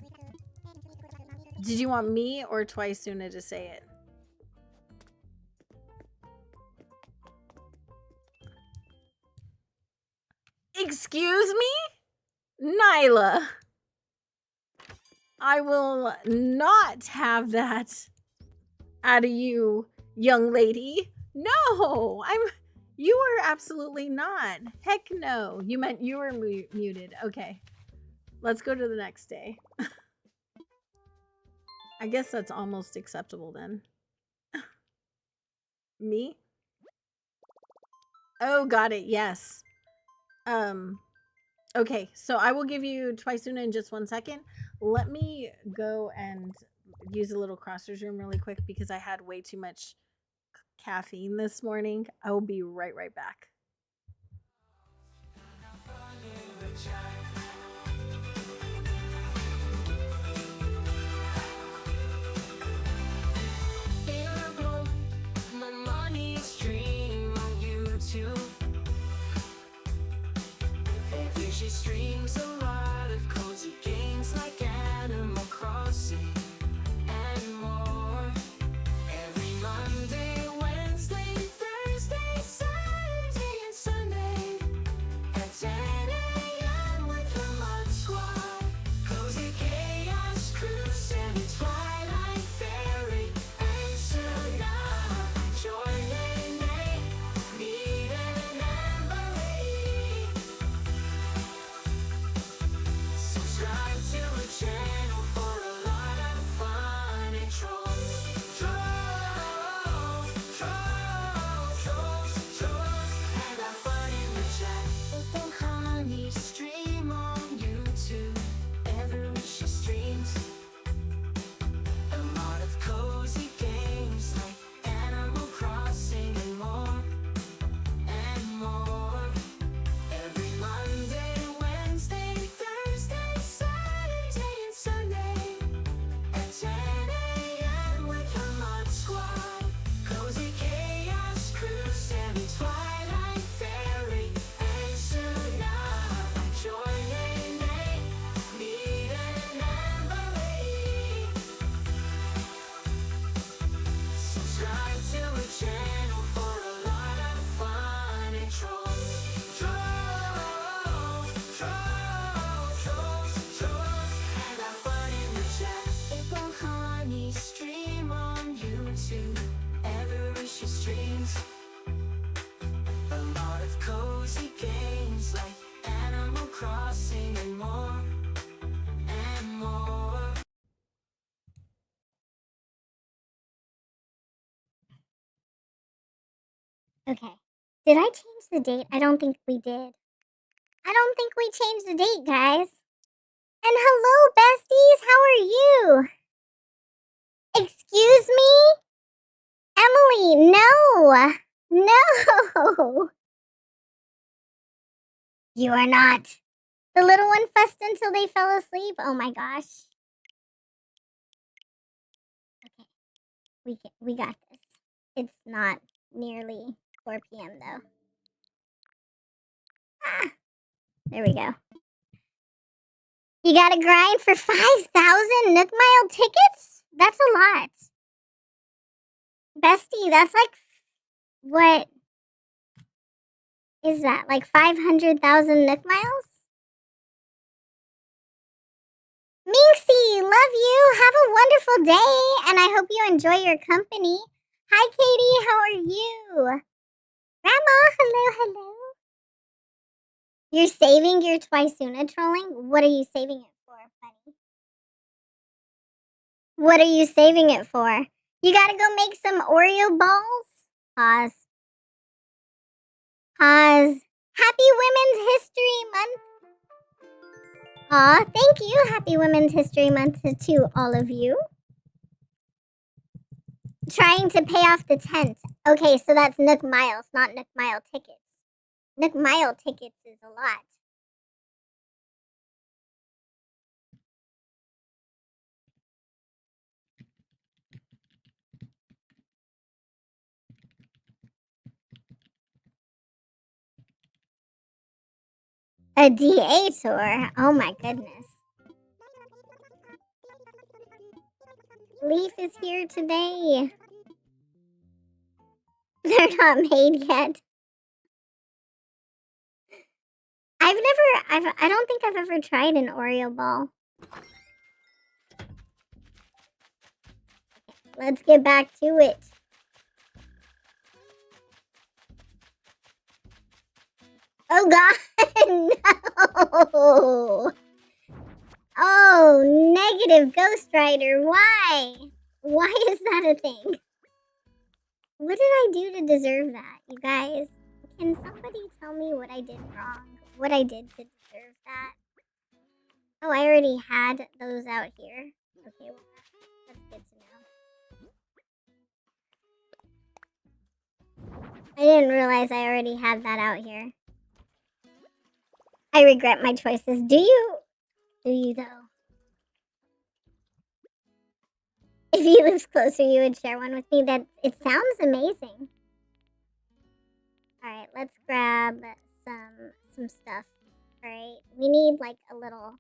Did you want me or twisuna to say it? Excuse me? Nyla. I will not have that out of you, young lady. No, you are absolutely not. Heck no. You meant you were muted. Okay. Let's go to the next day. I guess that's almost acceptable then. Me? Oh, got it. Yes. Okay, so I will give you twisuna in just 1 second. Let me go and use a little crossers room really quick because I had way too much caffeine this morning. I will be right back. My money stream on YouTube. She streams a lot of cozy games like Animal Crossing. Okay. Did I change the date? I don't think we did. I don't think we changed the date, guys. And hello, besties. How are you? Excuse me? Emily, no. No. You are not. The little one fussed until they fell asleep. Oh my gosh. Okay. We got this. It's not nearly 4 p.m. though. Ah, there we go. You gotta grind for 5,000 Nook Mile tickets? That's a lot. Bestie, that's like, what is that? Like 500,000 Nook Miles? Minxie, love you. Have a wonderful day, and I hope you enjoy your company. Hi, Katie. How are you? Grandma, hello, hello. You're saving your twisuna trolling? What are you saving it for, buddy? What are you saving it for? You gotta go make some Oreo balls? Pause. Pause. Happy Women's History Month. Aw, thank you. Happy Women's History Month to all of you. Trying to pay off the tent. Okay, so that's Nook Miles, not Nook Mile tickets. Nook Mile tickets is a lot. A DA tour? Oh my goodness. Leaf is here today. They're not made yet. I don't think I've ever tried an Oreo ball. Let's get back to it. Oh god, no! Oh, negative Ghost Rider, why? Why is that a thing? What did I do to deserve that, you guys? Can somebody tell me what I did wrong? What I did to deserve that? Oh, I already had those out here. Okay, well, that's good to know. I didn't realize I already had that out here. I regret my choices. Do you? Do you, though? If he lives closer, you would share one with me. It sounds amazing. Alright, let's grab some stuff. Alright, we need like a little...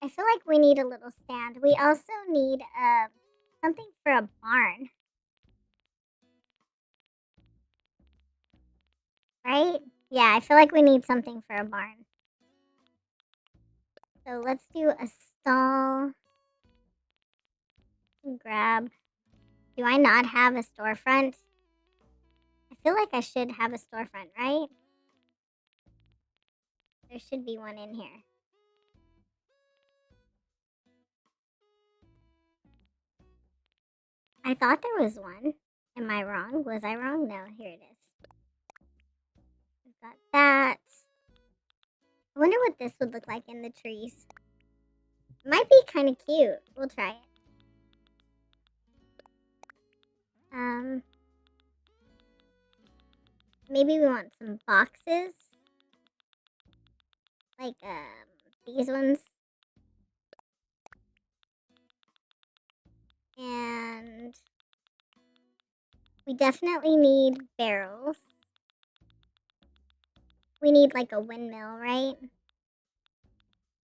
I feel like we need a little stand. We also need something for a barn. Right? Yeah, I feel like we need something for a barn. So let's do a stall. Grab. Do I not have a storefront? I feel like I should have a storefront, right? There should be one in here. I thought there was one. Am I wrong? Was I wrong? No, here it is. We've got that. I wonder what this would look like in the trees. It might be kind of cute. We'll try it. Maybe we want some boxes. Like, these ones. And we definitely need barrels. We need like a windmill, right?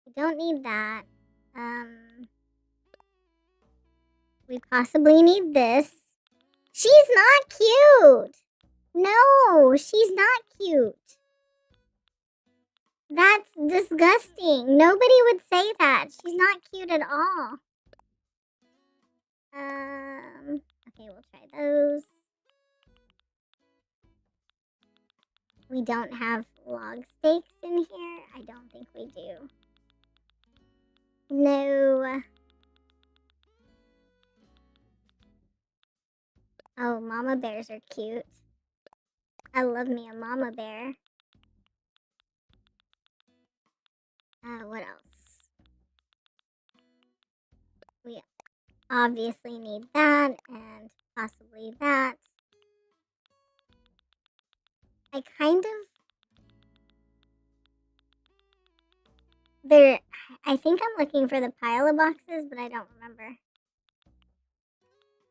We don't need that. We possibly need this. She's not cute! No, she's not cute. That's disgusting. Nobody would say that. She's not cute at all. Okay, we'll try those. We don't have log stakes in here. I don't think we do. No. Oh, mama bears are cute. I love me a mama bear. What else? We obviously need that and possibly that. I think I'm looking for the pile of boxes, but I don't remember.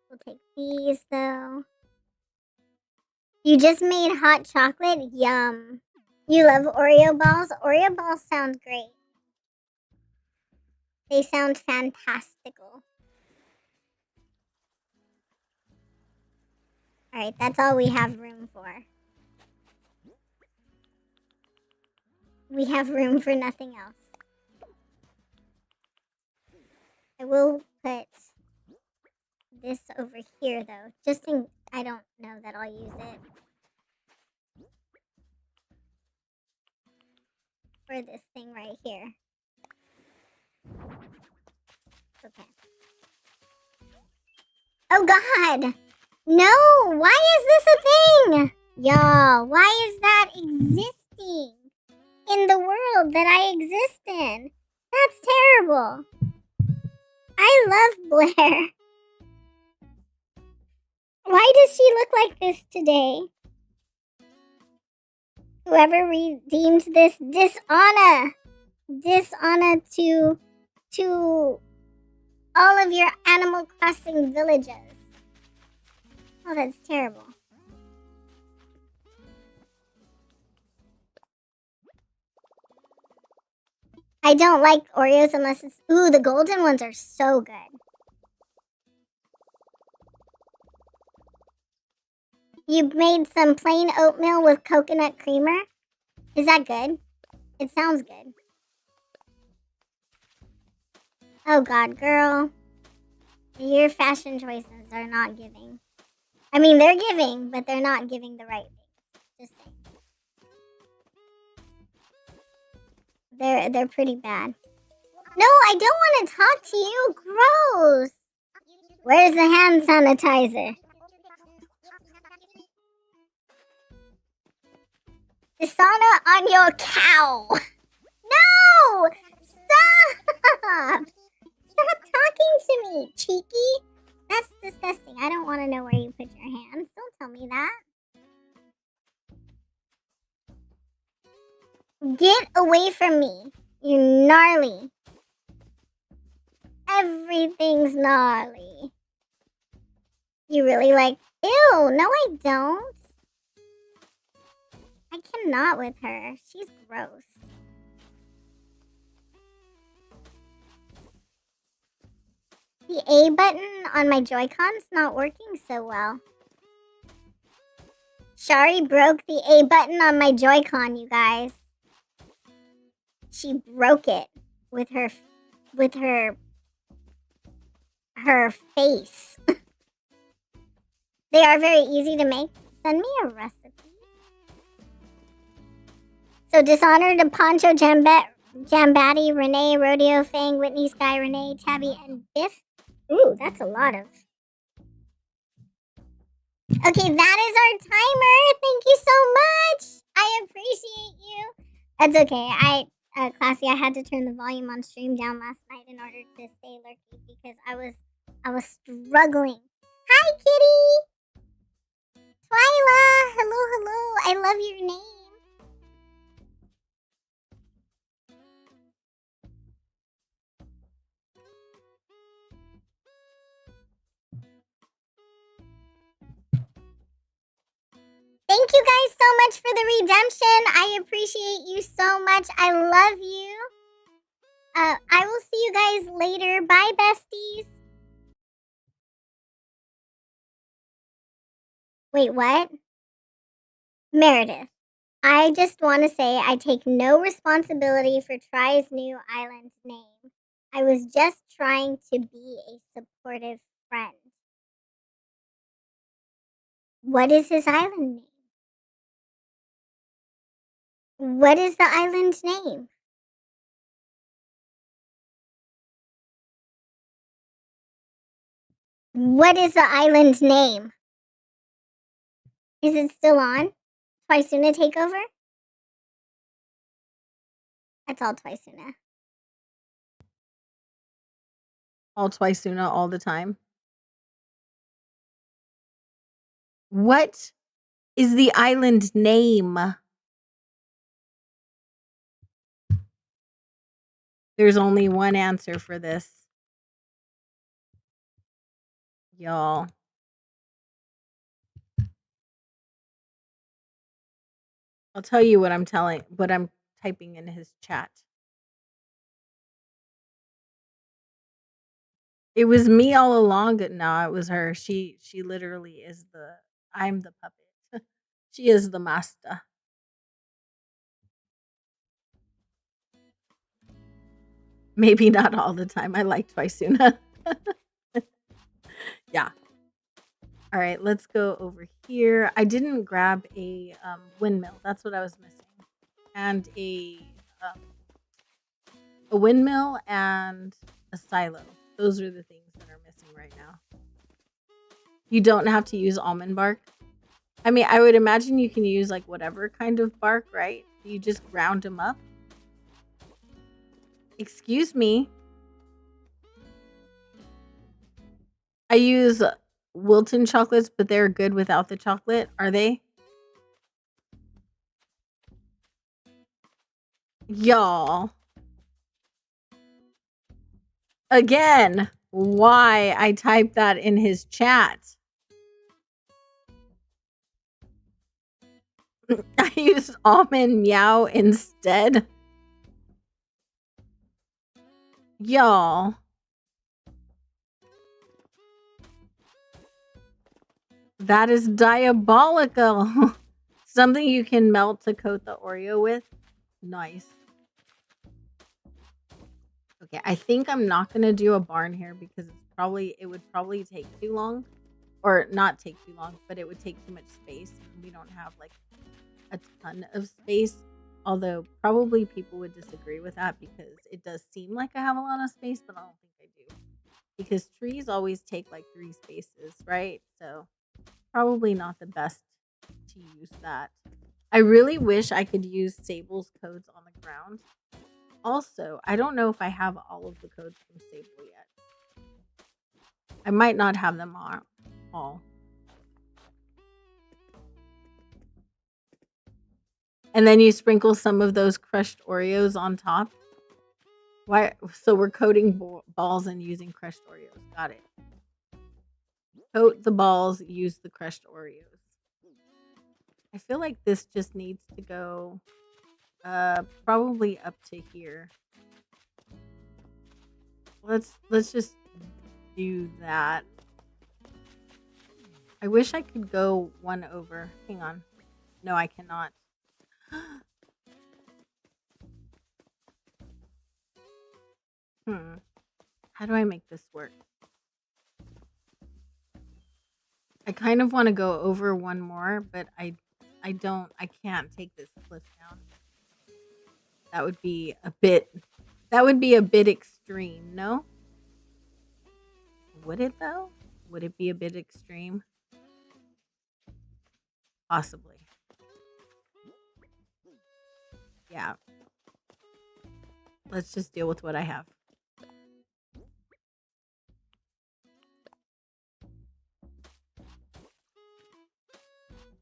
We'll take these though. You just made hot chocolate? Yum. You love Oreo balls? Oreo balls sound great. They sound fantastical. Alright, that's all we have room for. We have room for nothing else. I will put this over here though, just in I don't know that I'll use it. For this thing right here. Okay. Oh god! No! Why is this a thing? Y'all, why is that existing in the world that I exist in? That's terrible. I love Blair. Why does she look like this today? Whoever redeems this dishonor to all of your Animal Crossing villages. Oh, that's terrible. I don't like Oreos unless it's... Ooh, the golden ones are so good. You made some plain oatmeal with coconut creamer? Is that good? It sounds good. Oh god, girl. Your fashion choices are not giving. I mean, they're giving, but they're not giving the right thing. Just saying. They're pretty bad. No, I don't want to talk to you. Gross. Where's the hand sanitizer? Dishonor on your cow. No! Stop! Stop talking to me, cheeky. That's disgusting. I don't want to know where you put your hands. Don't tell me that. Get away from me. You're gnarly. Everything's gnarly. You really like... Ew, no I don't. I cannot with her. She's gross. The A button on my Joy-Con's not working so well. Shari broke the A button on my Joy-Con, you guys. She broke it with her face. They are very easy to make. Send me a recipe. So Dishonor to Poncho Jambatti, Renee, Rodeo, Fang, Whitney, Sky, Renee, Tabby, and Biff. Ooh, that's a lot of. Okay, that is our timer. Thank you so much. I appreciate you. That's okay. Classy, I had to turn the volume on stream down last night in order to stay lurky because I was struggling. Hi, kitty. Twyla. Hello. I love your name. Thank you guys so much for the redemption. I appreciate you so much. I love you. I will see you guys later. Bye, besties. Wait, what? Meredith, I just want to say I take no responsibility for Try's new island name. I was just trying to be a supportive friend. What is his island name? What is the island name? What is the island name? Is it still on? Twisuna takeover? That's all Twisuna. All twisuna all the time. What is the island name? There's only one answer for this. Y'all. I'll tell you what I'm typing in his chat. It was me all along. No, it was her. She literally is I'm the puppet. She is the master. Maybe not all the time. I like twisuna. Yeah. All right, let's go over here. I didn't grab a windmill. That's what I was missing. And a windmill and a silo. Those are the things that are missing right now. You don't have to use almond bark. I mean, I would imagine you can use like whatever kind of bark, right? You just ground them up. Excuse me. I use Wilton chocolates, but they're good without the chocolate. Are they? Y'all. Again, why I typed that in his chat. I used almond meow instead. Y'all. That is diabolical. Something you can melt to coat the Oreo with. Nice. Okay, I think I'm not going to do a barn here because it would probably take too long. Or not take too long, but it would take too much space. We don't have like a ton of space. Although probably people would disagree with that because it does seem like I have a lot of space, but I don't think I do. Because trees always take like 3 spaces, right? So probably not the best to use that. I really wish I could use Sable's codes on the ground. Also, I don't know if I have all of the codes from Sable yet. I might not have them all. And then you sprinkle some of those crushed Oreos on top. Why? So we're coating balls and using crushed Oreos. Got it. Coat the balls, use the crushed Oreos. I feel like this just needs to go probably up to here. Let's just do that. I wish I could go one over. Hang on. No, I cannot. How do I make this work? I kind of want to go over one more, but I can't take this cliff down. That would be a bit extreme, no? Would it though? Would it be a bit extreme? Possibly. Yeah. Let's just deal with what I have.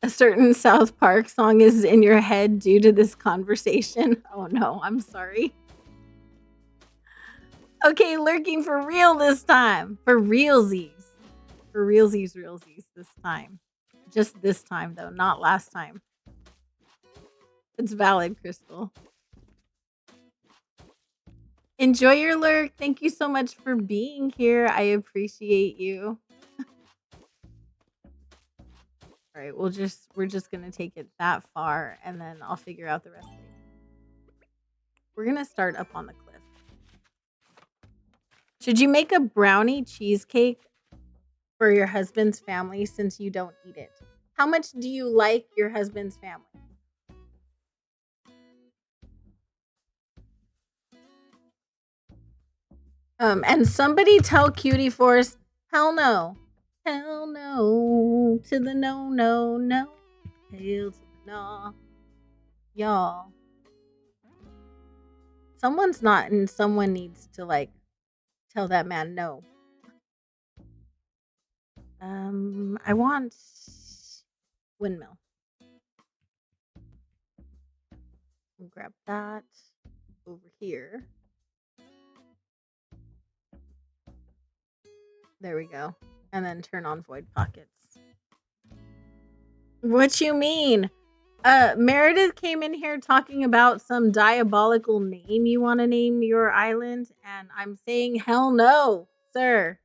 A certain South Park song is in your head due to this conversation. Oh no, I'm sorry. Okay, lurking for real this time. For realsies. For realsies this time. Just this time though, not last time. It's valid, Crystal. Enjoy your lurk. Thank you so much for being here. I appreciate you. All right, we're just gonna take it that far, and then I'll figure out the rest later. We're gonna start up on the cliff. Should you make a brownie cheesecake for your husband's family since you don't eat it? How much do you like your husband's family? And somebody tell Cutie Force, hell no. Hell no to the no. Hell to the No. Y'all. Someone's not, and someone needs to, like, tell that man no. I want windmill. We'll grab that over here. There we go. And then turn on void pockets. What you mean? Meredith came in here talking about some diabolical name you want to name your island, and I'm saying hell no, sir.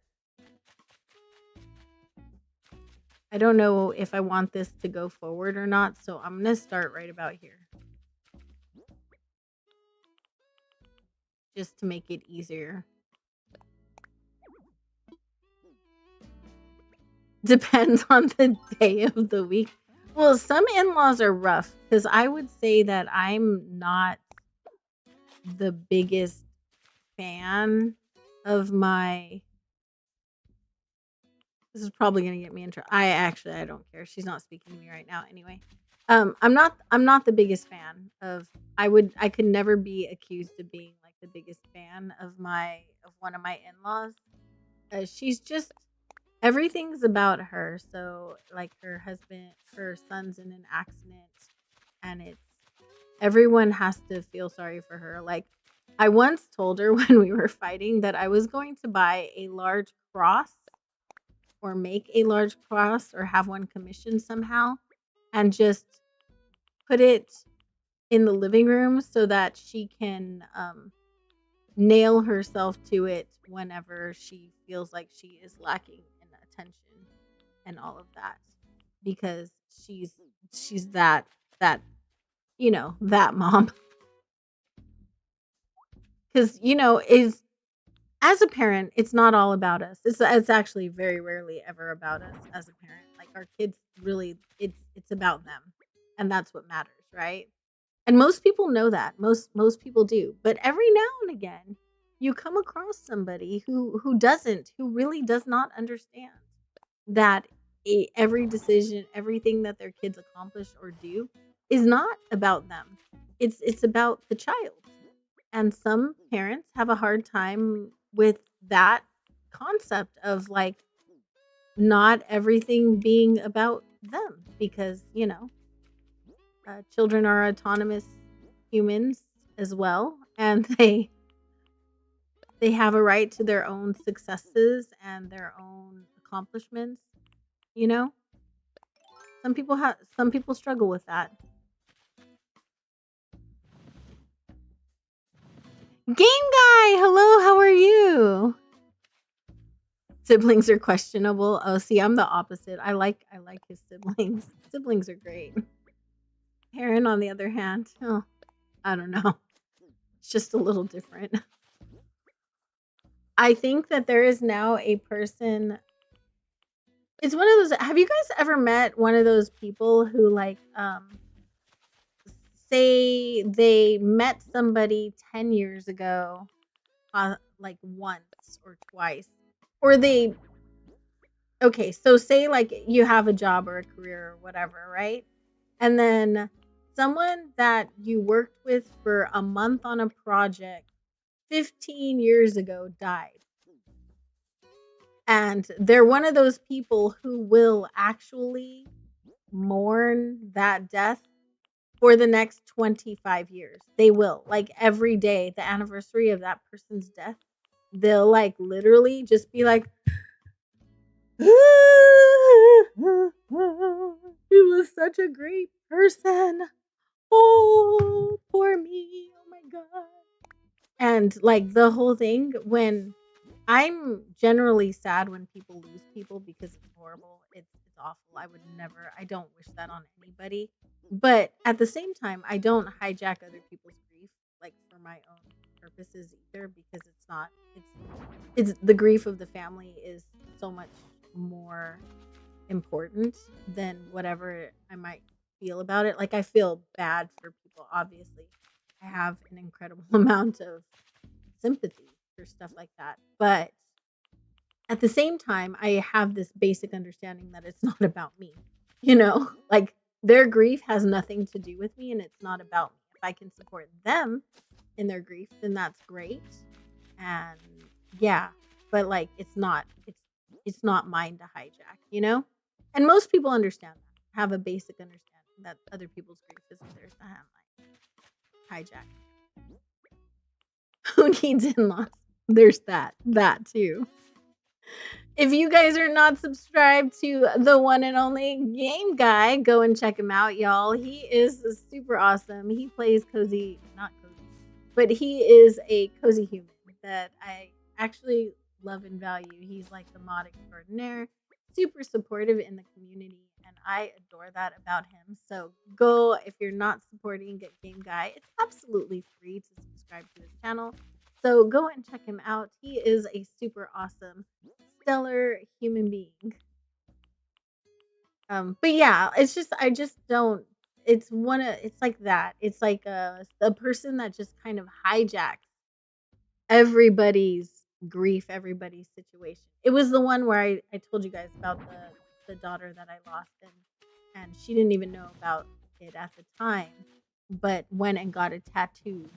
I don't know if I want this to go forward or not, so I'm gonna start right about here. Just to make it easier. Depends on the day of the week. Well, some in-laws are rough because I would say that I'm not the biggest fan of my. This is probably gonna get me in trouble. I don't care. She's not speaking to me right now anyway. I'm not the biggest fan of. I could never be accused of being like the biggest fan of one of my in-laws. She's just everything's about her. So like her son's in an accident, and it's everyone has to feel sorry for her. Like I once told her when we were fighting that I was going to buy a large cross or make a large cross or have one commissioned somehow and just put it in the living room so that she can nail herself to it whenever she feels like she is lacking in attention and all of that because she's that that mom because is as a parent, it's not all about us. It's actually very rarely ever about us as a parent. Like our kids really it's about them. And that's what matters, right? And most people know that. Most people do. But every now and again, you come across somebody who really does not understand that every decision, everything that their kids accomplish or do is not about them. It's about the child. And some parents have a hard time with that concept of like not everything being about them because, children are autonomous humans as well and they have a right to their own successes and their own accomplishments, you know? Some people struggle with that. Game guy, hello, how are you? Siblings are questionable. Oh, see, I'm the opposite. I like his siblings. Siblings are great. Heron, on the other hand, oh, I don't know. It's just a little different. I think that there is now a person. It's one of those. Have you guys ever met one of those people who like say they met somebody 10 years ago, like once or twice, or they. Okay, so say like you have a job or a career or whatever, right? And then someone that you worked with for a month on a project 15 years ago died. And they're one of those people who will actually mourn that death for the next 25 years. They will. Like every day, the anniversary of that person's death, they'll like literally just be like, he was such a great person. Oh, poor me. Oh my God. And like the whole thing, when I'm generally sad when people lose people because it's horrible. It's awful. I don't wish that on anybody. But at the same time, I don't hijack other people's grief like for my own purposes either because it's the grief of the family is so much more important than whatever I might feel about it. Like I feel bad for people, obviously. I have an incredible amount of sympathy for stuff like that. But at the same time, I have this basic understanding that it's not about me. Like their grief has nothing to do with me and it's not about me. If I can support them in their grief, then that's great. And yeah, but like it's not mine to hijack, you know? And most people understand that, have a basic understanding that other people's grief isn't theirs to hijack. Who needs in-laws? There's that too. If you guys are not subscribed to the one and only Game Guy, go and check him out, y'all. He is super awesome. He plays cozy, not cozy, but he is a cozy human that I actually love and value. He's like the mod extraordinaire, super supportive in the community, and I adore that about him. So go, if you're not supporting Game Guy, it's absolutely free to subscribe to his channel. So go and check him out. He is a super awesome, stellar human being. But yeah, it's just I just don't. It's it's like that. It's like a person that just kind of hijacks everybody's grief, everybody's situation. It was the one where I told you guys about the daughter that I lost, and she didn't even know about it at the time, but went and got a tattoo,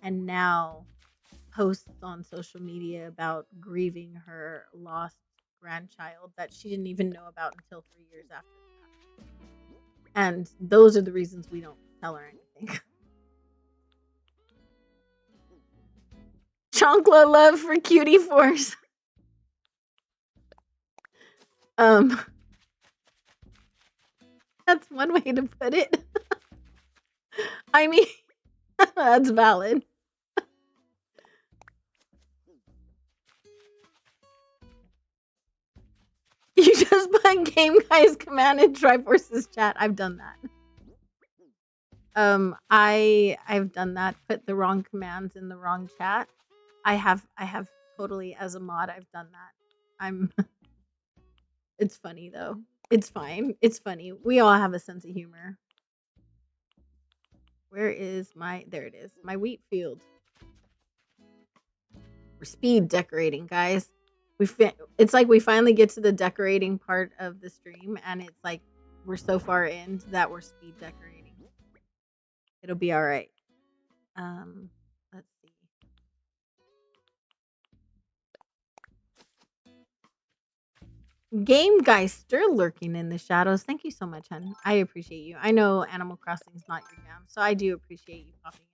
and now posts on social media about grieving her lost grandchild that she didn't even know about until 3 years after that. And those are the reasons we don't tell her anything. Chocolate love for Cutie Force. That's one way to put it. I mean, that's valid. You just put Game Guy's command in Triforce's chat. I've done that. I've done that. Put the wrong commands in the wrong chat. I have totally, as a mod, I've done that. It's funny though. It's fine. It's funny. We all have a sense of humor. Where is there it is. My wheat field. We're speed decorating, guys. It's like we finally get to the decorating part of the stream, and it's like we're so far in that we're speed decorating. It'll be all right. Let's see. Game Guy still lurking in the shadows. Thank you so much, hun. I appreciate you. I know Animal Crossing is not your jam, so I do appreciate you popping in.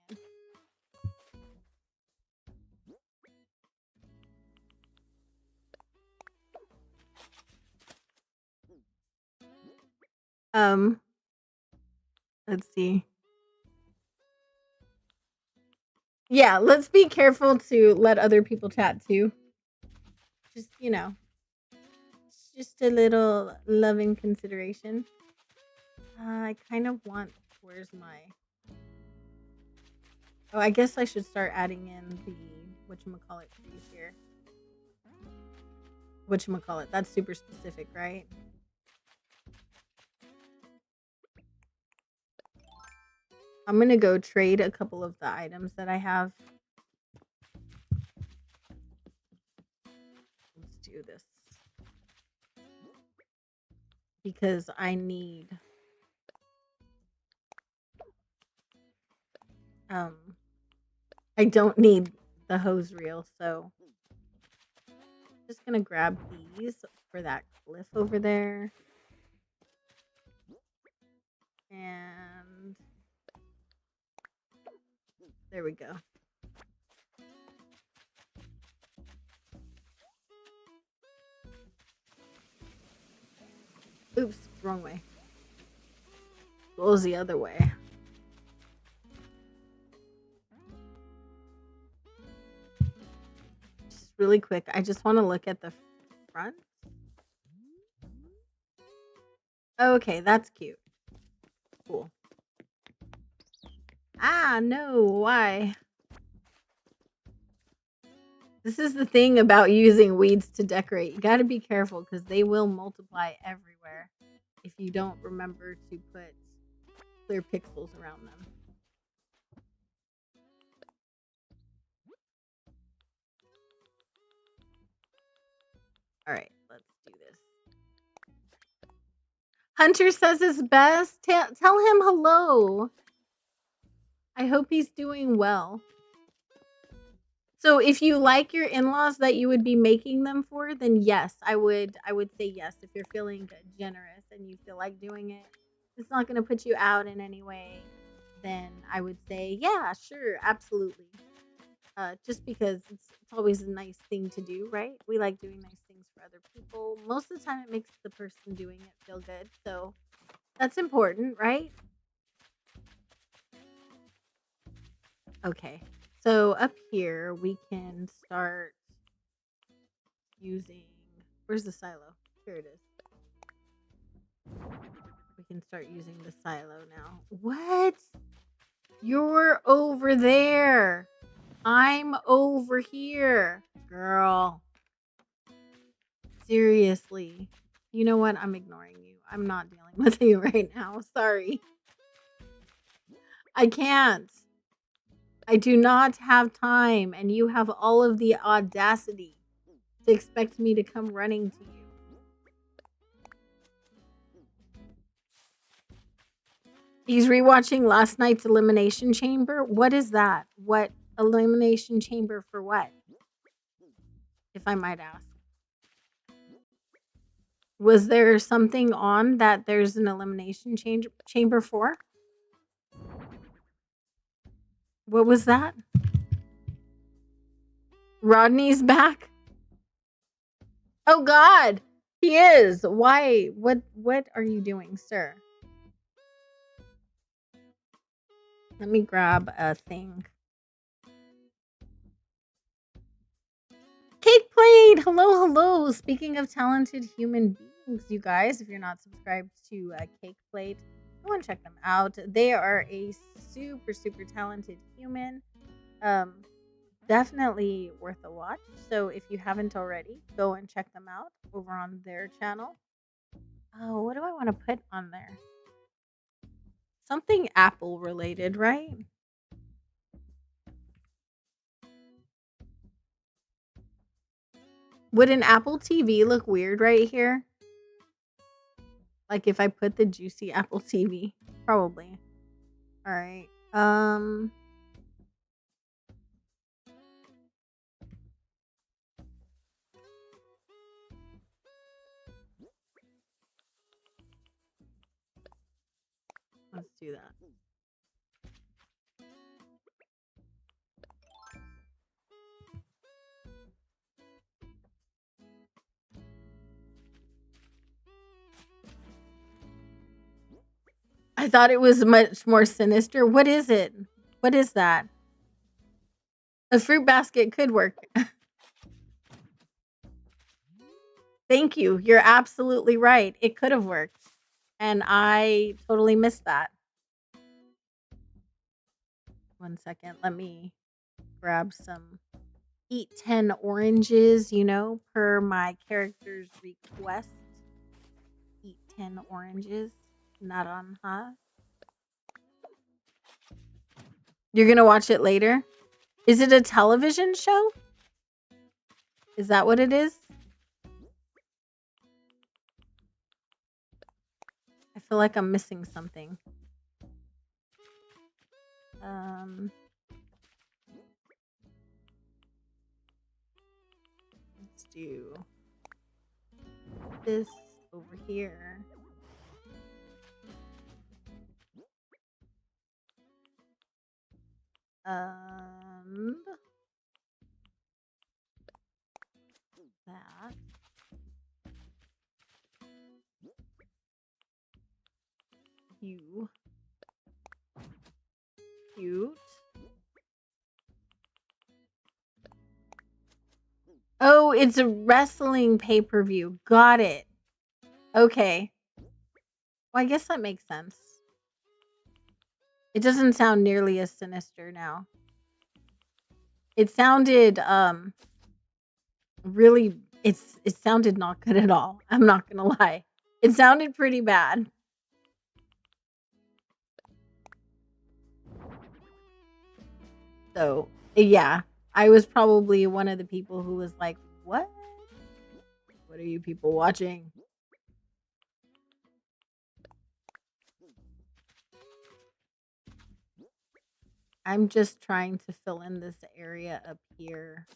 Let's see. Yeah, let's be careful to let other people chat too. Just, you know, just a little loving consideration. I kind of want, where's my, oh, I guess I should start adding in the, whatchamacallit trees here. Whatchamacallit, that's super specific, right? I'm gonna go trade a couple of the items that I have. Let's do this. Because I need I don't need the hose reel, so I'm just gonna grab these for that cliff over there. And there we go. Oops, wrong way. Goes the other way. Just really quick, I just want to look at the front. Okay, that's cute. Cool. Ah, no, why? This is the thing about using weeds to decorate. You got to be careful because they will multiply everywhere if you don't remember to put clear pixels around them. All right, let's do this. Hunter says his best. Tell him hello. I hope he's doing well. So if you like your in-laws that you would be making them for, then yes, I would say yes. If you're feeling generous and you feel like doing it, it's not going to put you out in any way, then I would say, yeah, sure, absolutely. Just because it's always a nice thing to do, right? We like doing nice things for other people. Most of the time it makes the person doing it feel good. So that's important, right? Okay. So up here we can start using, where's the silo? Here it is. We can start using the silo now. What? You're over there. I'm over here. Girl. Seriously. You know what? I'm ignoring you. I'm not dealing with you right now. Sorry. I can't. I do not have time, and you have all of the audacity to expect me to come running to you. He's rewatching last night's Elimination Chamber. What is that? What Elimination Chamber for what? If I might ask. Was there something on that there's an elimination chamber for? What was that? Rodney's back? Oh God, he is. Why? What are you doing, sir? Let me grab a thing. Cake Plate! Hello, hello. Speaking of talented human beings, you guys, if you're not subscribed to Cake Plate, go and check them out. They are a super, super talented human. Definitely worth a watch. So if you haven't already, go and check them out over on their channel. Oh, what do I want to put on there? Something Apple related, right? Would an Apple TV look weird right here? Like if I put the juicy Apple TV? Probably. All right. Let's do that. I thought it was much more sinister. What is it? What is that? A fruit basket could work. Thank you. You're absolutely right. It could have worked. And I totally missed that. 1 second. Let me grab some. Eat 10 oranges, you know, per my character's request. Eat 10 oranges. Not on, huh? You're going to watch it later? Is it a television show? Is that what it is? I feel like I'm missing something. Let's do this over here. That. You. Cute. Oh, it's a wrestling pay-per-view. Got it. Okay. Well, I guess that makes sense. It doesn't sound nearly as sinister now. It sounded really it sounded not good at all. I'm not going to lie. It sounded pretty bad. So, yeah, I was probably one of the people who was like, "What? What are you people watching?" I'm just trying to fill in this area up here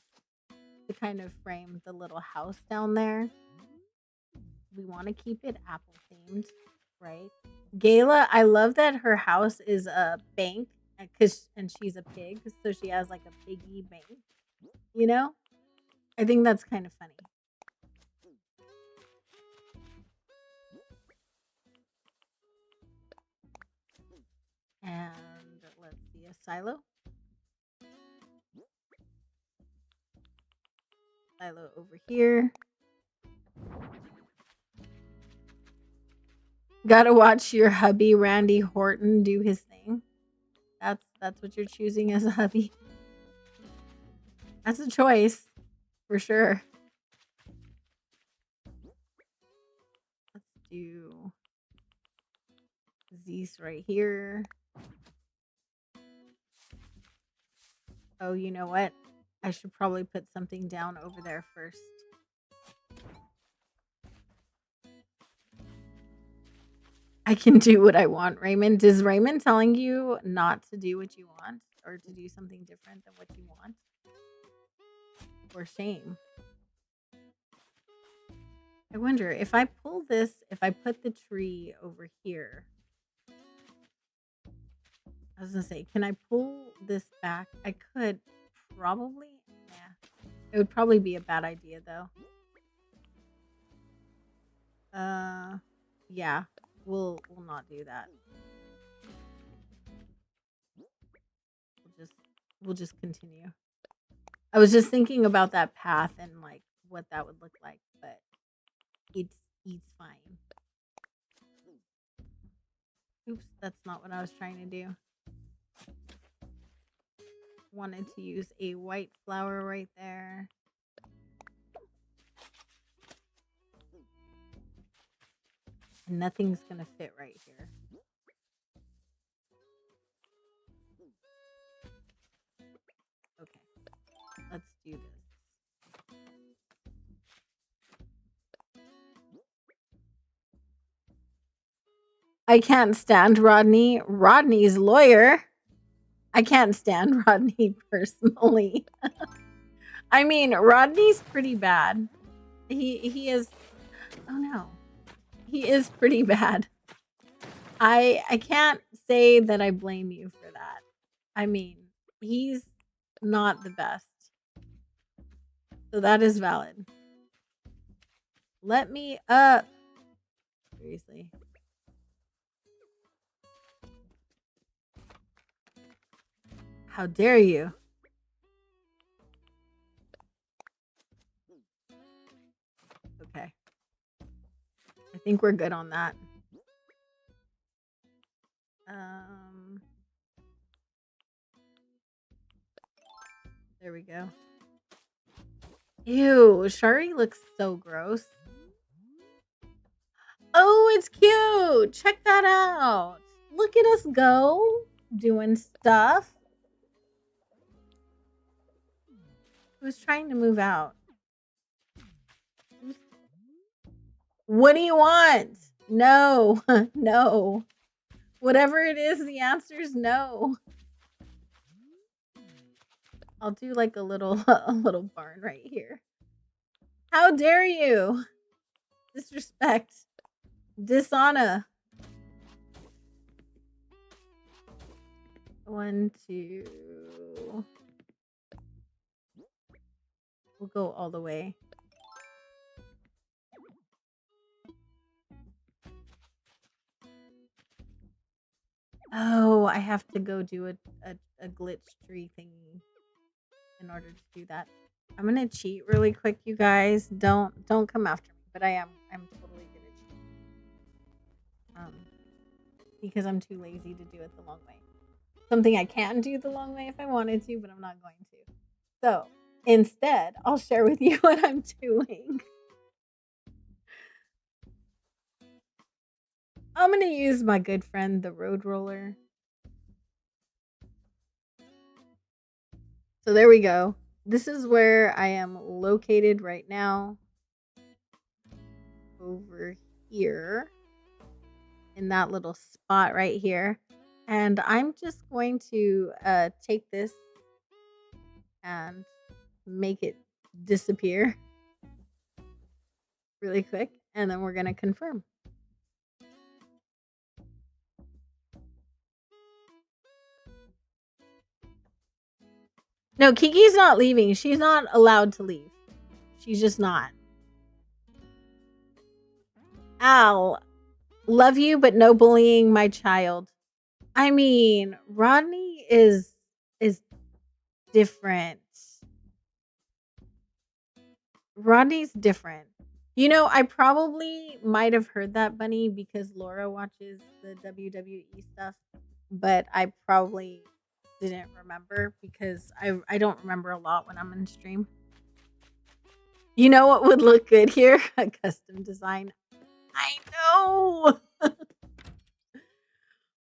to kind of frame the little house down there. We want to keep it apple themed, right? Gayla, I love that her house is a bank and she's a pig, so she has like a piggy bank. You know? I think that's kind of funny. And let's see, a silo. Silo over here. Gotta watch your hubby Randy Horton do his thing. That's what you're choosing as a hubby. That's a choice, for sure. Let's do these right here. Oh, you know what? I should probably put something down over there first. I can do what I want, Raymond. Is Raymond telling you not to do what you want or to do something different than what you want? Or shame? I wonder if I pull this, if I put the tree over here. I was gonna say, can I pull this back? I could probably. Yeah. It would probably be a bad idea though. Yeah. We'll not do that. We'll just continue. I was just thinking about that path and like what that would look like, but it's fine. Oops, that's not what I was trying to do. Wanted to use a white flower right there. Nothing's gonna fit right here. Okay, let's do this. I can't stand Rodney. Rodney's lawyer. I can't stand Rodney personally. I mean, Rodney's pretty bad. He is. Oh no, he is pretty bad. I can't say that I blame you for that. I mean, he's not the best. So that is valid. Let me up. Seriously. How dare you? Okay. I think we're good on that. There we go. Ew, Shari looks so gross. Oh, it's cute. Check that out. Look at us go. Doing stuff. Who's trying to move out? What do you want? No. No. Whatever it is, the answer is no. I'll do like a little barn right here. How dare you? Disrespect. Dishonor. 1, 2. We'll go all the way. Oh, I have to go do a glitch tree thingy in order to do that. I'm gonna cheat really quick, you guys. Don't come after me, but I'm totally gonna cheat. Because I'm too lazy to do it the long way. Something I can do the long way if I wanted to, but I'm not going to. So instead, I'll share with you what I'm doing. I'm gonna use my good friend, the road roller. So there we go. This is where I am located right now. Over here. In that little spot right here. And I'm just going to take this and make it disappear really quick. And then we're going to confirm. No, Kiki's not leaving. She's not allowed to leave. She's just not. Al, love you, but no bullying my child. I mean, Rodney is different. Rodney's different. You know, I probably might have heard that, Bunny, because Laura watches the WWE stuff, but I probably didn't remember because I don't remember a lot when I'm in stream. You know what would look good here? A custom design. I know.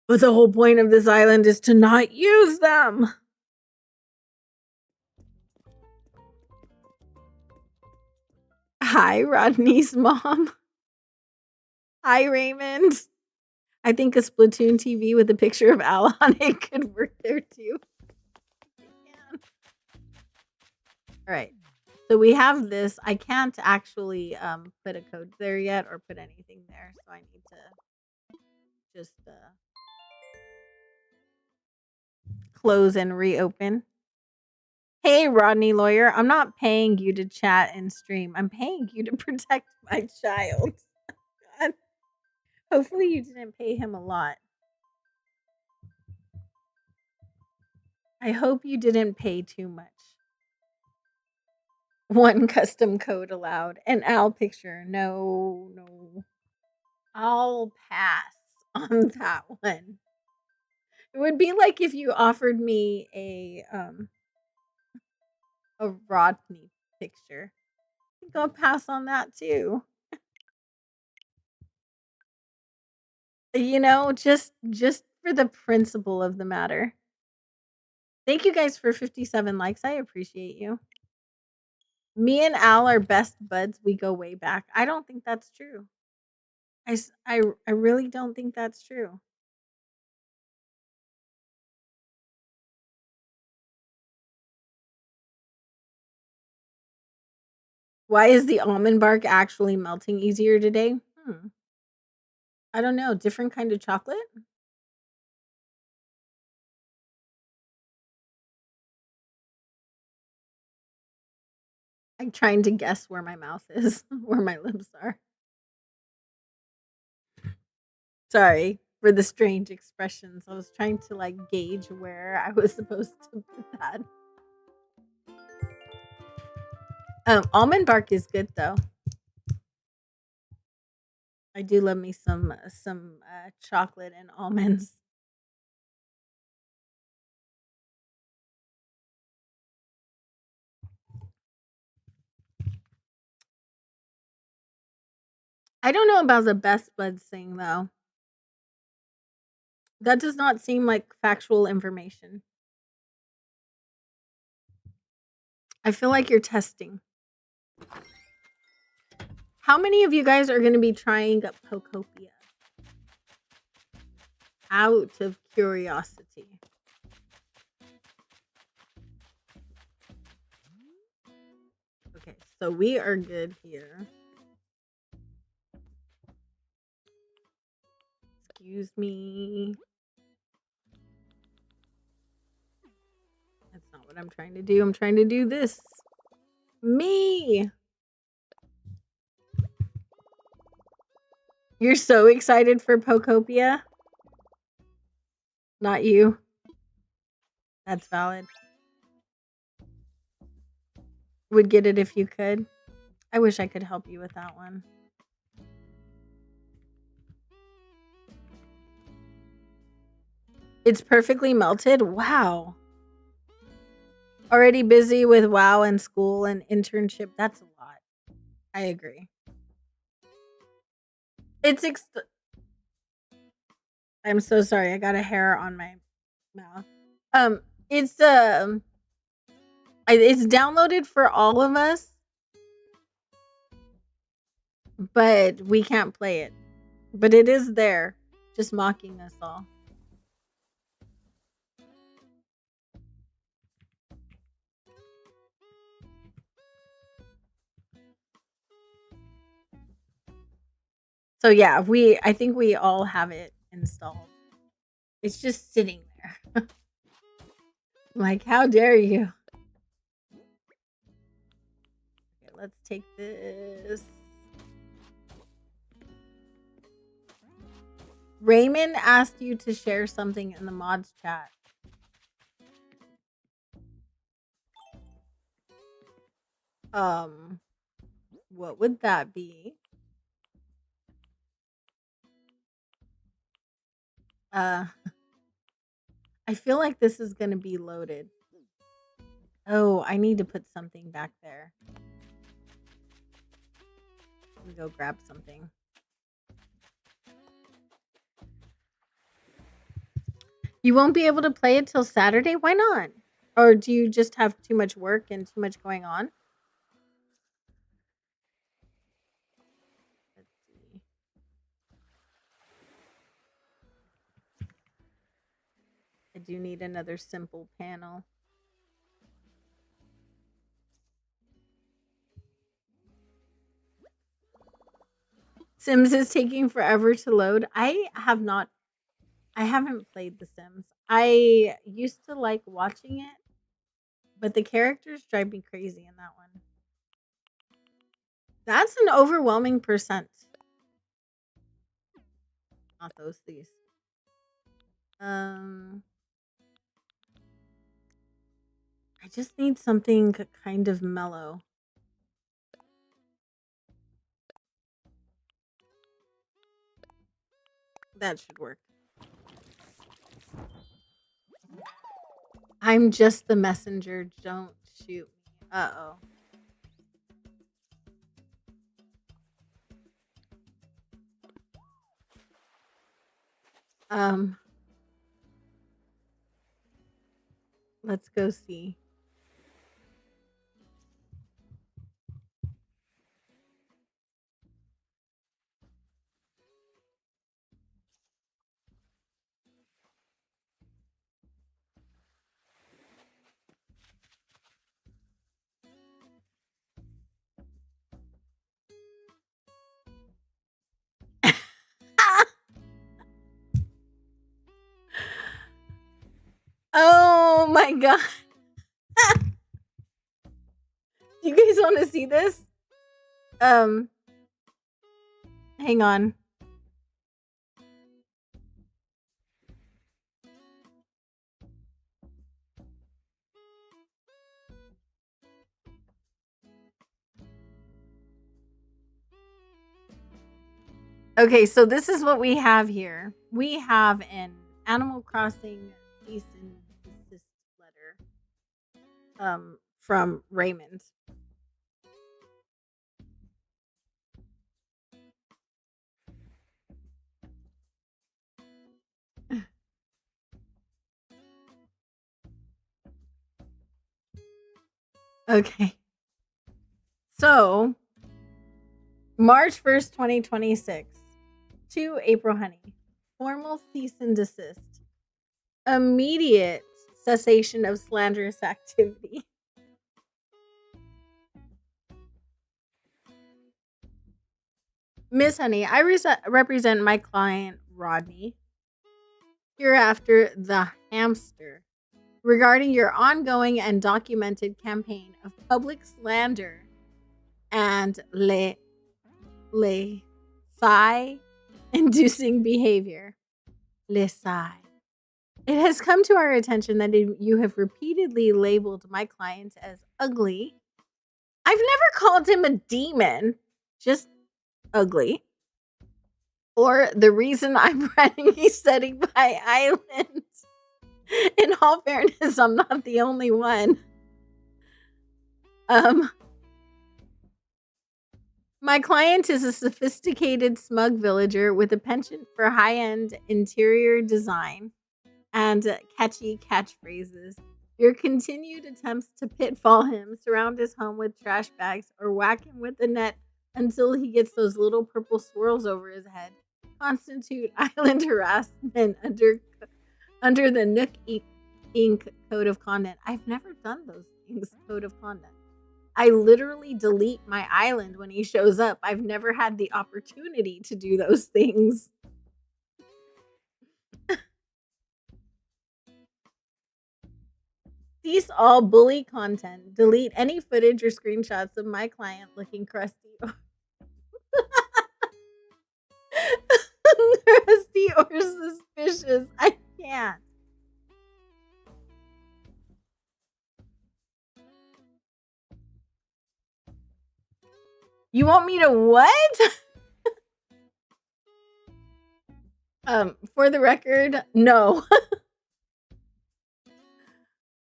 But the whole point of this island is to not use them. Hi, Rodney's mom. Hi, Raymond. I think a Splatoon TV with a picture of Al on it could work there too. All right. So we have this. I can't actually put a code there yet or put anything there. So I need to just close and reopen. Hey, Rodney Lawyer, I'm not paying you to chat and stream. I'm paying you to protect my child. God. Hopefully you didn't pay him a lot. I hope you didn't pay too much. One custom code allowed. An owl picture. No. I'll pass on that one. It would be like if you offered me a Rodney picture. I think I'll pass on that too. You know, just for the principle of the matter. Thank you guys for 57 likes. I appreciate you. Me and Al are best buds. We go way back. I don't think that's true. I really don't think that's true. Why is the almond bark actually melting easier today? I don't know. Different kind of chocolate? I'm trying to guess where my mouth is, where my lips are. Sorry for the strange expressions. I was trying to like gauge where I was supposed to put that. Almond bark is good though. I do love me some chocolate and almonds. I don't know about the best buds thing though. That does not seem like factual information. I feel like you're testing. How many of you guys are going to be trying Pokopia? Out of curiosity. Okay, so we are good here. Excuse me. That's not what I'm trying to do. I'm trying to do this. Me. You're so excited for Pokopia? Not you. That's valid. Would get it if you could. I wish I could help you with that one. It's perfectly melted? Wow. Already busy with WoW and school and internship. That's a lot. I agree. It's I'm so sorry. I got a hair on my mouth. It's it's downloaded for all of us, but we can't play it. But it is there, just mocking us all. So yeah, I think we all have it installed. It's just sitting there. Like, how dare you? Okay, let's take this. Raymond asked you to share something in the mods chat. What would that be? I feel like this is gonna be loaded. Oh, I need to put something back there. Let me go grab something. You won't be able to play it till Saturday? Why not? Or do you just have too much work and too much going on? Let's see. I do need another simple panel. Sims is taking forever to load. I haven't played The Sims. I used to like watching it, but the characters drive me crazy in that one. That's an overwhelming percent. Not these. I just need something kind of mellow. That should work. I'm just the messenger. Don't shoot me. Uh-oh. Let's go see. Oh my god. You guys want to see this? Hang on. Okay, so this is what we have here. We have an Animal Crossing cease and desist letter from Raymond. Okay. So, March 1st, 2026 to April Honey. Formal cease and desist. Immediate cessation of slanderous activity. Miss Honey, I represent my client, Rodney, hereafter the hamster, regarding your ongoing and documented campaign of public slander and inducing behavior. Lesai. It has come to our attention that you have repeatedly labeled my client as ugly. I've never called him a demon, just ugly. Or the reason I'm running a setting by island. In all fairness, I'm not the only one. My client is a sophisticated, smug villager with a penchant for high-end interior design and catchy catchphrases. Your continued attempts to pitfall him, surround his home with trash bags, or whack him with a net until he gets those little purple swirls over his head constitute island harassment under the Nook Inc. Code of Conduct. I've never done those things, Code of Conduct. I literally delete my island when he shows up. I've never had the opportunity to do those things. Cease all bully content. Delete any footage or screenshots of my client looking crusty crusty or suspicious. I can't. You want me to what? For the record, no.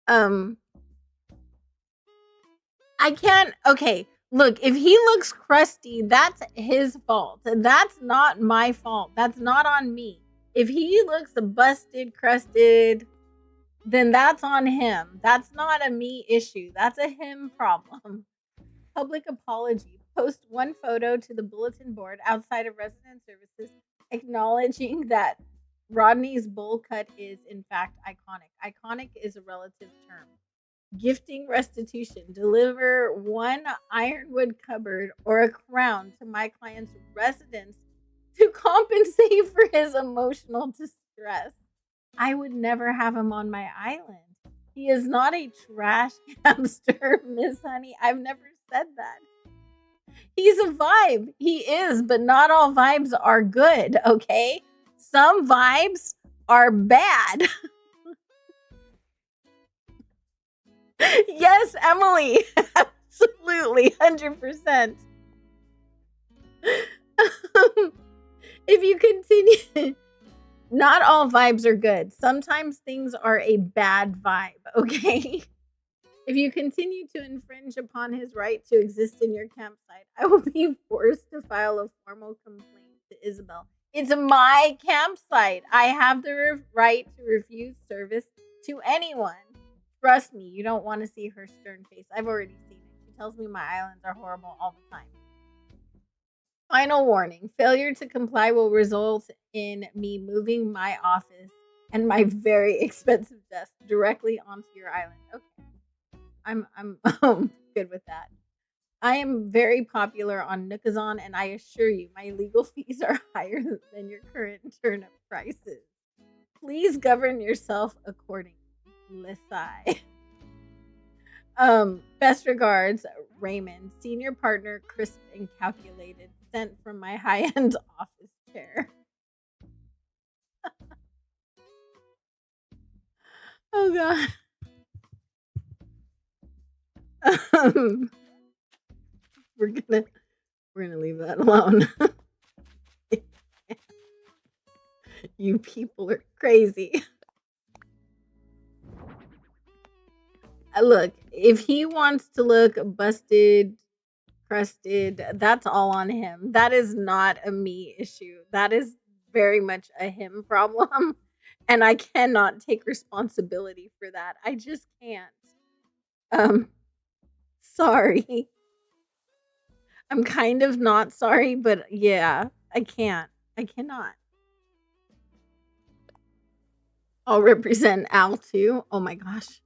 I can't. Okay, look, if he looks crusty, that's his fault. That's not my fault. That's not on me. If he looks busted, crusted, then that's on him. That's not a me issue. That's a him problem. Public apology. Post one photo to the bulletin board outside of resident services acknowledging that Rodney's bowl cut is, in fact, iconic. Iconic is a relative term. Gifting restitution. Deliver one ironwood cupboard or a crown to my client's residence to compensate for his emotional distress. I would never have him on my island. He is not a trash hamster, Miss Honey. I've never said that. He's a vibe. He is, but not all vibes are good, okay? Some vibes are bad. Yes, Emily. Absolutely. 100%. If you continue, not all vibes are good. Sometimes things are a bad vibe, okay? If you continue to infringe upon his right to exist in your campsite, I will be forced to file a formal complaint to Isabel. It's my campsite. I have the right to refuse service to anyone. Trust me, you don't want to see her stern face. I've already seen it. She tells me my islands are horrible all the time. Final warning. Failure to comply will result in me moving my office and my very expensive desk directly onto your island. Okay. I'm good with that. I am very popular on Nookazon, and I assure you my legal fees are higher than your current turnip prices. Please govern yourself accordingly. Lisai. Best regards, Raymond, senior partner, crisp and calculated, sent from my high-end office chair. Oh god. We're gonna leave that alone. You people are crazy. Look, if he wants to look busted, crusted, that's all on him. That is not a me issue. That is very much a him problem. And I cannot take responsibility for that. I just can't. Sorry. I'm kind of not sorry, but yeah, I can't. I cannot. I'll represent Al too. Oh my gosh.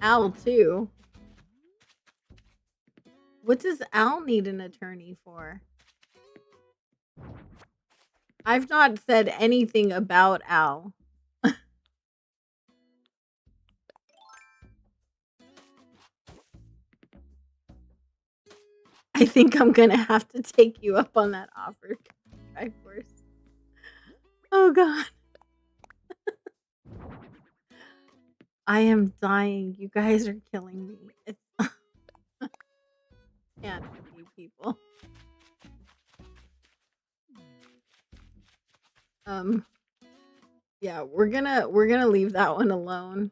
Al too. What does Al need an attorney for? I've not said anything about Al. I think I'm gonna have to take you up on that offer, Triforce. Oh god. I am dying. You guys are killing me. It's can't with you people. Yeah, we're gonna leave that one alone.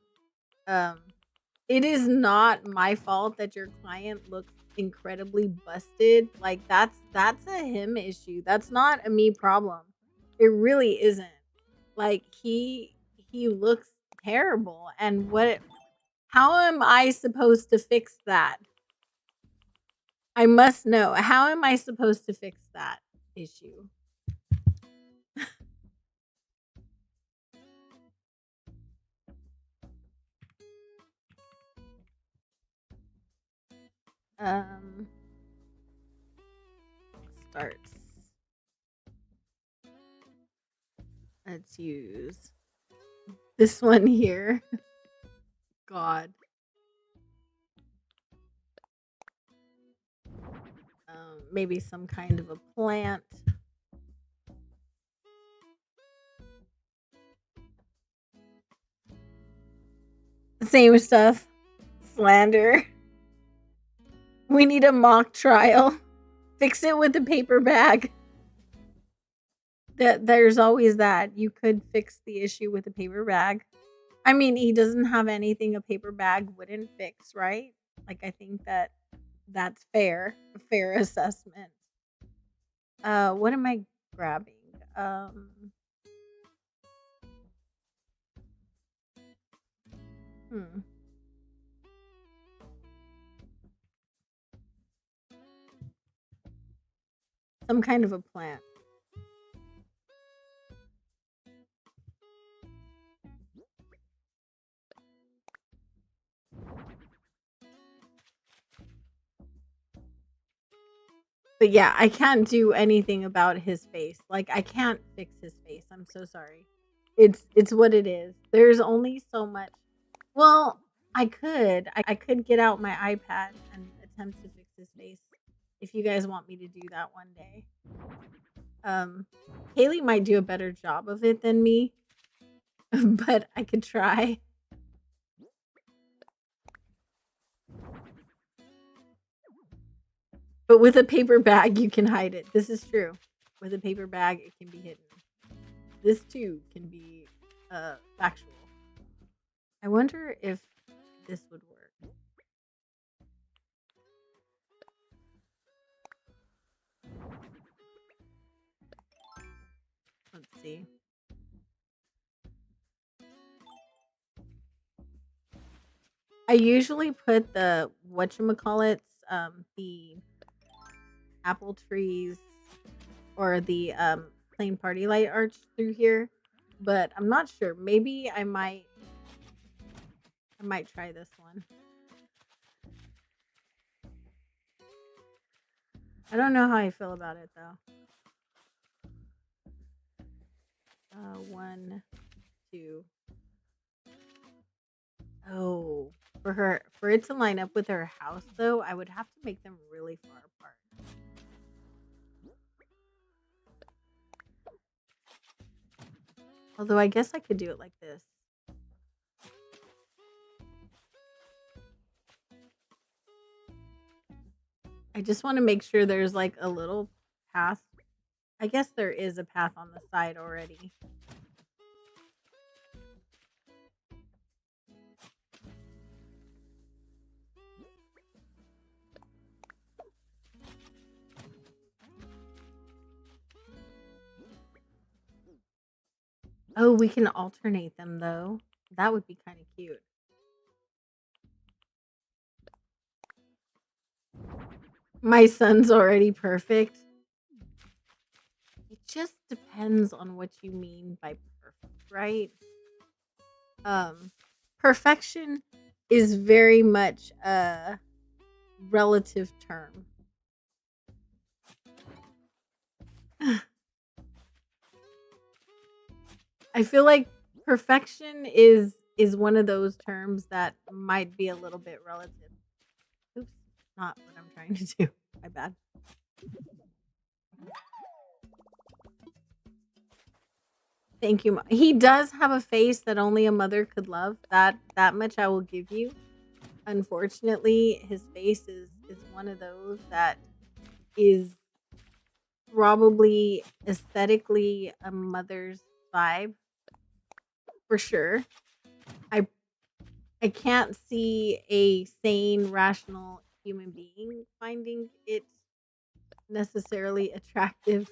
It is not my fault that your client looks incredibly busted. Like that's a him issue. That's not a me problem. It really isn't. Like he looks terrible, and how am I supposed to fix that? I must know. How am I supposed to fix that issue? Um, starts. Let's use this one here. God. Maybe some kind of a plant. Same stuff. Slander. We need a mock trial. Fix it with a paper bag. There's always that. You could fix the issue with a paper bag. I mean, he doesn't have anything a paper bag wouldn't fix, right? Like, I think that's fair. A fair assessment. What am I grabbing? Hmm. Some kind of a plant. But yeah, I can't do anything about his face. Like, I can't fix his face. I'm so sorry. It's what it is. There's only so much. Well, I could get out my iPad and attempt to fix his face if you guys want me to do that one day. Haley might do a better job of it than me, but I could try. But with a paper bag, you can hide it. This is true. With a paper bag, it can be hidden. This too can be factual. I wonder if this would work. Let's see. I usually put the whatchamacallits, the apple trees or the plain party light arch through here, but I'm not sure. Maybe I might try this one. I don't know how I feel about it though. 1, 2. Oh, for it to line up with her house though, I would have to make them really far apart. Although I guess I could do it like this. I just want to make sure there's like a little path. I guess there is a path on the side already. Oh, we can alternate them though. That would be kind of cute. My son's already perfect. It just depends on what you mean by perfect, right? Perfection is very much a relative term. I feel like perfection is one of those terms that might be a little bit relative. Oops, not what I'm trying to do. My bad. Thank you. He does have a face that only a mother could love. That much I will give you. Unfortunately, his face is one of those that is probably aesthetically a mother's vibe for sure. I can't see a sane, rational human being finding it necessarily attractive.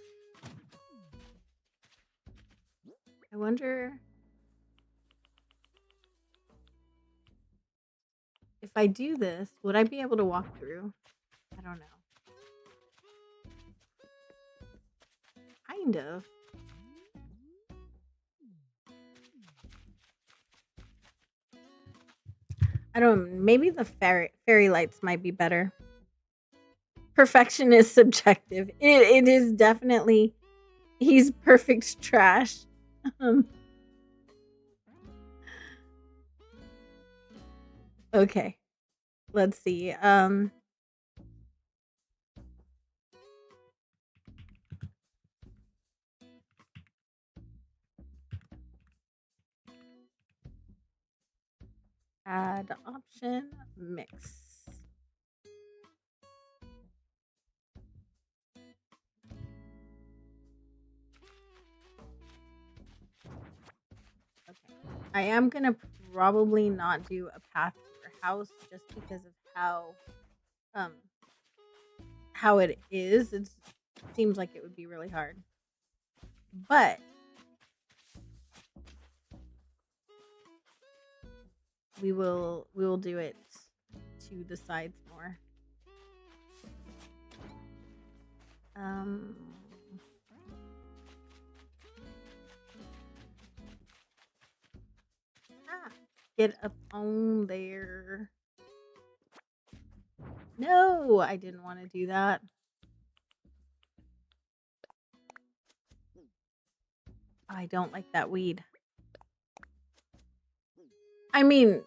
I wonder if I do this, would I be able to walk through? I don't know. Kind of. I don't. Maybe the fairy lights might be better. perfection is subjective. It is definitely, he's perfect trash. Okay, let's see. Add option, mix. Okay. I am gonna probably not do a path to your house just because of how it is. It seems like it would be really hard. But we will do it to the sides more. Get up on there. No, I didn't want to do that. I don't like that weed. I mean,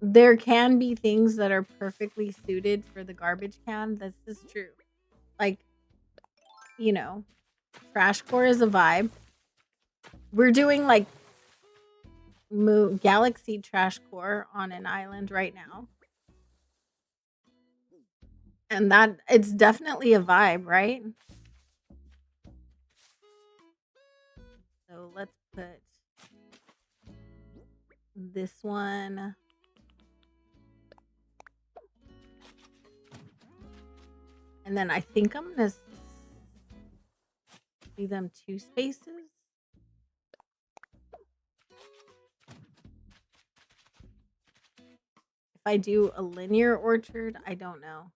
there can be things that are perfectly suited for the garbage can. This is true. Like, you know, trash core is a vibe. We're doing like galaxy trash core on an island right now. And that it's definitely a vibe, right? So let's put this one. And then I think I'm going to leave them 2 spaces. If I do a linear orchard, I don't know.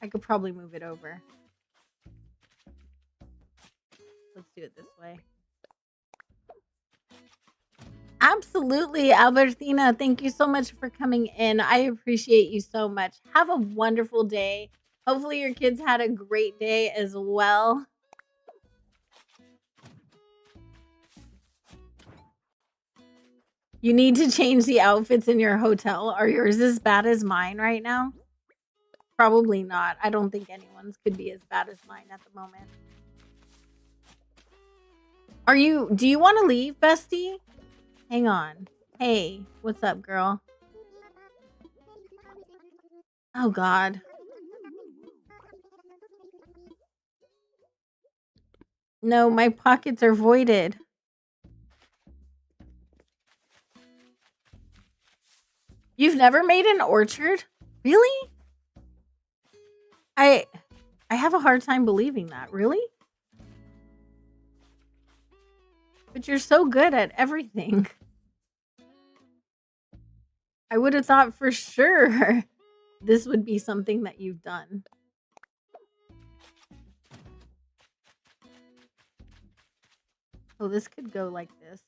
I could probably move it over. Let's do it this way. Absolutely, Albertina. Thank you so much for coming in. I appreciate you so much. Have a wonderful day. Hopefully your kids had a great day as well. You need to change the outfits in your hotel. Are yours as bad as mine right now? Probably not. I don't think anyone's could be as bad as mine at the moment. Do you want to leave, bestie? Hang on. Hey, what's up, girl? Oh, God. No, my pockets are voided. You've never made an orchard? Really? I have a hard time believing that. Really? But you're so good at everything. I would have thought for sure this would be something that you've done. Oh, this could go like this.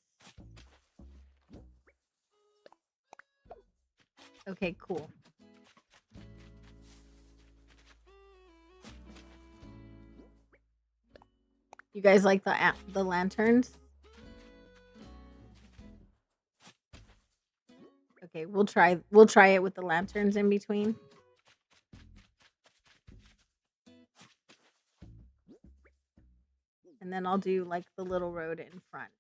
Okay, cool. You guys like the lanterns? Okay, we'll try it with the lanterns in between. And then I'll do like the little road in front.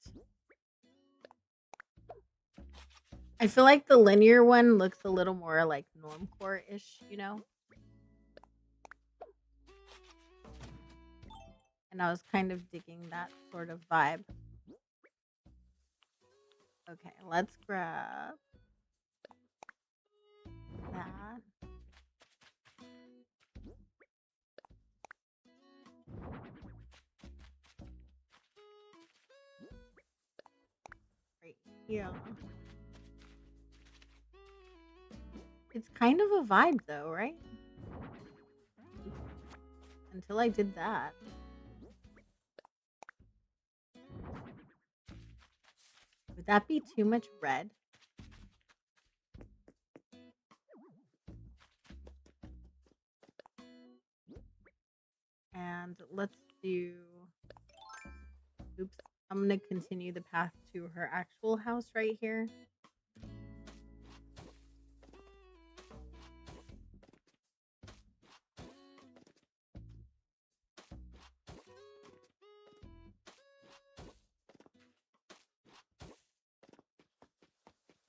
I feel like the linear one looks a little more like normcore-ish, you know? And I was kind of digging that sort of vibe. Okay, let's grab that. Right here. It's kind of a vibe though, right? Until I did that. Would that be too much red? And let's do... Oops. I'm going to continue the path to her actual house right here.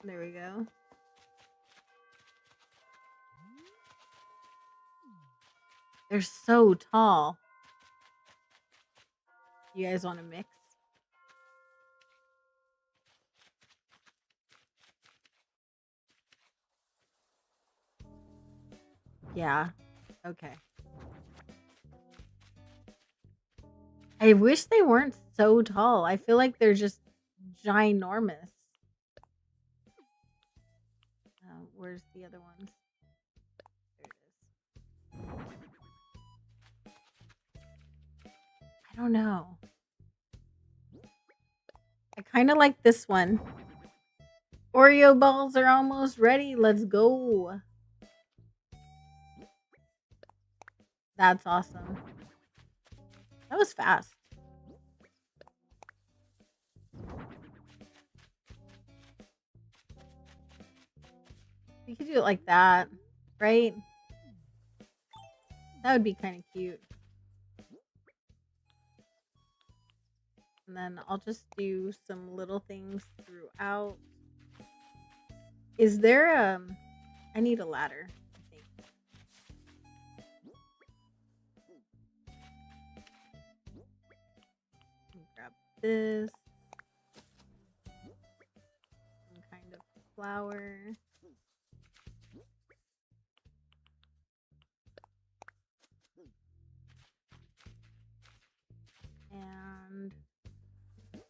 There we go. They're so tall. You guys want to mix? Yeah. Okay. I wish they weren't so tall. I feel like they're just ginormous. Where's the other ones? There it is. I don't know. I kind of like this one. Oreo balls are almost ready. Let's go. That's awesome. That was fast. You could do it like that, right? That would be kind of cute. And then I'll just do some little things throughout. Is there I need a ladder, I think. Let me grab this. Some kind of flower. And okay,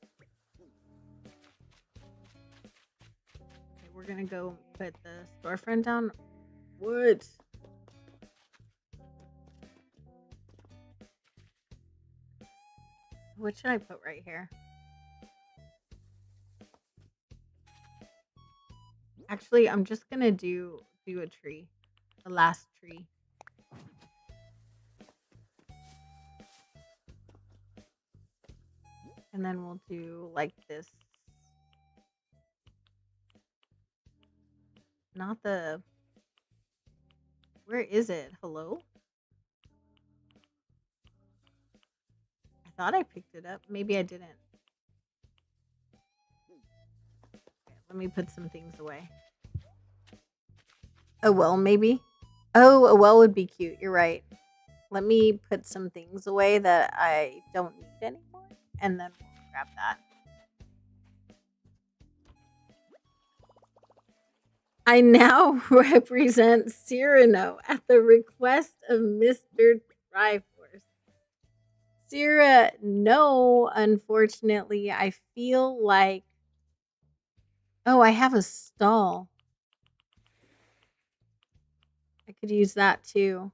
we're gonna go put the storefront down. What? What should I put right here? Actually, I'm just gonna do a tree. The last tree. And then we'll do like this. Not the... Where is it? Hello? I thought I picked it up. Maybe I didn't. Okay, let me put some things away. A well, maybe? Oh, a well would be cute. You're right. Let me put some things away that I don't need anymore. And then we'll grab that. I now represent Cyrano at the request of Mr. Triforce. Syrah, no, unfortunately. I feel like... Oh, I have a stall. I could use that too.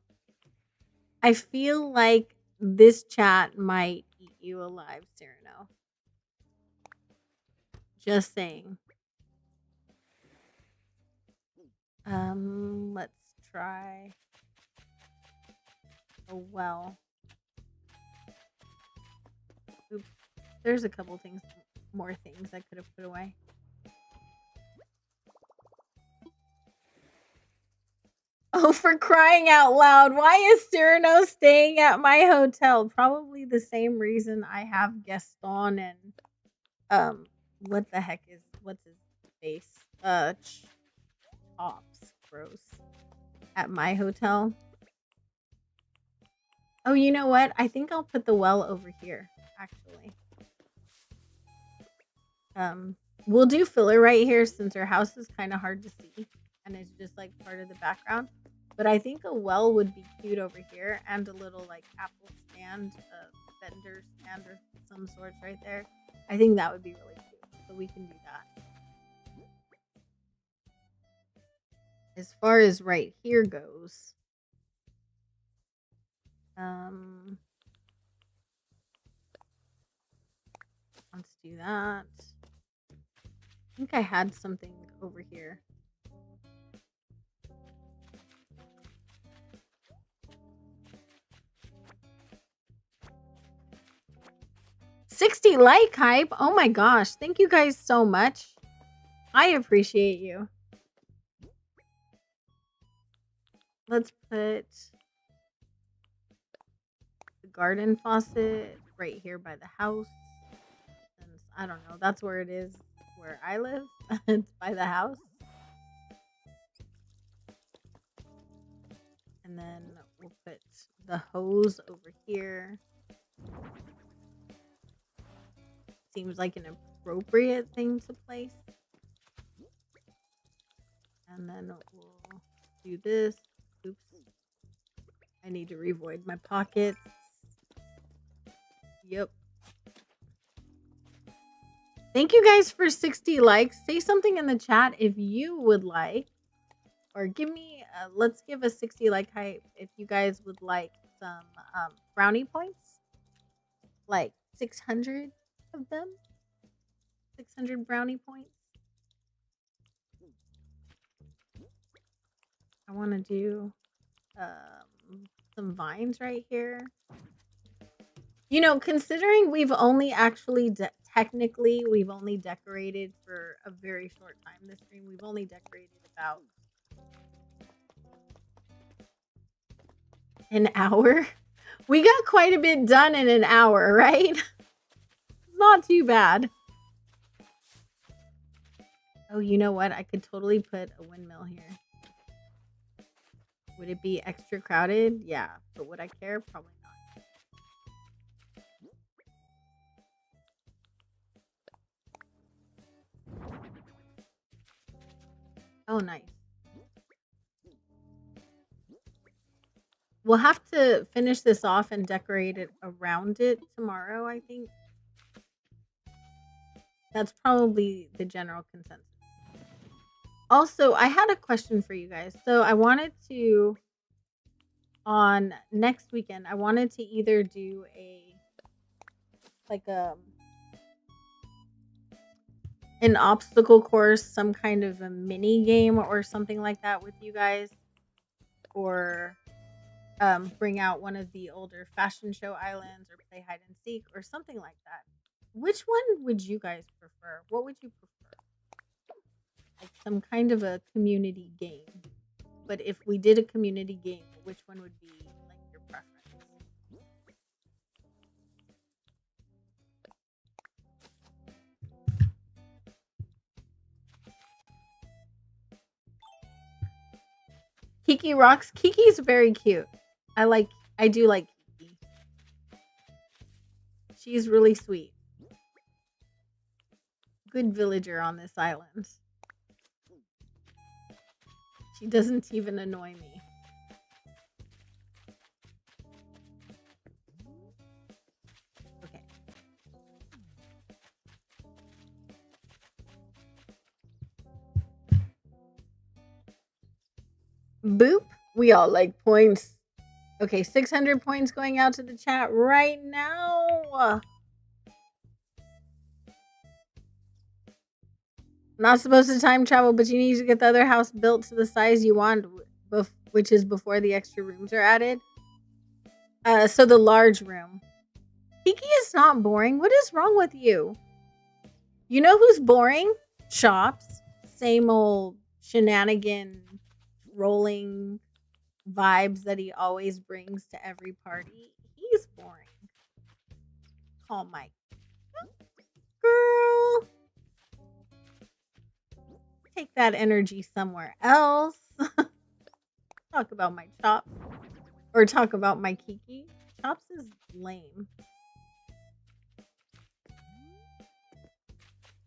I feel like this chat might eat you alive, Cyrano. Just saying. Let's try a well. Oops. There's a couple things, more things I could have put away. Oh, for crying out loud. Why is Cyrano staying at my hotel? Probably the same reason I have Gaston and, what the heck is, what's his face? Chops. Gross. At my hotel. Oh, you know what? I think I'll put the well over here, actually. We'll do filler right here since our house is kind of hard to see. And it's just like part of the background. But I think a well would be cute over here. And a little like apple stand, vendor stand or some sorts right there. I think that would be really cute. So we can do that. As far as right here goes. Let's do that. I think I had something over here. 60 like hype. Oh my gosh. Thank you guys so much. I appreciate you. Let's put the garden faucet right here by the house. Since I don't know, that's where it is where I live. It's by the house. And then we'll put the hose over here. Seems like an appropriate thing to place. And then we'll do this. Oops. I need to revoid my pockets. Yep. Thank you guys for 60 likes. Say something in the chat if you would like. Or give me, let's give a 60 like hype if you guys would like some brownie points. Like 600 of them. 600 brownie points. I want to do some vines right here. You know, considering we've only actually technically we've only decorated for a very short time this stream. We've only decorated about an hour. We got quite a bit done in an hour, right? Not too bad. Oh, you know what? I could totally put a windmill here. Would it be extra crowded? Yeah. But would I care? Probably not. Oh, nice. We'll have to finish this off and decorate it around it tomorrow, I think. That's probably the general consensus. Also, I had a question for you guys. So I wanted to, on next weekend, I wanted to either do an obstacle course, some kind of a mini game or something like that with you guys, or bring out one of the older fashion show islands or play hide and seek or something like that. Which one would you guys prefer? What would you prefer? Like some kind of a community game. But if we did a community game, which one would be like your preference? Kiki rocks. Kiki's very cute. I do like Kiki. She's really sweet. Good villager on this island. She doesn't even annoy me. Okay. Boop. We all like points. Okay, 600 points going out to the chat right now. Not supposed to time travel, but you need to get the other house built to the size you want, which is before the extra rooms are added. So the large room. Kiki is not boring. What is wrong with you? You know who's boring? Chops. Same old shenanigan rolling vibes that he always brings to every party. He's boring. Call Mike. Girl. Take that energy somewhere else. Talk about my Chops. Or talk about my Kiki. Chops is lame.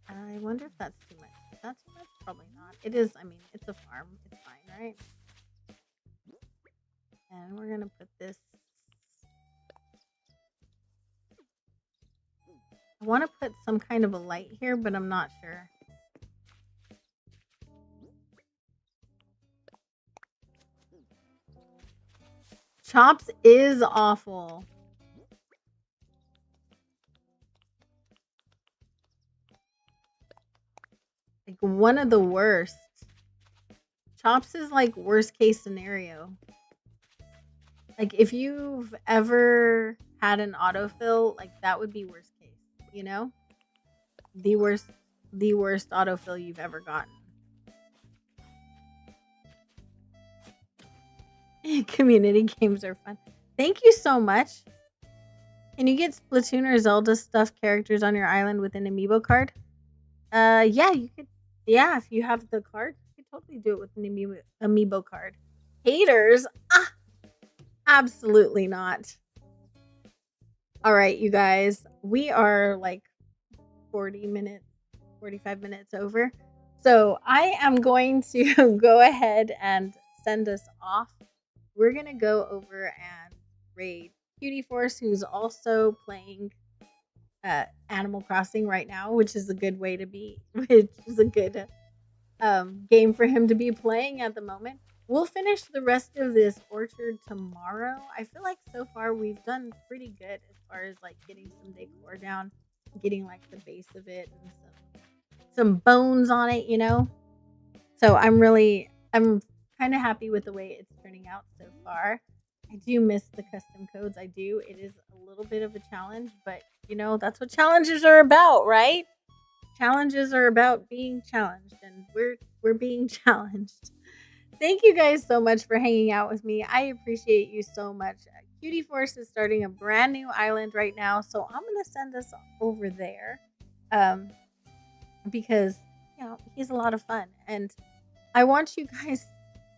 I wonder if that's too much. Is that too much? Probably not. It is, I mean, it's a farm. It's fine, right? And we're gonna put this. I want to put some kind of a light here, but I'm not sure. Chops is awful. Like one of the worst. Chops is like worst case scenario. Like if you've ever had an autofill, like that would be worst case. you know? The worst autofill you've ever gotten. Community games are fun. Thank you so much. Can you get Splatoon or Zelda stuffed characters on your island with an amiibo card? Yeah, you could. Yeah, if you have the card, you could totally do it with an amiibo card. Haters? Ah, absolutely not. All right, you guys, we are like 45 minutes over. So I am going to go ahead and send us off. We're going to go over and raid Cutie Force, who's also playing Animal Crossing right now, which is a good way to be, which is a good game for him to be playing at the moment. We'll finish the rest of this orchard tomorrow. I feel like so far we've done pretty good as far as like getting some decor down, getting like the base of it and some bones on it, you know. So I'm kind of happy with the way it's turning out so far. I do miss the custom codes. I do. It is a little bit of a challenge, but you know, that's what challenges are about, right? Challenges are about being challenged, and we're being challenged. Thank you guys so much for hanging out with me. I appreciate you so much. Cutie Force is starting a brand new island right now, so I'm gonna send us over there, because you know he's a lot of fun, and I want you guys.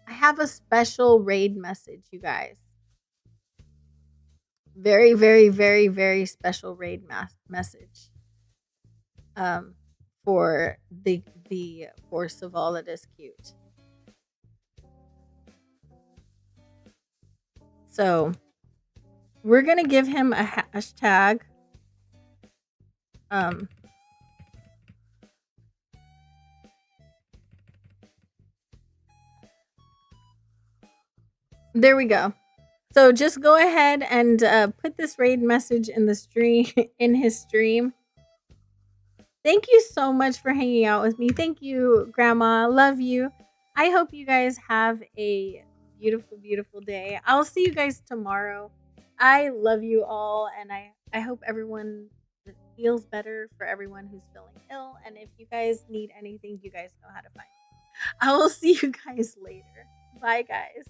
I have a special raid message, you guys. Very, very, very, very special raid message. For the force of all that is cute. So we're gonna give him a hashtag. There we go. So just go ahead and put this raid message in the stream in his stream. Thank you so much for hanging out with me. Thank you, Grandma. Love you. I hope you guys have a beautiful, beautiful day. I'll see you guys tomorrow. I love you all, and I hope everyone feels better for everyone who's feeling ill. And if you guys need anything, you guys know how to find me. I will see you guys later. Bye, guys.